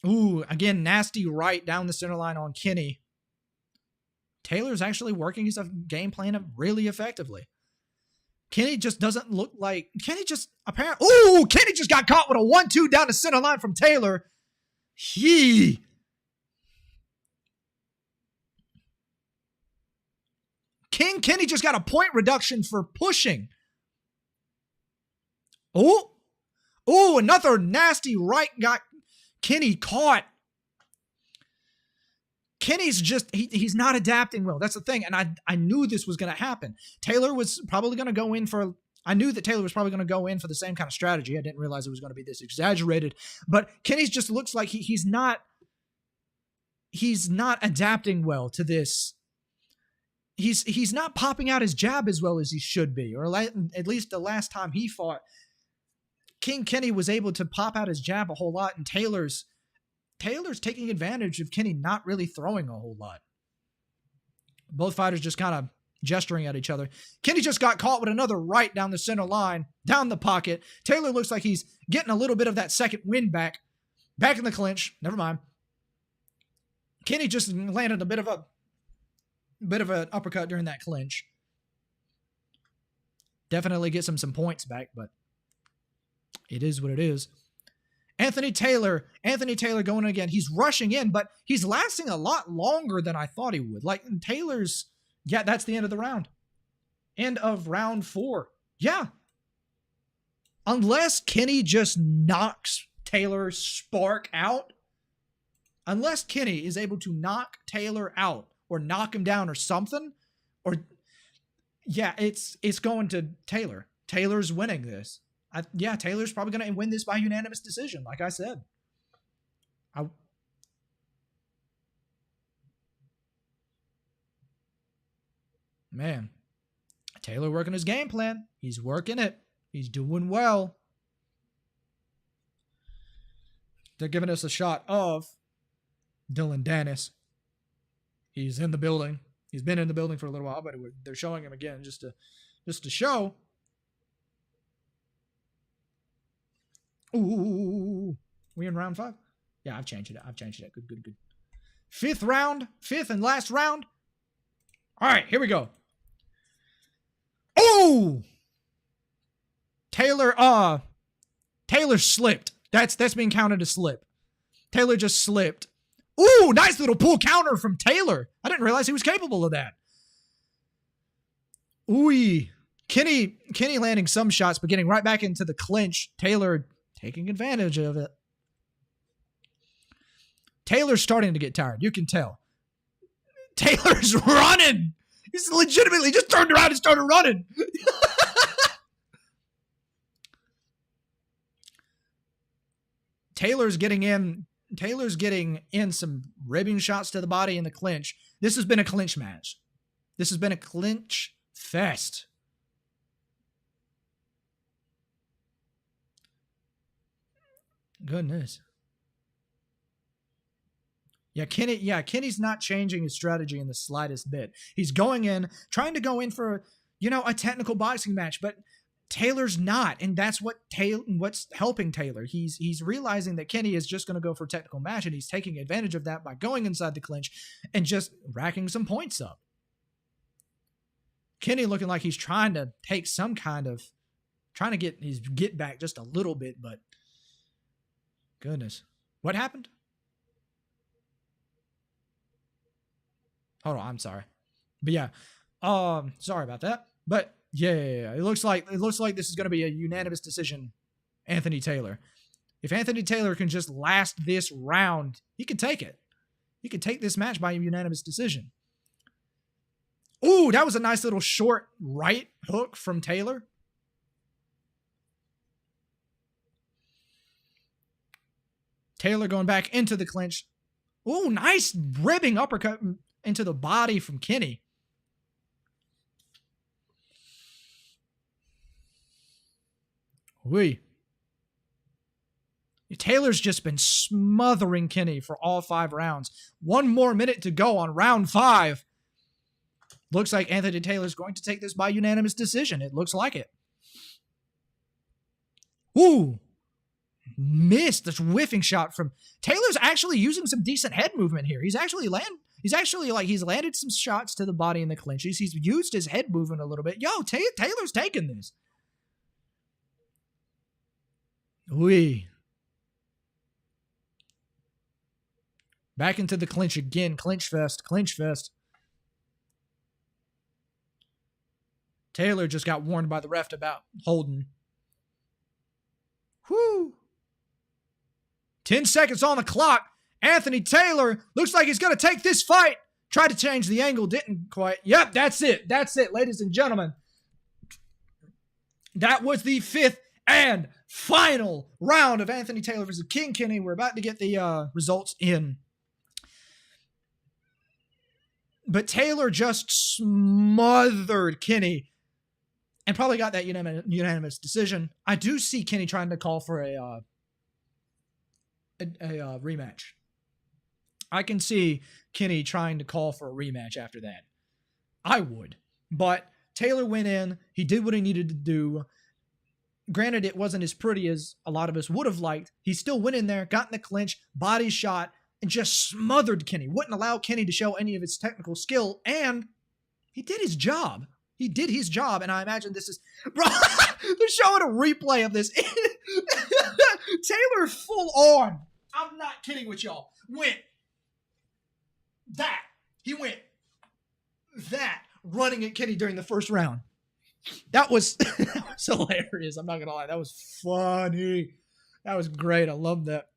Ooh, again, nasty right down the center line on Kenny. Taylor's actually working his game plan really effectively. Kenny just doesn't look like... Kenny just got caught with a 1-2 down the center line from Taylor. Kenny just got a point reduction for pushing. Oh, another nasty right got Kenny caught. Kenny's just, he's not adapting well. That's the thing. And I knew this was going to happen. Taylor was probably going to go in for, I knew that Taylor was probably going to go in for the same kind of strategy. I didn't realize it was going to be this exaggerated. But Kenny's just looks like he's not adapting well to this. He's not popping out his jab as well as he should be, or at least the last time he fought, Kenny was able to pop out his jab a whole lot, and Taylor's taking advantage of Kenny not really throwing a whole lot. Both fighters just kind of gesturing at each other. Kenny just got caught with another right down the center line, down the pocket. Taylor looks like he's getting a little bit of that second wind back in the clinch. Never mind. Kenny just landed a bit of an uppercut during that clinch. Definitely gets him some points back, but it is what it is. Anthony Taylor going again. He's rushing in, but he's lasting a lot longer than I thought he would. Like Taylor's, yeah, that's the end of the round. End of round 4. Yeah. Unless Kenny just knocks Taylor's spark out. Unless Kenny is able to knock Taylor out or knock him down or something, or yeah, it's going to Taylor. Taylor's winning this. Yeah, Taylor's probably going to win this by unanimous decision, like I said. Man, Taylor working his game plan. He's working it. He's doing well. They're giving us a shot of Dylan Dennis. He's in the building. He's been in the building for a little while, but they're showing him again just to show. Ooh, we in round 5? Yeah, I've changed it. Good. Fifth and last round. All right, here we go. Oh, Taylor slipped. That's being counted as slip. Taylor just slipped. Ooh, nice little pull counter from Taylor. I didn't realize he was capable of that. Ooh, Kenny landing some shots, but getting right back into the clinch. Taylor taking advantage of it. Taylor's starting to get tired. You can tell. Taylor's running. He's legitimately just turned around and started running. Taylor's getting in some ribbing shots to the body in the clinch. This has been a clinch match. This has been a clinch fest. Goodness. Yeah, Kenny's not changing his strategy in the slightest bit. He's trying to go in for, a technical boxing match, but Taylor's not, and that's what's helping Taylor. He's realizing that Kenny is just going to go for a technical match, and he's taking advantage of that by going inside the clinch and just racking some points up. Kenny looking like he's trying to take trying to get his get back just a little bit, but goodness. What happened? Hold on, I'm sorry. But yeah, sorry about that. But yeah. It looks like this is going to be a unanimous decision, Anthony Taylor. If Anthony Taylor can just last this round, he can take it. He can take this match by a unanimous decision. Ooh, that was a nice little short right hook from Taylor. Taylor going back into the clinch. Ooh, nice ribbing uppercut into the body from Kenny. Wee. Taylor's just been smothering Kenny for all 5 rounds. 1 more minute to go on round 5. Looks like Anthony Taylor's going to take this by unanimous decision. It looks like it. Ooh. Missed this whiffing shot from Taylor's actually using some decent head movement here. He's landed some shots to the body in the clinches. He's used his head movement a little bit. Yo, Taylor's taking this. Wee. Back into the clinch again. Clinch fest. Taylor just got warned by the ref about holding. Whoo. 10 seconds on the clock. Anthony Taylor looks like he's going to take this fight. Tried to change the angle, didn't quite. Yep, that's it, ladies and gentlemen. That was the 5th and final round of Anthony Taylor versus King Kenny. We're about to get the results in. But Taylor just smothered Kenny and probably got that unanimous decision. I do see Kenny trying to call for a rematch. I can see Kenny trying to call for a rematch after that. I would. But Taylor went in. He did what he needed to do. Granted, it wasn't as pretty as a lot of us would have liked. He still went in there, got in the clinch, body shot, and just smothered Kenny. Wouldn't allow Kenny to show any of his technical skill, and he did his job. He did his job, and I imagine this is... Bro, they're showing a replay of this. Taylor full on. I'm not kidding with y'all. Went that. He went that running at Kenny during the first round. That was, that was hilarious. I'm not going to lie. That was funny. That was great. I love that.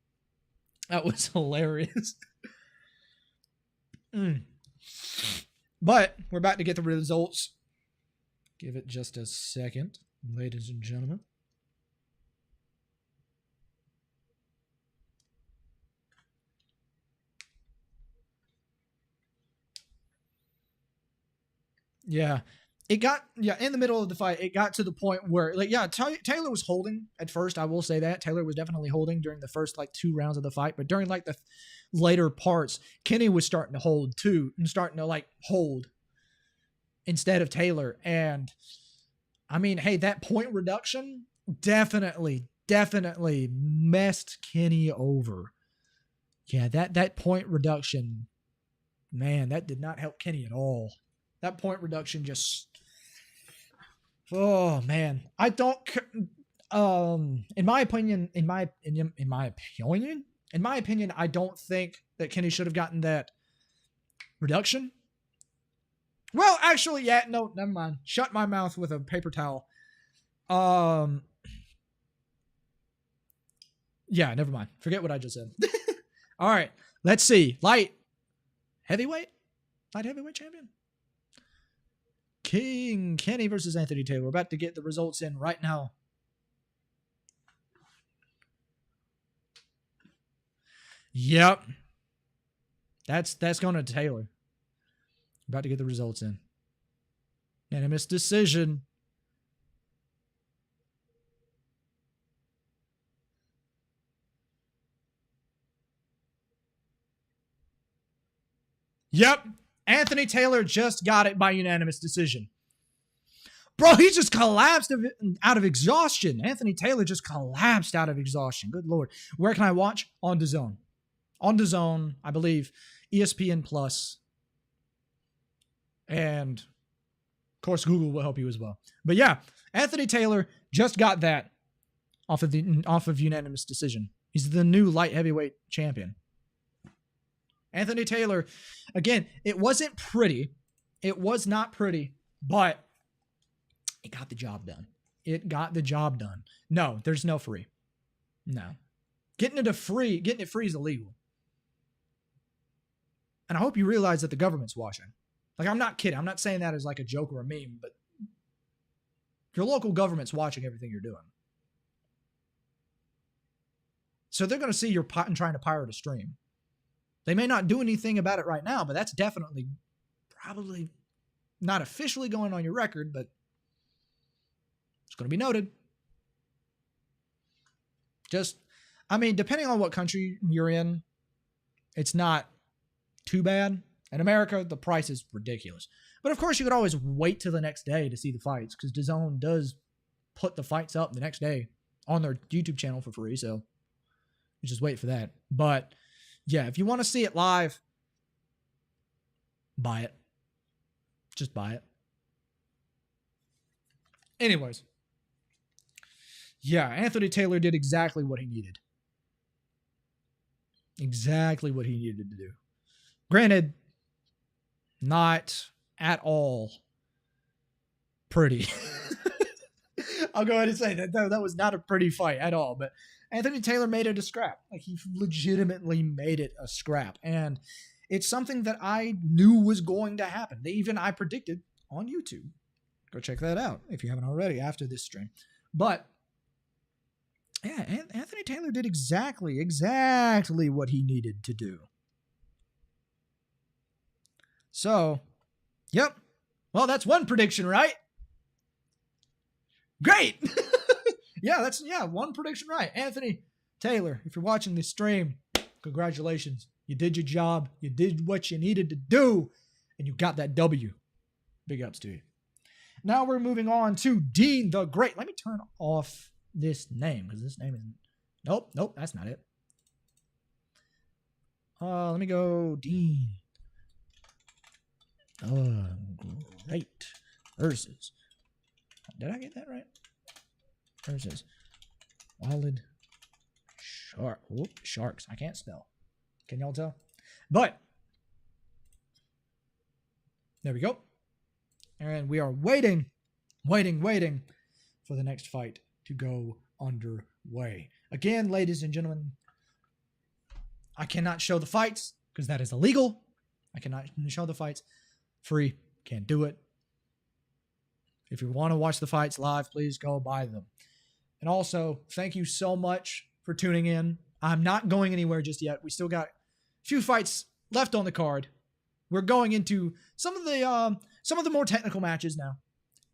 That was hilarious. But we're about to get the results. Give it just a second, ladies and gentlemen. Yeah. It got, in the middle of the fight, it got to the point where, like, Taylor was holding at first. I will say that. Taylor was definitely holding during the first, like, 2 rounds of the fight. But during, like, the later parts, Kenny was starting to hold, too. And starting to, like, hold instead of Taylor. And, I mean, hey, that point reduction definitely messed Kenny over. Yeah, that point reduction, man, that did not help Kenny at all. That point reduction just... Oh man, I don't. In my opinion, I don't think that Kenny should have gotten that reduction. Well, actually, yeah, no, never mind. Shut my mouth with a paper towel. Yeah, never mind. Forget what I just said. All right, let's see. Light heavyweight champion. King Kenny versus Anthony Taylor. We're about to get the results in right now. Yep. That's going to Taylor. About to get the results in. Unanimous decision. Yep. Anthony Taylor just got it by unanimous decision. Bro, he just collapsed out of exhaustion. Anthony Taylor just collapsed out of exhaustion. Good Lord. Where can I watch? On DAZN. On DAZN, I believe, ESPN Plus. And, of course, Google will help you as well. But yeah, Anthony Taylor just got that off of unanimous decision. He's the new light heavyweight champion. Anthony Taylor, again, it wasn't pretty. It was not pretty, but it got the job done. It got the job done. No, there's no free. No. Getting it free is illegal. And I hope you realize that the government's watching. Like, I'm not kidding. I'm not saying that as like a joke or a meme, but your local government's watching everything you're doing. So they're going to see you're trying to pirate a stream. They may not do anything about it right now, but that's definitely probably not officially going on your record, but it's going to be noted. Just, I mean, depending on what country you're in, it's not too bad. In America, the price is ridiculous. But of course, you could always wait till the next day to see the fights, because DAZN does put the fights up the next day on their YouTube channel for free, so you just wait for that. But yeah, if you want to see it live, buy it. Just buy it. Anyways. Yeah, Anthony Taylor did exactly what he needed. Exactly what he needed to do. Granted, not at all pretty. I'll go ahead and say that that was not a pretty fight at all, but Anthony Taylor made it a scrap. Like, he legitimately made it a scrap. And it's something that I knew was going to happen. I predicted on YouTube. Go check that out if you haven't already after this stream. But yeah, Anthony Taylor did exactly what he needed to do. So, yep. Well, that's one prediction, right? Great. Yeah, one prediction right. Anthony Taylor, if you're watching this stream, congratulations. You did your job. You did what you needed to do, and you got that W. Big ups to you. Now we're moving on to Dean the Great. Let me turn off this name, because this name isn't... Nope, that's not it. Let me go Dean the Great. versus. Did I get that right? Versus Walid Sharks. I can't spell. Can y'all tell? But there we go. And we are waiting for the next fight to go underway. Again, ladies and gentlemen, I cannot show the fights because that is illegal. I cannot show the fights. Free. Can't do it. If you want to watch the fights live, please go buy them. And also, thank you so much for tuning in. I'm not going anywhere just yet. We still got a few fights left on the card. We're going into some of the more technical matches now.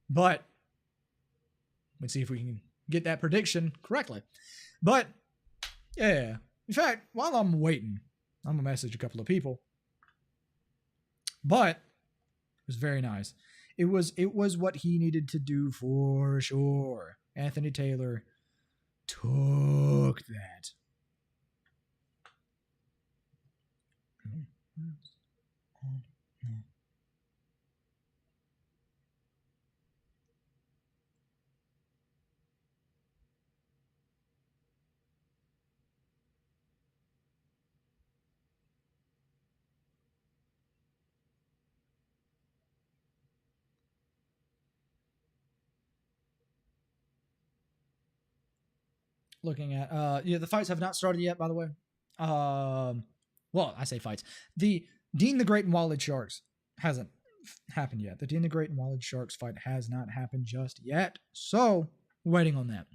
But let's see if we can get that prediction correctly. But yeah. In fact, while I'm waiting, I'm gonna message a couple of people. But it was very nice. It was what he needed to do for sure. Anthony Taylor took that. Looking at the fights have not started yet, by the way. Well, I say fights. The Dean the Great and Walid Sharks hasn't happened yet. The Dean the Great and Walid Sharks fight has not happened just yet. So, waiting on that.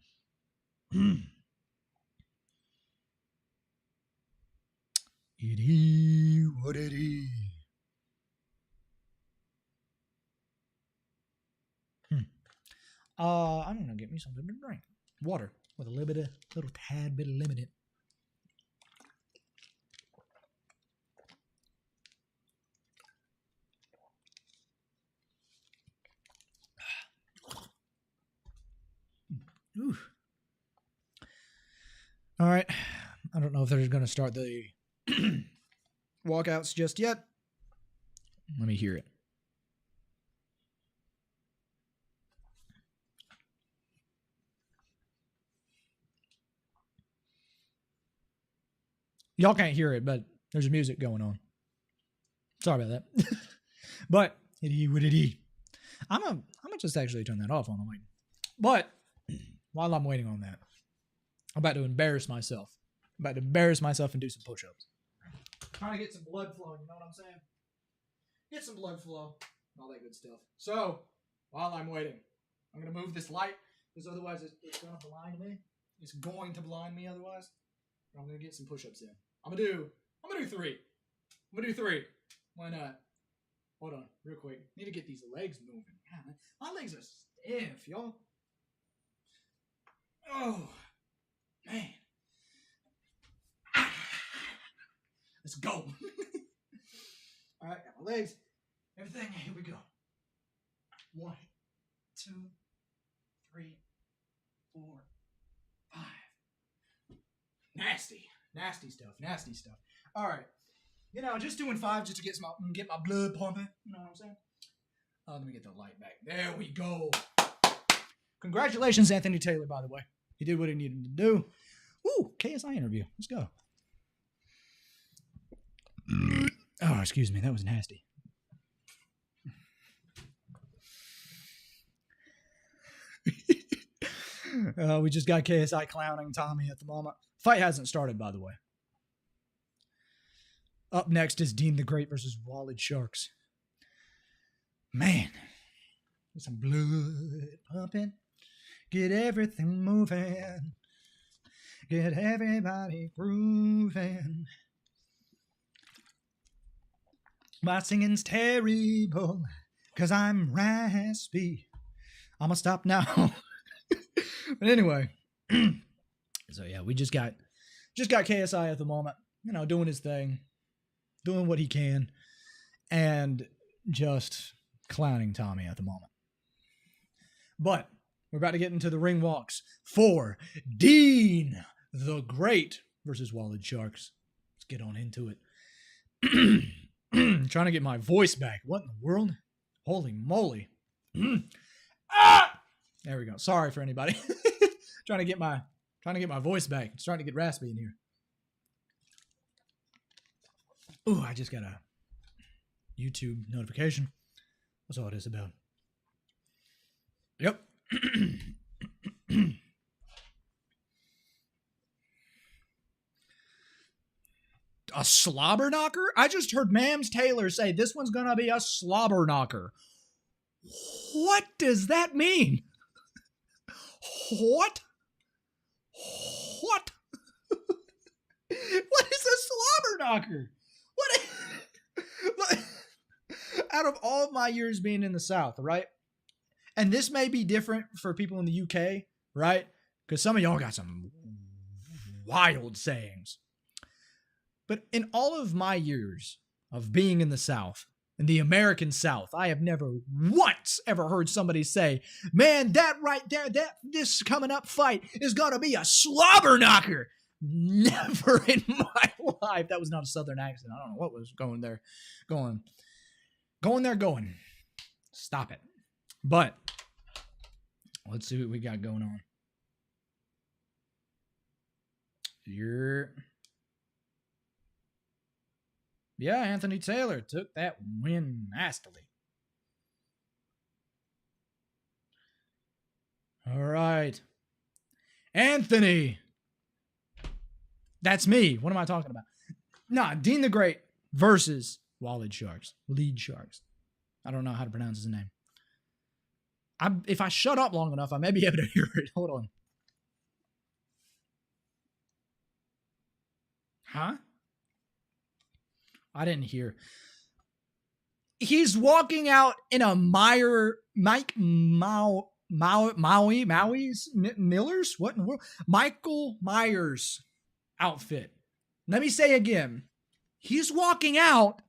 It is what it is. I'm gonna get me something to drink. Water with a little tad bit of lemon in it. Ooh. All right. I don't know if they're going to start the walkouts just yet. Let me hear it. Y'all can't hear it, but there's music going on. Sorry about that. But it is what it is. I'm gonna just actually turn that off while I'm waiting. But while I'm waiting on that, I'm about to embarrass myself. I'm about to embarrass myself and do some push-ups. Trying to get some blood flowing, you know what I'm saying? Get some blood flow, all that good stuff. So, while I'm waiting, I'm going to move this light, because otherwise it's going to blind me. It's going to blind me otherwise. But I'm going to get some push-ups in. I'm going to do 3. I'm going to do 3. Why not? Hold on, real quick. Need to get these legs moving. God, my legs are stiff, y'all. Oh, man. Let's go. All right, got my legs, everything. Here we go. 1, 2, 3, 4, 5. Nasty stuff. All right, just doing 5 just to get my blood pumping. You know what I'm saying? Let me get the light back. There we go. Congratulations, Anthony Taylor. By the way, he did what he needed to do. Ooh, KSI interview. Let's go. Oh, excuse me. That was nasty. We just got KSI clowning Tommy at the moment. Fight hasn't started, by the way. Up next is Dean the Great versus Walid Sharks. Man. Get some blood pumping. Get everything moving. Get everybody grooving. My singing's terrible, 'cause I'm raspy. I'm gonna stop now. But anyway. So yeah, we just got KSI at the moment, doing his thing, doing what he can, and just clowning Tommy at the moment. But we're about to get into the ring walks for Dean the Great versus Walid Sharks. Let's get on into it. Trying to get my voice back. What in the world? Holy moly. Ah! There we go. Sorry for anybody. trying to get my voice back. It's starting to get raspy in here. Ooh, I just got a YouTube notification. That's all it is about. Yep. A slobber knocker? I just heard Mams Taylor say this one's gonna be a slobber knocker. What does that mean? What? What? What is a slobber knocker? What? Out of all of my years being in the South, right? And this may be different for people in the UK, right? Because some of y'all got some wild sayings. But in all of my years of being in the South, in the American South, I have never once ever heard somebody say, man, that right there, this coming up fight is going to be a slobber knocker. Never in my life. That was not a Southern accent. I don't know what was going there. Going. Stop it. But let's see what we got going on. Yeah, Anthony Taylor took that win nastily. All right. Anthony. That's me. What am I talking about? Nah, Dean the Great versus Lead Sharks. I don't know how to pronounce his name. If I shut up long enough, I may be able to hear it. Hold on. Huh? I didn't hear. He's walking out in a Millers? What in the world? Michael Myers outfit. Let me say again. He's walking out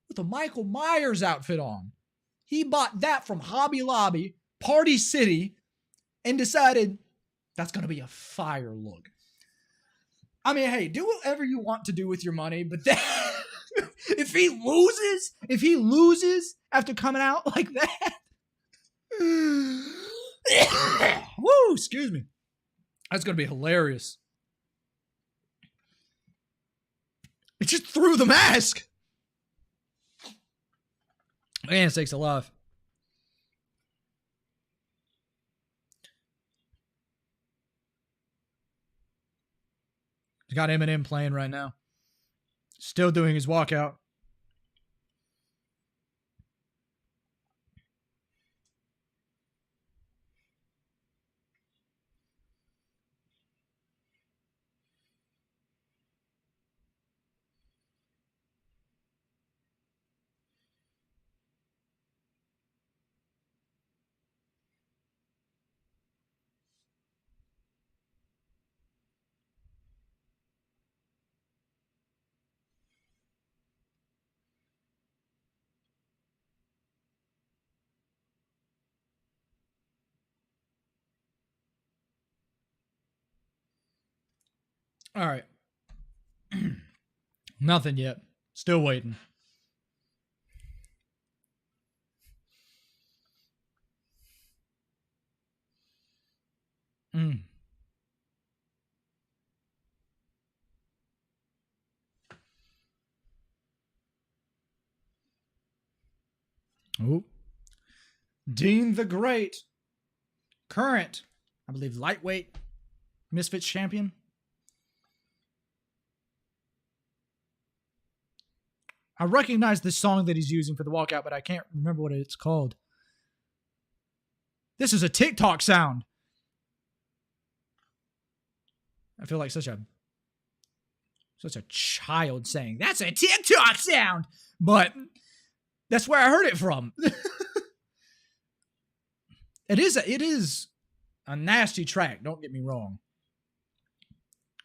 with a Michael Myers outfit on. He bought that from Hobby Lobby, Party City, and decided that's going to be a fire look. I mean, hey, do whatever you want to do with your money, but that, if he loses after coming out like that, woo, excuse me, that's going to be hilarious. It just threw the mask. Man, it takes a lot. He's got Eminem playing right now. Still doing his walkout. All right. Nothing yet. Still waiting. Oh. Dean the Great. Current, I believe, lightweight Misfits champion. I recognize this song that he's using for the walkout, but I can't remember what it's called. This is a TikTok sound. I feel like such a child saying, that's a TikTok sound. But that's where I heard it from. It is a nasty track, don't get me wrong.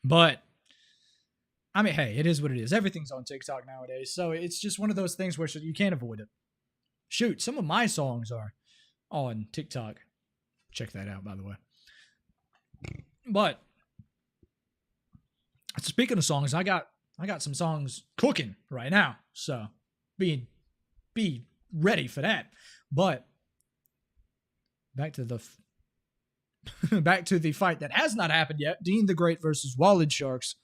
But I mean, hey, it is what it is. Everything's on TikTok nowadays, so it's just one of those things where you can't avoid it. Shoot, some of my songs are on TikTok. Check that out, by the way. But speaking of songs, I got some songs cooking right now, so be ready for that. But back to the back to the fight that has not happened yet. Dean the Great versus Walled Sharks.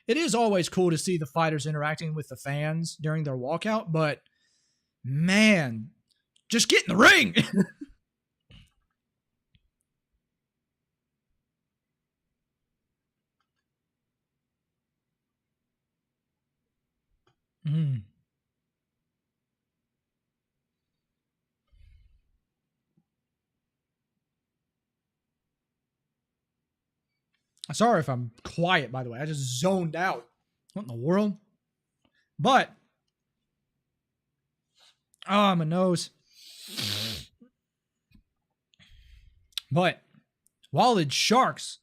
It is always cool to see the fighters interacting with the fans during their walkout, but man, just get in the ring. Sorry if I'm quiet, by the way. I just zoned out. What in the world? But, oh, my nose. But, Walled Sharks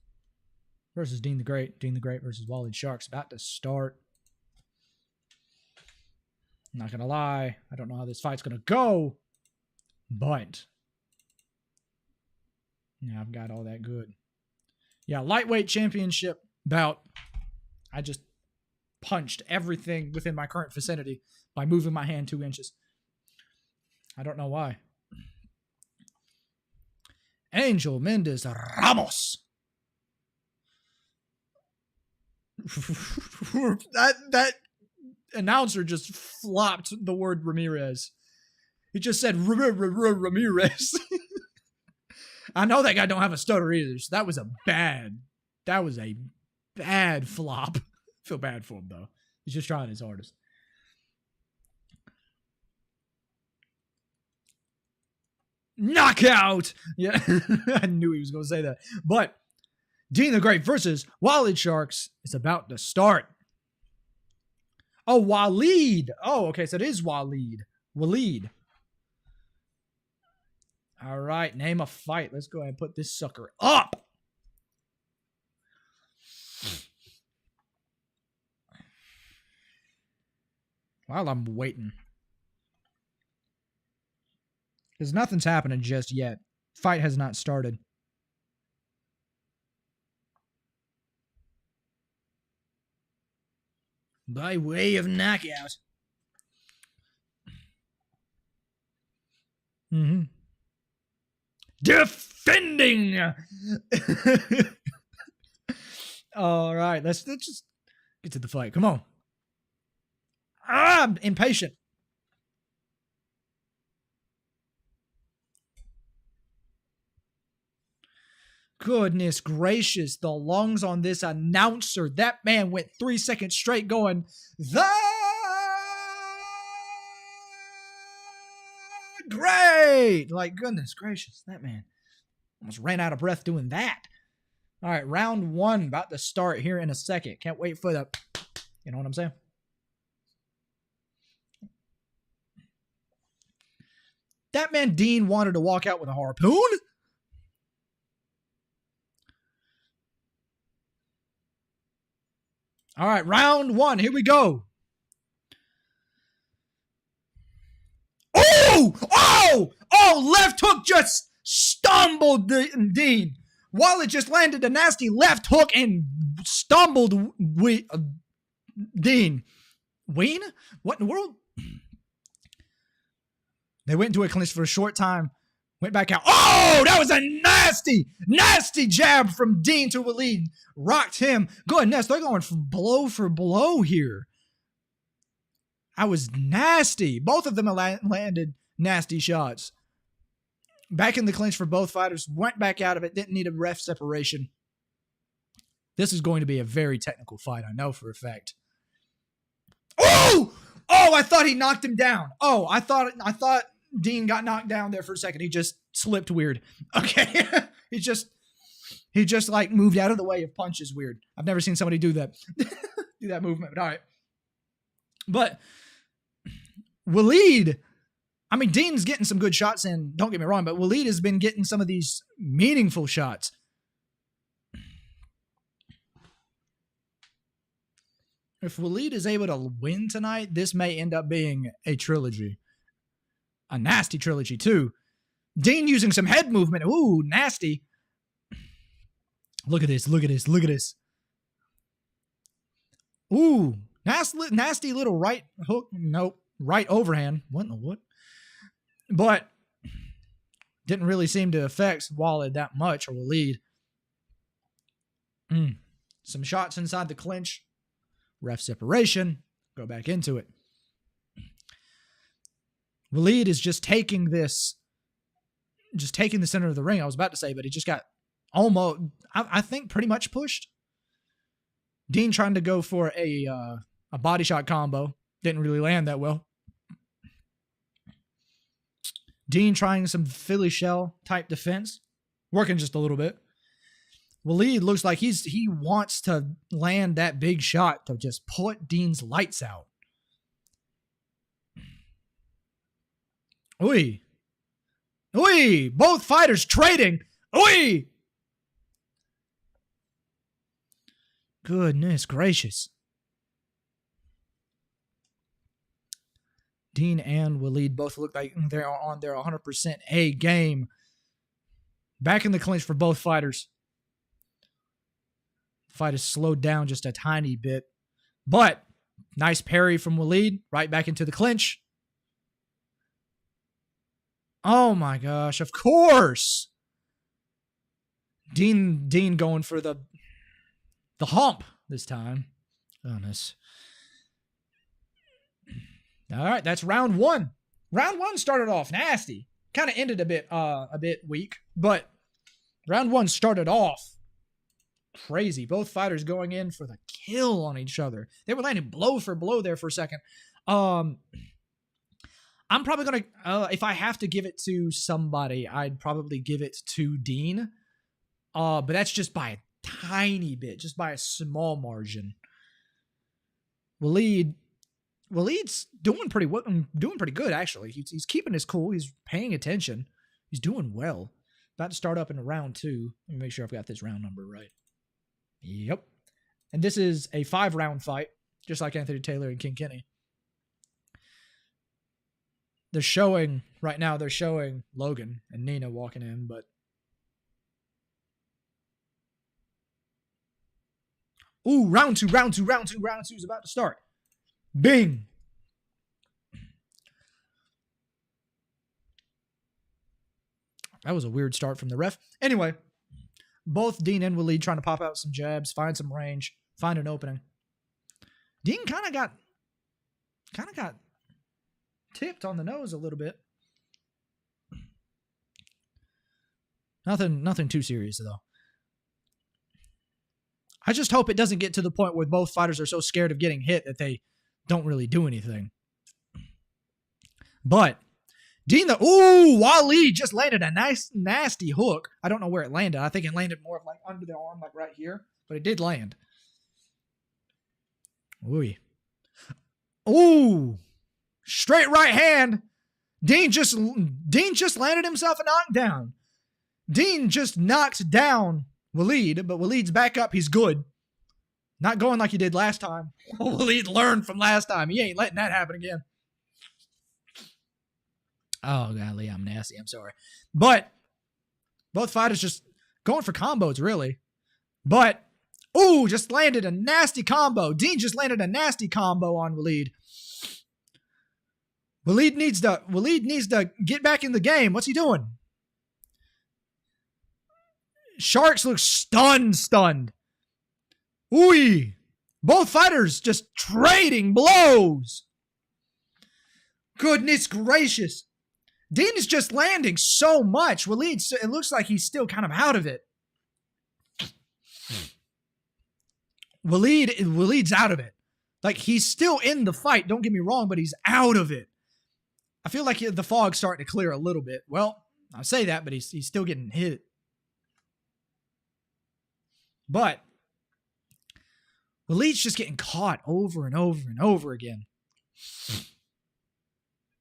versus Dean the Great. Dean the Great versus Walled Sharks about to start. I'm not going to lie. I don't know how this fight's going to go. But, yeah, I've got all that good. Yeah, lightweight championship bout. I just punched everything within my current vicinity by moving my hand 2 inches. I don't know why. Angel Mendez Ramos. that announcer just flopped the word Ramirez. He just said Ramirez. I know that guy don't have a stutter either, so that was a bad flop. Feel bad for him, though. He's just trying his hardest. Knockout! Yeah, I knew he was going to say that. But Dean the Great versus Walled Sharks is about to start. Oh, Waleed. Oh, okay, so it is Waleed. Waleed. All right, name a fight. Let's go ahead and put this sucker up. While I'm waiting. Because nothing's happening just yet. Fight has not started. By way of knockout. Defending. All right, let's just get to the fight. Come on. I'm impatient. Goodness gracious, the lungs on this announcer. That man went 3 seconds straight going, the great. Like, goodness gracious, that man almost ran out of breath doing that. All right, round 1 about to start here in a second. Can't wait for the, you know what I'm saying? That man Dean wanted to walk out with a harpoon? All right, round 1. Here we go. Oh, left hook just stumbled Dean. Walled just landed a nasty left hook and stumbled Dean. Ween? What in the world? They went into a clinch for a short time. Went back out. Oh, that was a nasty jab from Dean to Waleed. Rocked him. Goodness, they're going for blow here. I was nasty. Both of them landed nasty shots. Back in the clinch for both fighters. Went back out of it. Didn't need a ref separation. This is going to be a very technical fight. I know for a fact. Oh, I thought he knocked him down. Oh, I thought Dean got knocked down there for a second. He just slipped weird. Okay. he just like moved out of the way of punches weird. I've never seen somebody do that. Do that movement. But all right. But Waleed, I mean, Dean's getting some good shots in, don't get me wrong, but Waleed has been getting some of these meaningful shots. If Waleed is able to win tonight, this may end up being a trilogy. A nasty trilogy, too. Dean using some head movement. Ooh, nasty. Look at this. Ooh, nasty little right hook. Nope. Right overhand. What in the what? but didn't really seem to affect Walid that much, or Walid. Some shots inside the clinch. Ref separation. Go back into it. Walid is just taking the center of the ring, I was about to say, but he just got almost, I think, pretty much pushed. Dean trying to go for a body shot combo. Didn't really land that well. Dean trying some Philly shell type defense. Working just a little bit. Walid looks like he wants to land that big shot to just put Dean's lights out. Oi. Oi. Both fighters trading. Oi. Goodness gracious. Dean and Walid both look like they're on their 100% A game. Back in the clinch for both fighters. The fight is slowed down just a tiny bit. But nice parry from Walid. Right back into the clinch. Oh my gosh, of course. Dean going for the hump this time. Goodness. All right, that's round one. Round one started off nasty. Kind of ended a bit weak, but round one started off crazy. Both fighters going in for the kill on each other. They were landing blow for blow there for a second. I'm probably going to, if I have to give it to somebody, I'd probably give it to Dean. But that's just by a tiny bit, just by a small margin. Walid's doing pretty good, actually. He's keeping his cool. He's paying attention. He's doing well. About to start up in round 2. Let me make sure I've got this round number right. Yep. And this is a 5-round fight, just like Anthony Taylor and King Kenny. They're showing Logan and Nina walking in, but ooh, round two is about to start. Bing. That was a weird start from the ref. Anyway, both Dean and Walid trying to pop out some jabs, find some range, find an opening. Dean kind of got tipped on the nose a little bit. Nothing too serious though. I just hope it doesn't get to the point where both fighters are so scared of getting hit that they don't really do anything. But Walid just landed a nice nasty hook. I don't know where it landed. I think it landed more of like under the arm, like right here, but it did land. Ooh. Straight right hand. Dean just landed himself a knockdown. Dean just knocked down Walid, but Walid's back up. He's good. Not going like he did last time. Walid learned from last time. He ain't letting that happen again. Oh, golly, I'm nasty. I'm sorry. But both fighters just going for combos, really. But, just landed a nasty combo. Dean just landed a nasty combo on Walid. Walid needs to get back in the game. What's he doing? Sharks looks stunned. Ooh. Both fighters just trading blows. Goodness gracious. Dean is just landing so much. Walid, it looks like he's still kind of out of it. Walid's out of it. Like, he's still in the fight, don't get me wrong, but he's out of it. I feel like the fog's starting to clear a little bit. Well, I say that, but he's still getting hit. But Walid's just getting caught over and over and over again.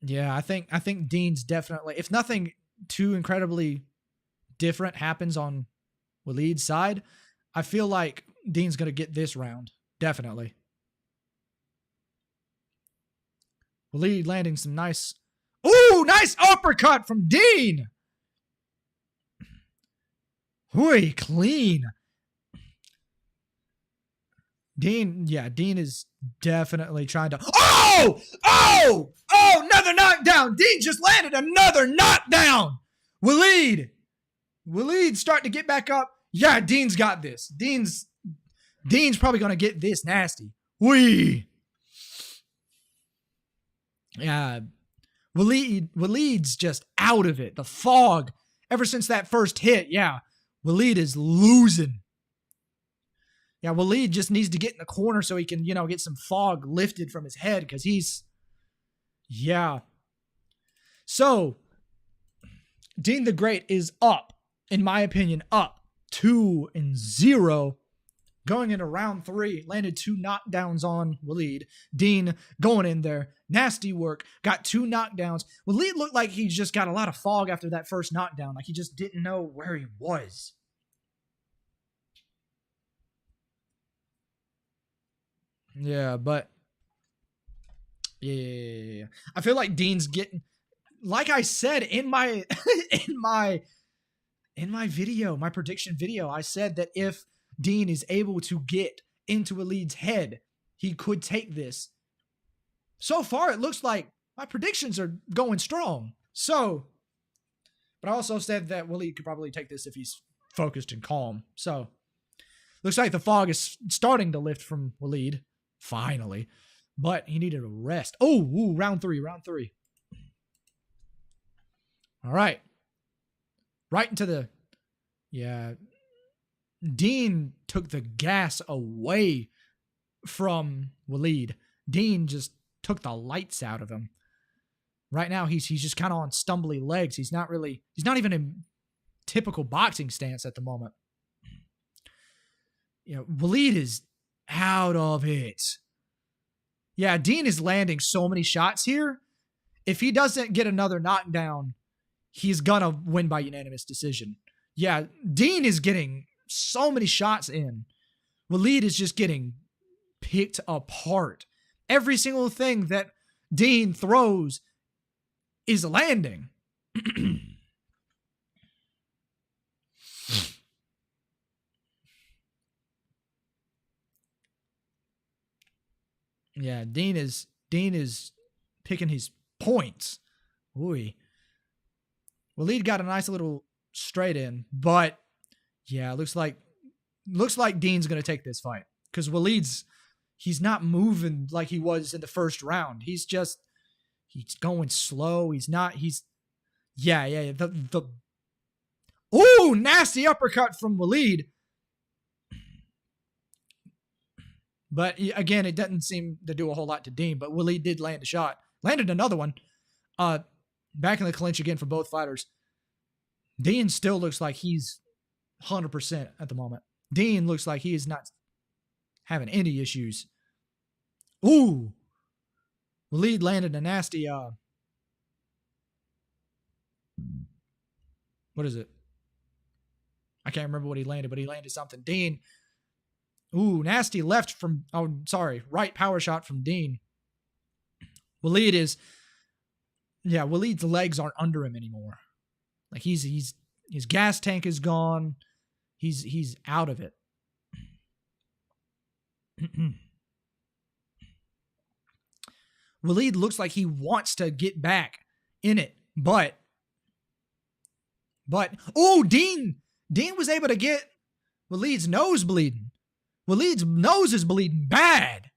Yeah, I think Dean's definitely, if nothing too incredibly different happens on Walid's side, I feel like Dean's going to get this round. Definitely. Walid landing some nice uppercut from Dean. Clean. Dean is definitely trying to... Oh, another knockdown. Dean just landed another knockdown. Waleed starting to get back up. Yeah, Dean's got this. Dean's probably going to get this nasty. Yeah, Waleed's just out of it. The fog, ever since that first hit, yeah, Waleed is losing. Yeah, Waleed just needs to get in the corner so he can, get some fog lifted from his head because yeah. So, Dean the Great is up, in my opinion, up 2-0. Going into round 3, landed 2 knockdowns on Waleed. Dean going in there. Nasty work. Got 2 knockdowns. Waleed looked like he just got a lot of fog after that first knockdown. Like he just didn't know where he was. Yeah, but yeah. I feel like Dean's getting, like I said in my video, my prediction video, I said that if Dean is able to get into Waleed's head, he could take this. So far, it looks like my predictions are going strong. So, but I also said that Waleed could probably take this if he's focused and calm. So, looks like the fog is starting to lift from Waleed. Finally. But he needed a rest. Oh, round 3. All right. Right into the... Yeah. Dean took the gas away from Waleed. Dean just took the lights out of him. Right now, he's just kind of on stumbly legs. He's not even in typical boxing stance at the moment. Waleed is out of it. Yeah, Dean is landing so many shots here. If he doesn't get another knockdown, he's gonna win by unanimous decision. Yeah, Dean is getting so many shots in. Waleed is just getting picked apart. Every single thing that Dean throws is landing. Yeah, Dean is picking his points. Waleed got a nice little straight in, but yeah, looks like Dean's gonna take this fight because he's not moving like he was in the first round. He's going slow. Nasty uppercut from Waleed. But again, it doesn't seem to do a whole lot to Dean, but Waleed did land a shot. Landed another one. Back in the clinch again for both fighters. Dean still looks like he's 100% at the moment. Dean looks like he is not having any issues. Ooh. Waleed landed a nasty, what is it? I can't remember what he landed, but he landed something. Dean. Ooh, nasty left from, right power shot from Dean. Waleed's legs aren't under him anymore. Like his gas tank is gone. He's out of it. Waleed looks like he wants to get back in it, but Dean was able to get Waleed's nose bleeding. Waleed's nose is bleeding bad.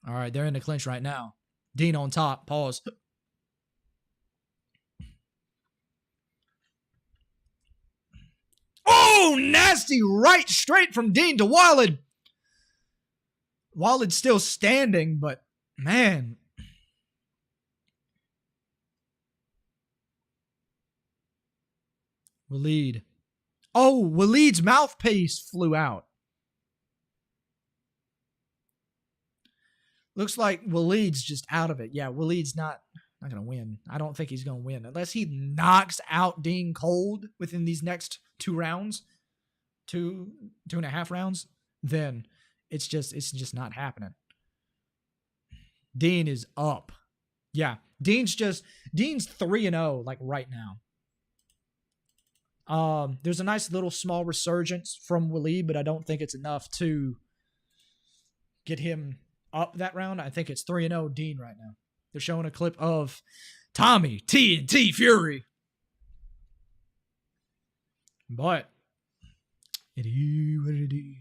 All right, they're in the clinch right now. Dean on top. Pause. Oh, nasty right straight from Dean to Waleed. Waleed's still standing, but man. Waleed. Oh, Waleed's mouthpiece flew out. Looks like Waleed's just out of it. Yeah, Waleed's not going to win. I don't think he's going to win unless he knocks out Dean cold within these next 2 rounds, 2.5 rounds. Then it's just not happening. Dean is up. Yeah, Dean's 3-0 like right now. There's a nice little small resurgence from Waleed, but I don't think it's enough to get him up that round. I think it's 3-0 Dean right now. They're showing a clip of Tommy TNT Fury. But it is what it is.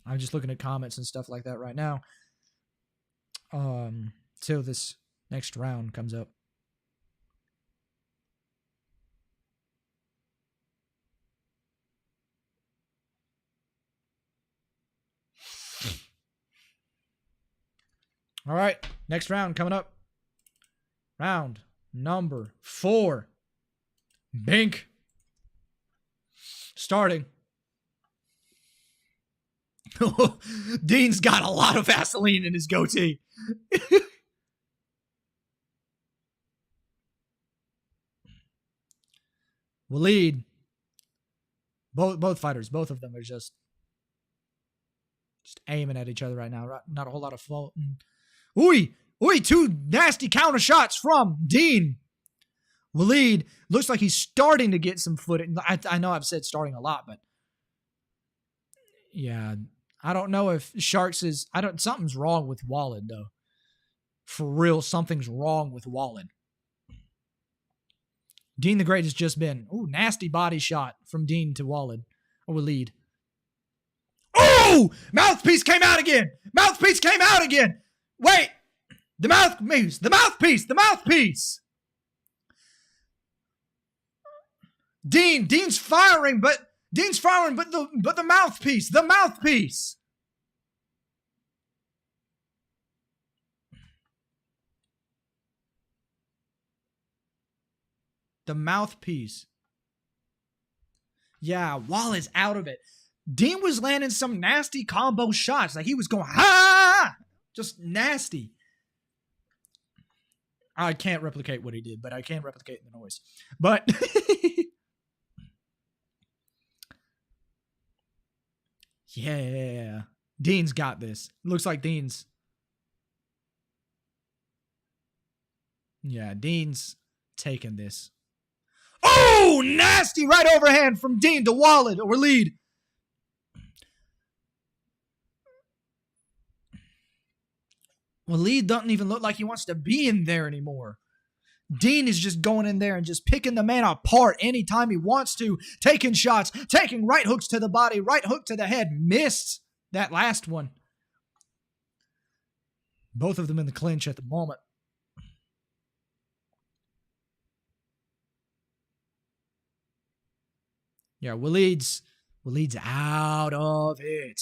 I'm just looking at comments and stuff like that right now. Till this next round comes up. All right, next round coming up. Round number 4. Bink. Starting. Dean's got a lot of Vaseline in his goatee. Waleed. Both fighters, both of them are just aiming at each other right now. Not a whole lot of fault. Ooh, 2 nasty counter shots from Dean. Waleed looks like he's starting to get some footing. I know I've said starting a lot, but yeah, I don't know if Sharks is. Something's wrong with Wallen though. For real, something's wrong with Wallen. Dean the Great has just been nasty body shot from Dean to Wallen or Waleed. Oh, mouthpiece came out again. Mouthpiece came out again. Wait, the mouthpiece. Dean's firing, but the mouthpiece. The mouthpiece. Yeah, Wallen's out of it. Dean was landing some nasty combo shots. Like he was going, just nasty. I can't replicate what he did, but I can replicate the noise. But yeah, Dean's got this. Looks like Dean's. Yeah, Dean's taking this. Oh, nasty right overhand from Dean to Wallen or Waleed. Waleed doesn't even look like he wants to be in there anymore. Dean is just going in there and just picking the man apart anytime he wants to, taking shots, taking right hooks to the body, right hook to the head. Missed that last one. Both of them in the clinch at the moment. Yeah, Waleed's out of it.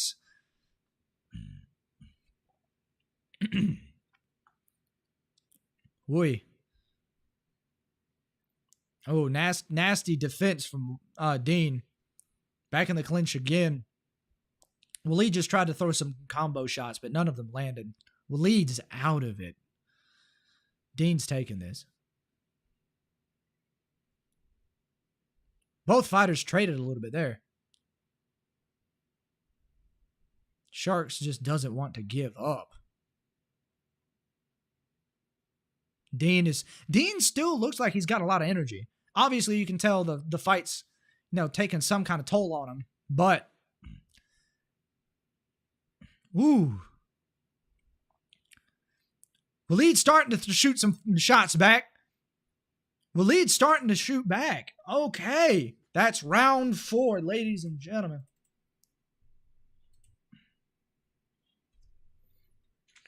Oy. Oh, nasty defense from Dean. Back in the clinch again. Waleed just tried to throw some combo shots, but none of them landed. Waleed's out of it. Dean's taking this. Both fighters traded a little bit there. Sharks just doesn't want to give up. Dean still looks like he's got a lot of energy. Obviously, you can tell the fight's, taking some kind of toll on him. But, Waleed's starting to shoot some shots back. Waleed's starting to shoot back. Okay, that's round 4, ladies and gentlemen.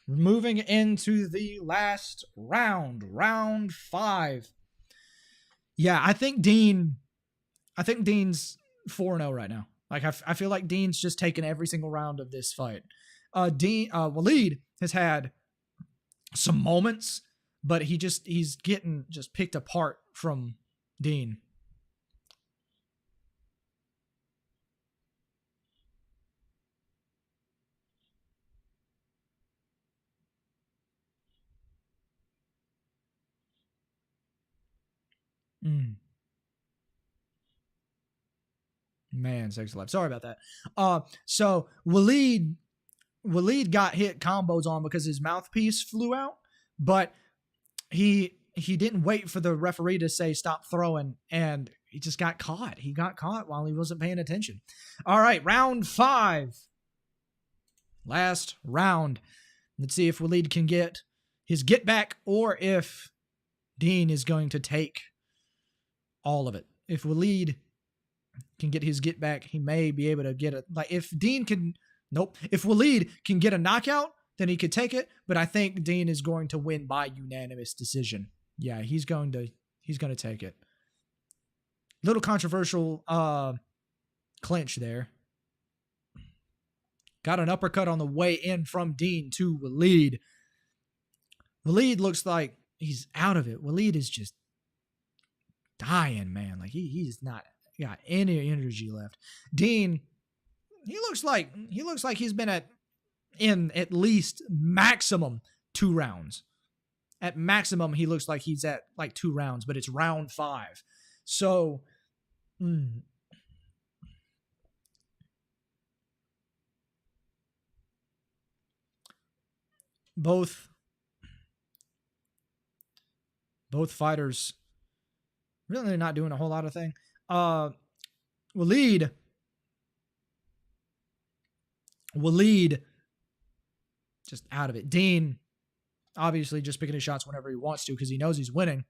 Moving into the last round, round 5. Yeah, I think Dean's 4-0 right now. Like I feel like Dean's just taken every single round of this fight. Waleed has had some moments, but he's getting just picked apart from Dean. Man, Sexy Life. Sorry about that. So Waleed got hit combos on because his mouthpiece flew out, but he he didn't wait for the referee to say stop throwing, and he just got caught. He got caught while he wasn't paying attention. All right, round 5. Last round. Let's see if Waleed can get his get back or if Dean is going to take all of it. If Waleed can get his get back, he may be able to get it. Like if Dean can, nope. If Waleed can get a knockout, then he could take it. But I think Dean is going to win by unanimous decision. Yeah, he's going to take it. Little controversial clinch there. Got an uppercut on the way in from Dean to Waleed. Waleed looks like he's out of it. Waleed is just dying, man. Like he's not got any energy left. Dean, he looks like he's been in at least maximum 2 rounds. At maximum, he looks like he's at like 2 rounds, but it's round 5. So, both fighters really not doing a whole lot of thing. Waleed just out of it. Dean obviously just picking his shots whenever he wants to because he knows he's winning.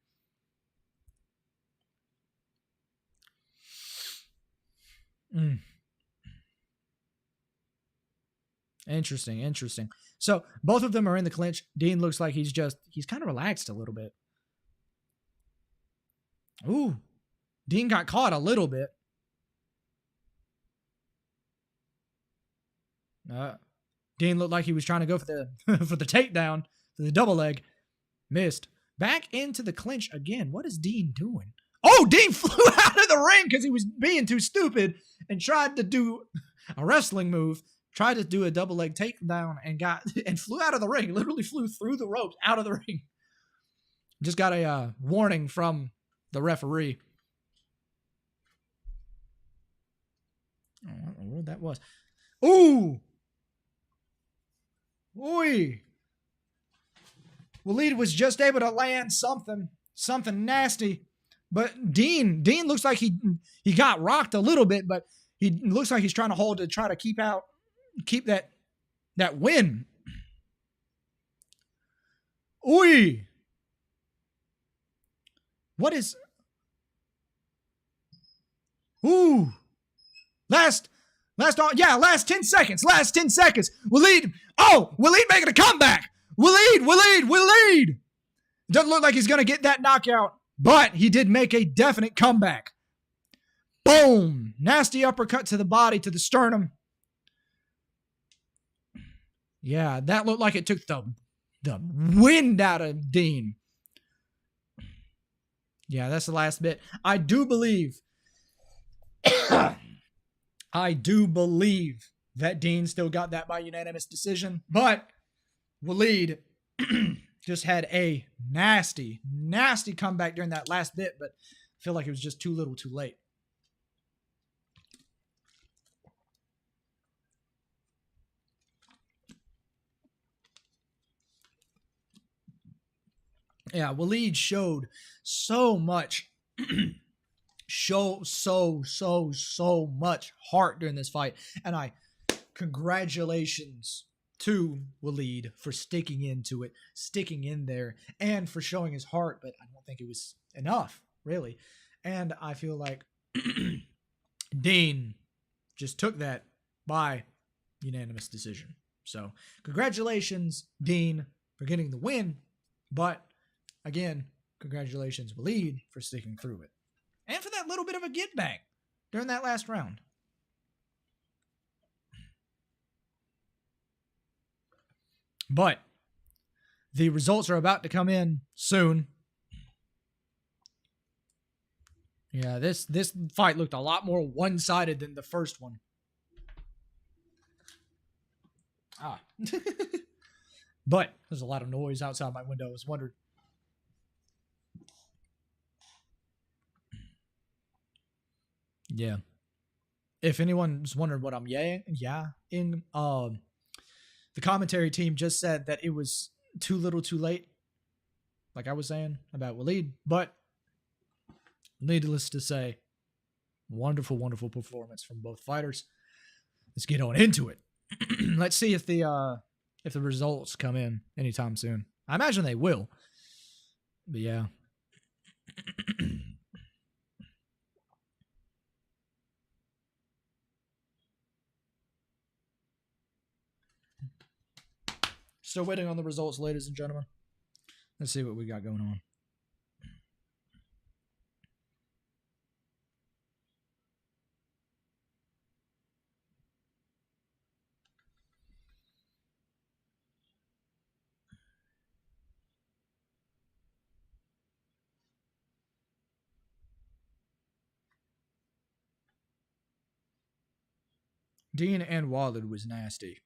Interesting. So both of them are in the clinch. Dean looks like he's kind of relaxed a little bit. Ooh, Dean got caught a little bit. Dean looked like he was trying to go for the for the takedown, for the double leg. Missed. Back into the clinch again. What is Dean doing? Oh, Dean flew out of the ring because he was being too stupid and tried to do a wrestling move. Tried to do a double leg takedown and flew out of the ring. Literally flew through the ropes out of the ring. Just got a warning from the referee. I don't know what that was. Ooh! Oi! Waleed was just able to land something nasty. But Dean looks like he got rocked a little bit, but he looks like he's trying to hold to try to keep that win. Oi! What is... Ooh! Last 10 seconds. Waleed making a comeback. Waleed. Doesn't look like he's going to get that knockout, but he did make a definite comeback. Boom. Nasty uppercut to the body, to the sternum. Yeah, that looked like it took the wind out of Dean. Yeah, that's the last bit. I do believe that Dean still got that by unanimous decision, but Waleed just had a nasty comeback during that last bit, but I feel like it was just too little too late. Yeah, Waleed showed so much, so much heart during this fight. And congratulations to Waleed for sticking into it, sticking in there, and for showing his heart. But I don't think it was enough, really. And I feel like Dean just took that by unanimous decision. So congratulations, Dean, for getting the win. But again, congratulations, Waleed, for sticking through it. And for that little bit of a get back during that last round. But the results are about to come in soon. Yeah, this fight looked a lot more one-sided than the first one. But there's a lot of noise outside my window. I was wondering. Yeah. If anyone's wondering what I'm in, the commentary team just said that it was too little too late. like I was saying about Waleed. But needless to say, wonderful, wonderful performance from both fighters. Let's get on into it. Let's see if the results come in anytime soon. I imagine they will. But yeah. Still waiting on the results, ladies and gentlemen. Let's see what we got going on. Dean and Walled was nasty.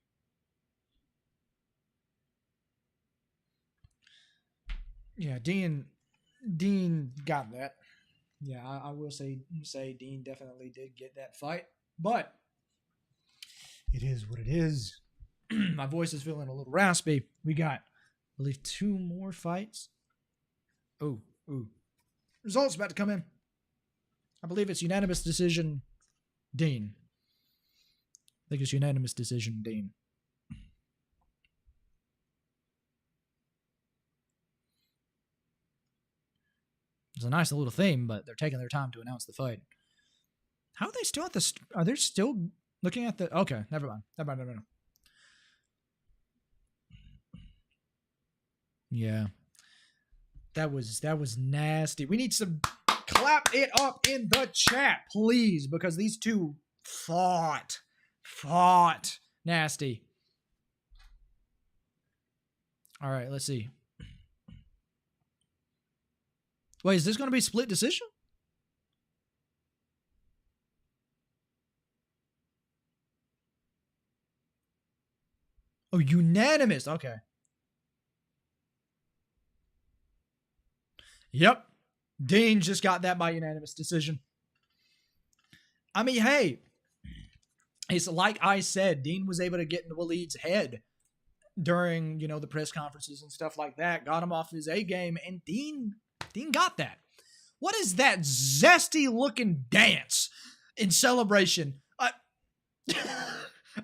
Yeah, Dean got that. Yeah, I will say Dean definitely did get that fight, but it is what it is. My voice is feeling a little raspy. We got, I believe, 2 more fights. Ooh. Results about to come in. I believe it's unanimous decision, Dean. I think it's unanimous decision, Dean. It's a nice little theme, but they're taking their time to announce the fight. How are they still at the... Are they still looking at the... Okay, never mind. Yeah. That was nasty. We need some... Clap it up in the chat, please, because these two fought nasty. All right, let's see. Wait, is this going to be split decision? Oh, unanimous. Okay. Yep. Dean just got that by unanimous decision. I mean, hey, it's like I said, Dean was able to get into Waleed's head during, the press conferences and stuff like that, got him off his A game, and Dean got that. What is that zesty looking dance in celebration?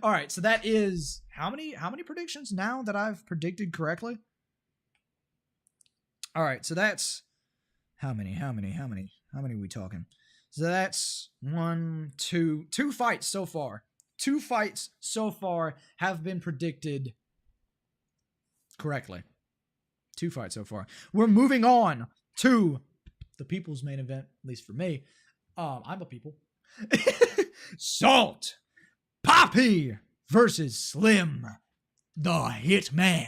All right, so that is how many predictions now that I've predicted correctly? All right, so that's how many are we talking? So that's 2 fights so far. 2 fights so far have been predicted correctly. 2 fights so far. We're moving on to the people's main event, at least for me. I'm a people. Salt Poppy versus Slim the Hitman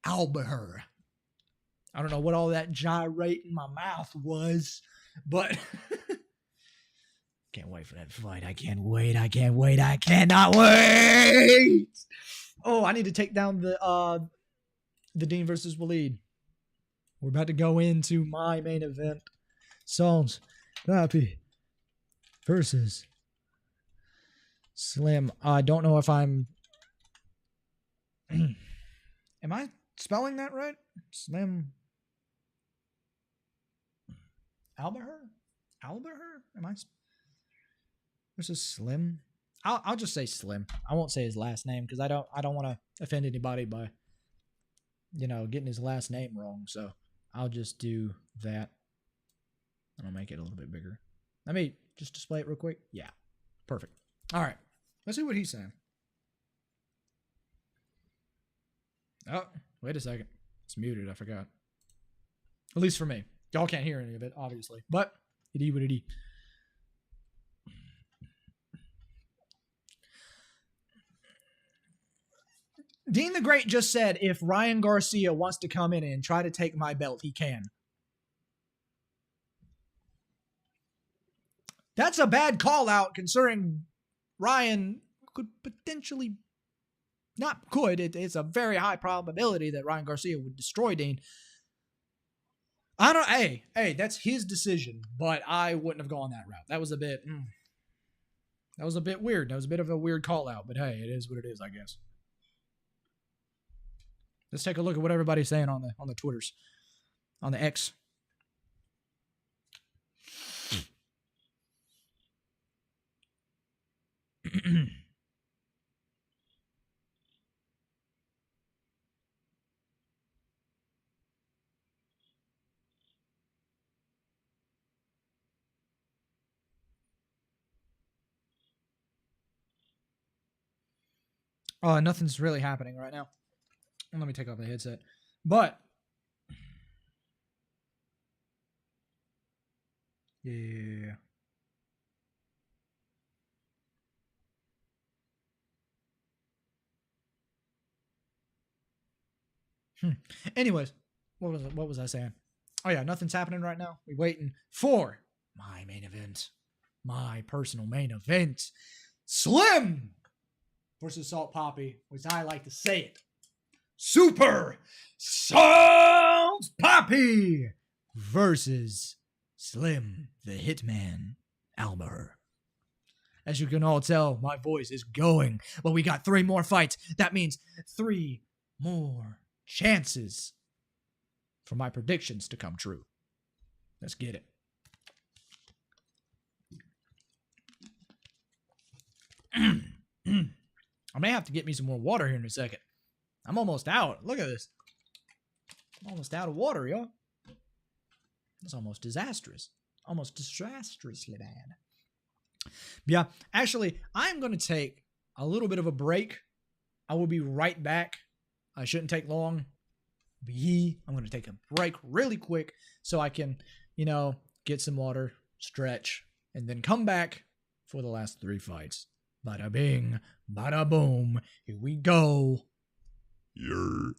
Albert. I don't know what all that gyrate in my mouth was, but can't wait for that fight. I can't wait. I cannot wait. Oh, I need to take down the Dean versus Waleed. We're about to go into my main event. Salt Poppy versus Slim. I don't know if I'm... Am I spelling that right? Slim... Albert? Am I... Versus Slim? I'll just say Slim. I won't say his last name because I don't want to offend anybody by, getting his last name wrong. So I'll just do that. And I'll make it a little bit bigger. Let me just display it real quick. Yeah. Perfect. All right. Let's see what he's saying. Oh, wait a second. It's muted. I forgot. At least for me. Y'all can't hear any of it, obviously. But it is what it is. Dean the Great just said if Ryan Garcia wants to come in and try to take my belt, he can. That's a bad call out considering Ryan could potentially... Not could. It's a very high probability that Ryan Garcia would destroy Dean. I don't... Hey, that's his decision, but I wouldn't have gone that route. That was a bit... That was a bit weird. That was a bit of a weird call out, but hey, it is what it is, I guess. Let's take a look at what everybody's saying on the Twitters. on the X. Nothing's really happening right now. Let me take off the headset. But yeah. Anyways, what was I saying? Oh yeah, nothing's happening right now. We're waiting for my main event, my personal main event, Slim versus Salt Poppy, which I like to say it, Super Salt Poppy versus Slim the Hitman Almer. As you can all tell, my voice is going. Well, we got 3 more fights. That means 3 more chances for my predictions to come true. Let's get it. I may have to get me some more water here in a second. I'm almost out. Look at this. I'm almost out of water, y'all. It's almost disastrous. Almost disastrously bad. Yeah, actually, I'm going to take a little bit of a break. I will be right back. I shouldn't take long. I'm going to take a break really quick so I can, get some water, stretch, and then come back for the last 3 fights. Bada bing, bada boom. Here we go. Yeah.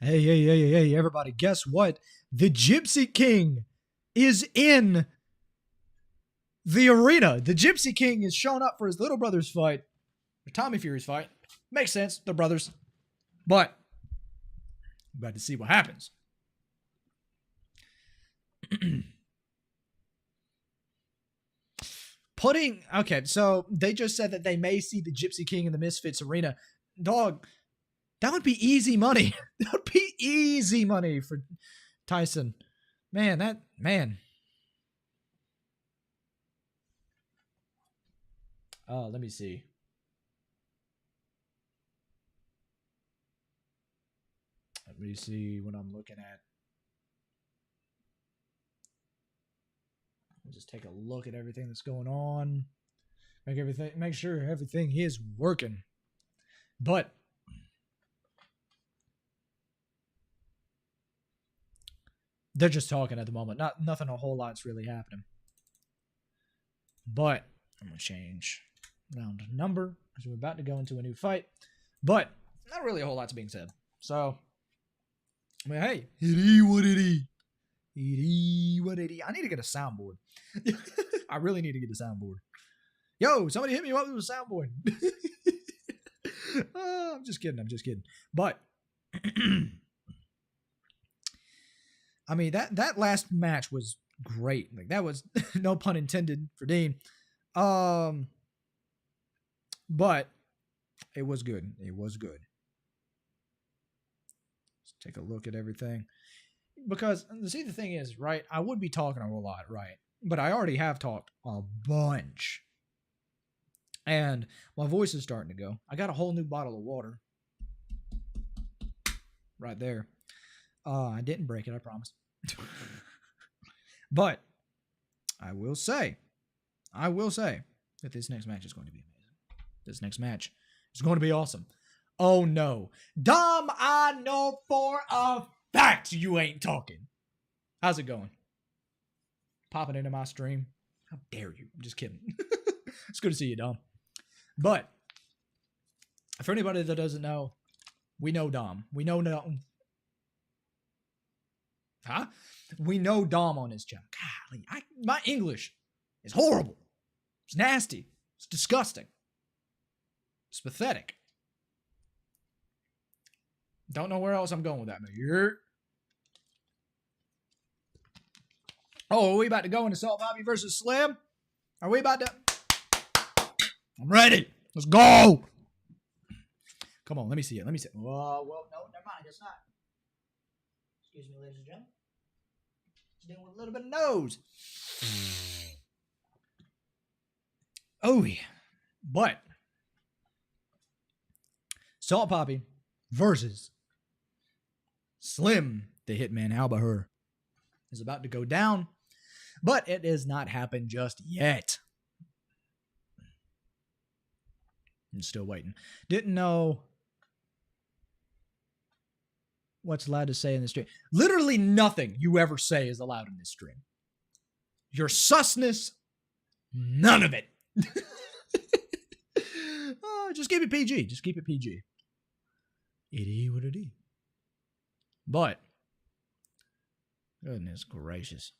Hey, everybody, guess what? The Gypsy King is in the arena. The Gypsy King is showing up for his little brother's fight, or Tommy Fury's fight. Makes sense, they're brothers. But, I'm about to see what happens. Okay, so they just said that they may see the Gypsy King in the Misfits arena. Dog, that would be easy money. That would be easy money for Tyson. Man. Let me see. Let me see what I'm looking at. I'll just take a look at everything that's going on. Make sure everything is working. But they're just talking at the moment. Nothing a whole lot's really happening. But I'm gonna change round number because we're about to go into a new fight. But not really a whole lot's being said. So, I mean, hey, it is what it is. It is what it is. I need to get a soundboard. I really need to get a soundboard. Yo, somebody hit me up with a soundboard. I'm just kidding. But I mean, that last match was great. Like, that was no pun intended for Dean. But it was good. Let's take a look at everything. Because, see, the thing is, right, I would be talking a whole lot, right? But I already have talked a bunch. And my voice is starting to go. I got a whole new bottle of water. Right there. I didn't break it, I promise. But I will say that this next match is going to be amazing. This next match is going to be awesome. Oh no. Dom, I know for a fact you ain't talking. How's it going? Popping into my stream? How dare you? I'm just kidding. It's good to see you, Dom. But for anybody that doesn't know, we know Dom. We know Dom. Huh? We know Dom on his channel. Golly, my English is horrible. It's nasty. It's disgusting. It's pathetic. Don't know where else I'm going with that, man. Oh, are we about to go into Salt Bobby versus Slim? Are we about to? I'm ready. Let's go. Come on, let me see it. Well, no, never mind. It's not. Excuse me, ladies and gentlemen. Just dealing with a little bit of nose. Oh, yeah. But Salt Poppy versus Slim, the Hitman Albahur, is about to go down, but it has not happened just yet. I'm still waiting. Didn't know what's allowed to say in this stream. Literally nothing you ever say is allowed in this stream. Your susness, none of it. Just keep it PG. It is what it is. But, goodness gracious.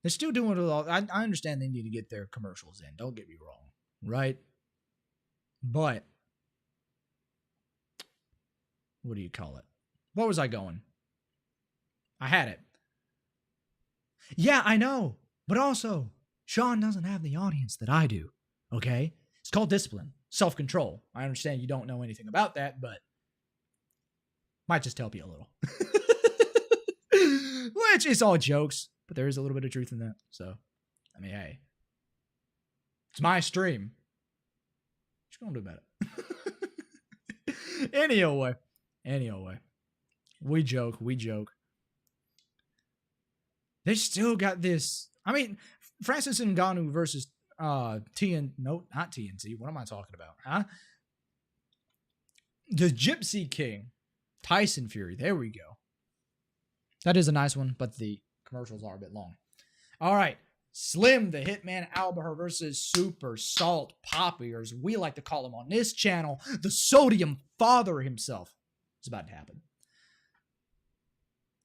They're still doing it all. I understand they need to get their commercials in. Don't get me wrong. Right? But, what do you call it? What was I going? I had it. Yeah, I know. But also, Sean doesn't have the audience that I do. Okay? It's called discipline. Self-control. I understand you don't know anything about that, but might just help you a little. Which is all jokes, but there is a little bit of truth in that. So, I mean, hey. It's my stream. What you gonna do about it? Anyway. We joke. They still got this. I mean, Francis Ngannou versus not TNT. What am I talking about? Huh? The Gypsy King, Tyson Fury. There we go. That is a nice one, but the commercials are a bit long. All right. Slim, the Hitman Albahur versus Super Salt Poppy, or as we like to call him on this channel, the Sodium Father himself. It's about to happen.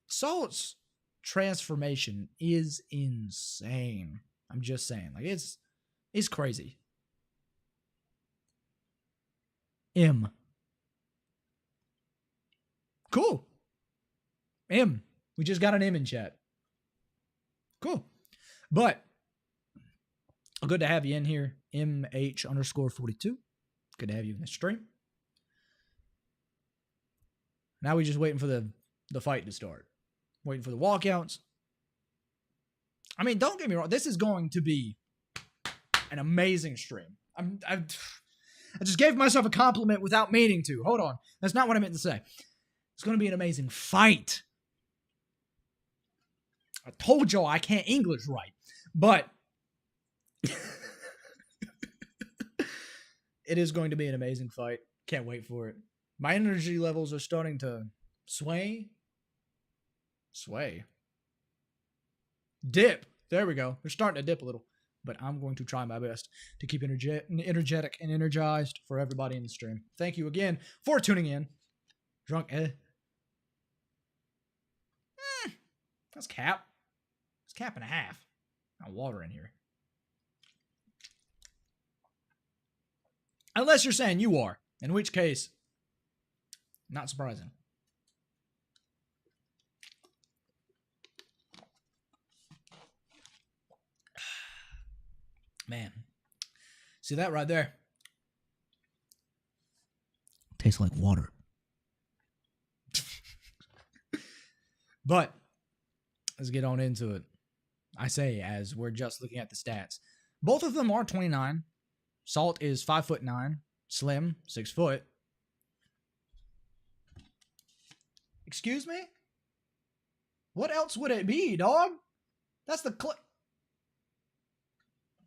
Salt's transformation is insane. I'm just saying, like it's crazy. M. Cool. M. We just got an M in chat. Cool. But good to have you in here. MH_42. Good to have you in the stream. Now we're just waiting for the fight to start. Waiting for the walkouts. I mean, don't get me wrong. This is going to be an amazing stream. I just gave myself a compliment without meaning to. Hold on. That's not what I meant to say. It's going to be an amazing fight. I told y'all I can't English right. But it is going to be an amazing fight. Can't wait for it. My energy levels are starting to sway. Dip. There we go. They're starting to dip a little. But I'm going to try my best to keep energetic and energized for everybody in the stream. Thank you again for tuning in. Drunk, that's cap. It's cap and a half. Got water in here. Unless you're saying you are. In which case, not surprising. Man. See that right there? Tastes like water. But let's get on into it. I say as we're just looking at the stats. Both of them are 29. Salt is 5'9". Slim, 6 foot. Excuse me? What else would it be, dog? That's the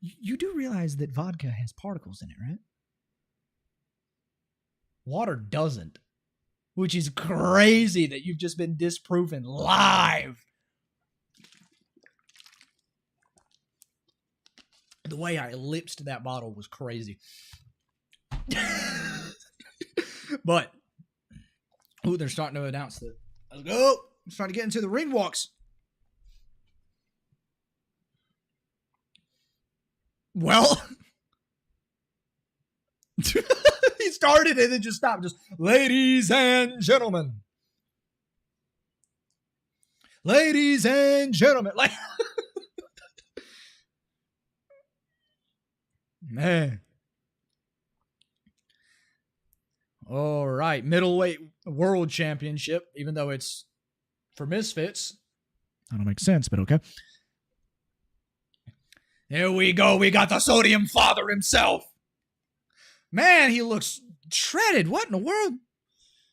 You do realize that vodka has particles in it, right? Water doesn't. Which is crazy that you've just been disproven live. The way I elipsed that bottle was crazy. But, ooh, they're starting to announce that. Let's go. I'm starting to get into the ring walks. Well, he started and then just stopped. Just, ladies and gentlemen. Ladies and gentlemen. Like, man. All right. Middleweight world championship, even though it's for Misfits. That don't make sense, but okay. Here we go. We got the sodium father himself. Man, he looks shredded. What in the world?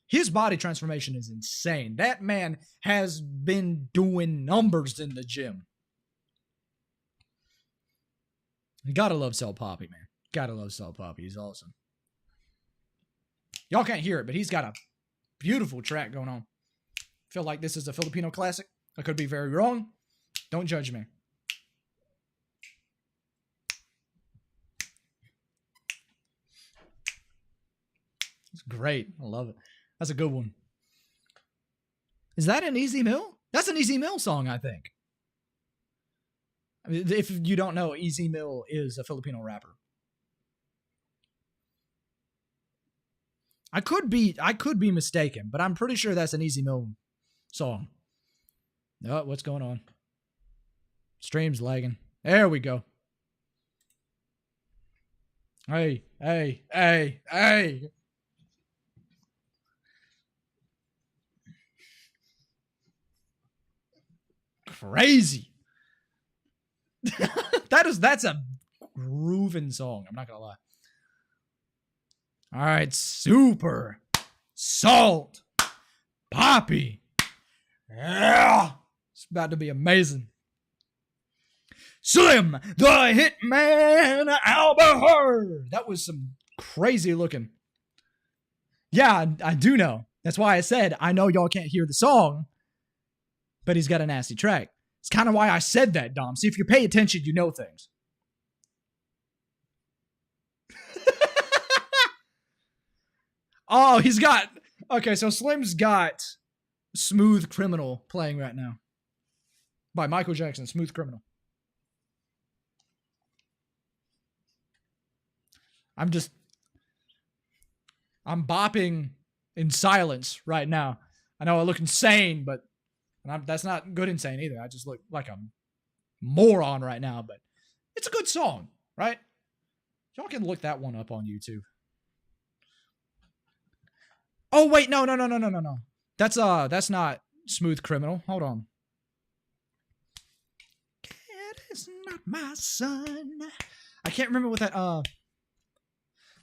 His body transformation is insane. That man has been doing numbers in the gym. You gotta love Cell Poppy, man. Gotta love Cell Poppy. He's awesome. Y'all can't hear it, but he's got a beautiful track going on. Feel like this is a Filipino classic. I could be very wrong. Don't judge me. It's great. I love it. That's a good one. Is that an Easy Mill? That's an Easy Mill song, I think. I mean, if you don't know, Easy Mill is a Filipino rapper. I could be mistaken, but I'm pretty sure that's an Easy Mill song. Oh, what's going on? Stream's lagging. There we go. Hey. Crazy. That's a grooving song. I'm not gonna lie. All right, Super Salt Poppy. Yeah, it's about to be amazing. Slim the Hitman Albert. That was some crazy looking. Yeah, I do know. That's why I said I know y'all can't hear the song, but he's got a nasty track. It's kind of why I said that, Dom. See, if you pay attention, you know things. Oh, he's got... Okay, so Slim's got Smooth Criminal playing right now. By Michael Jackson, Smooth Criminal. I'm bopping in silence right now. I know I look insane, but that's not good insane either. I just look like a moron right now, but it's a good song, right? Y'all can look that one up on YouTube. Oh wait, no. That's not Smooth Criminal. Hold on. It is not my son. I can't remember what that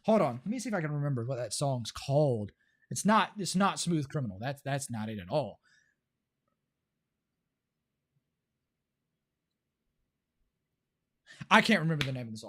hold on. Let me see if I can remember what that song's called. It's not Smooth Criminal. That's not it at all. I can't remember the name of the song.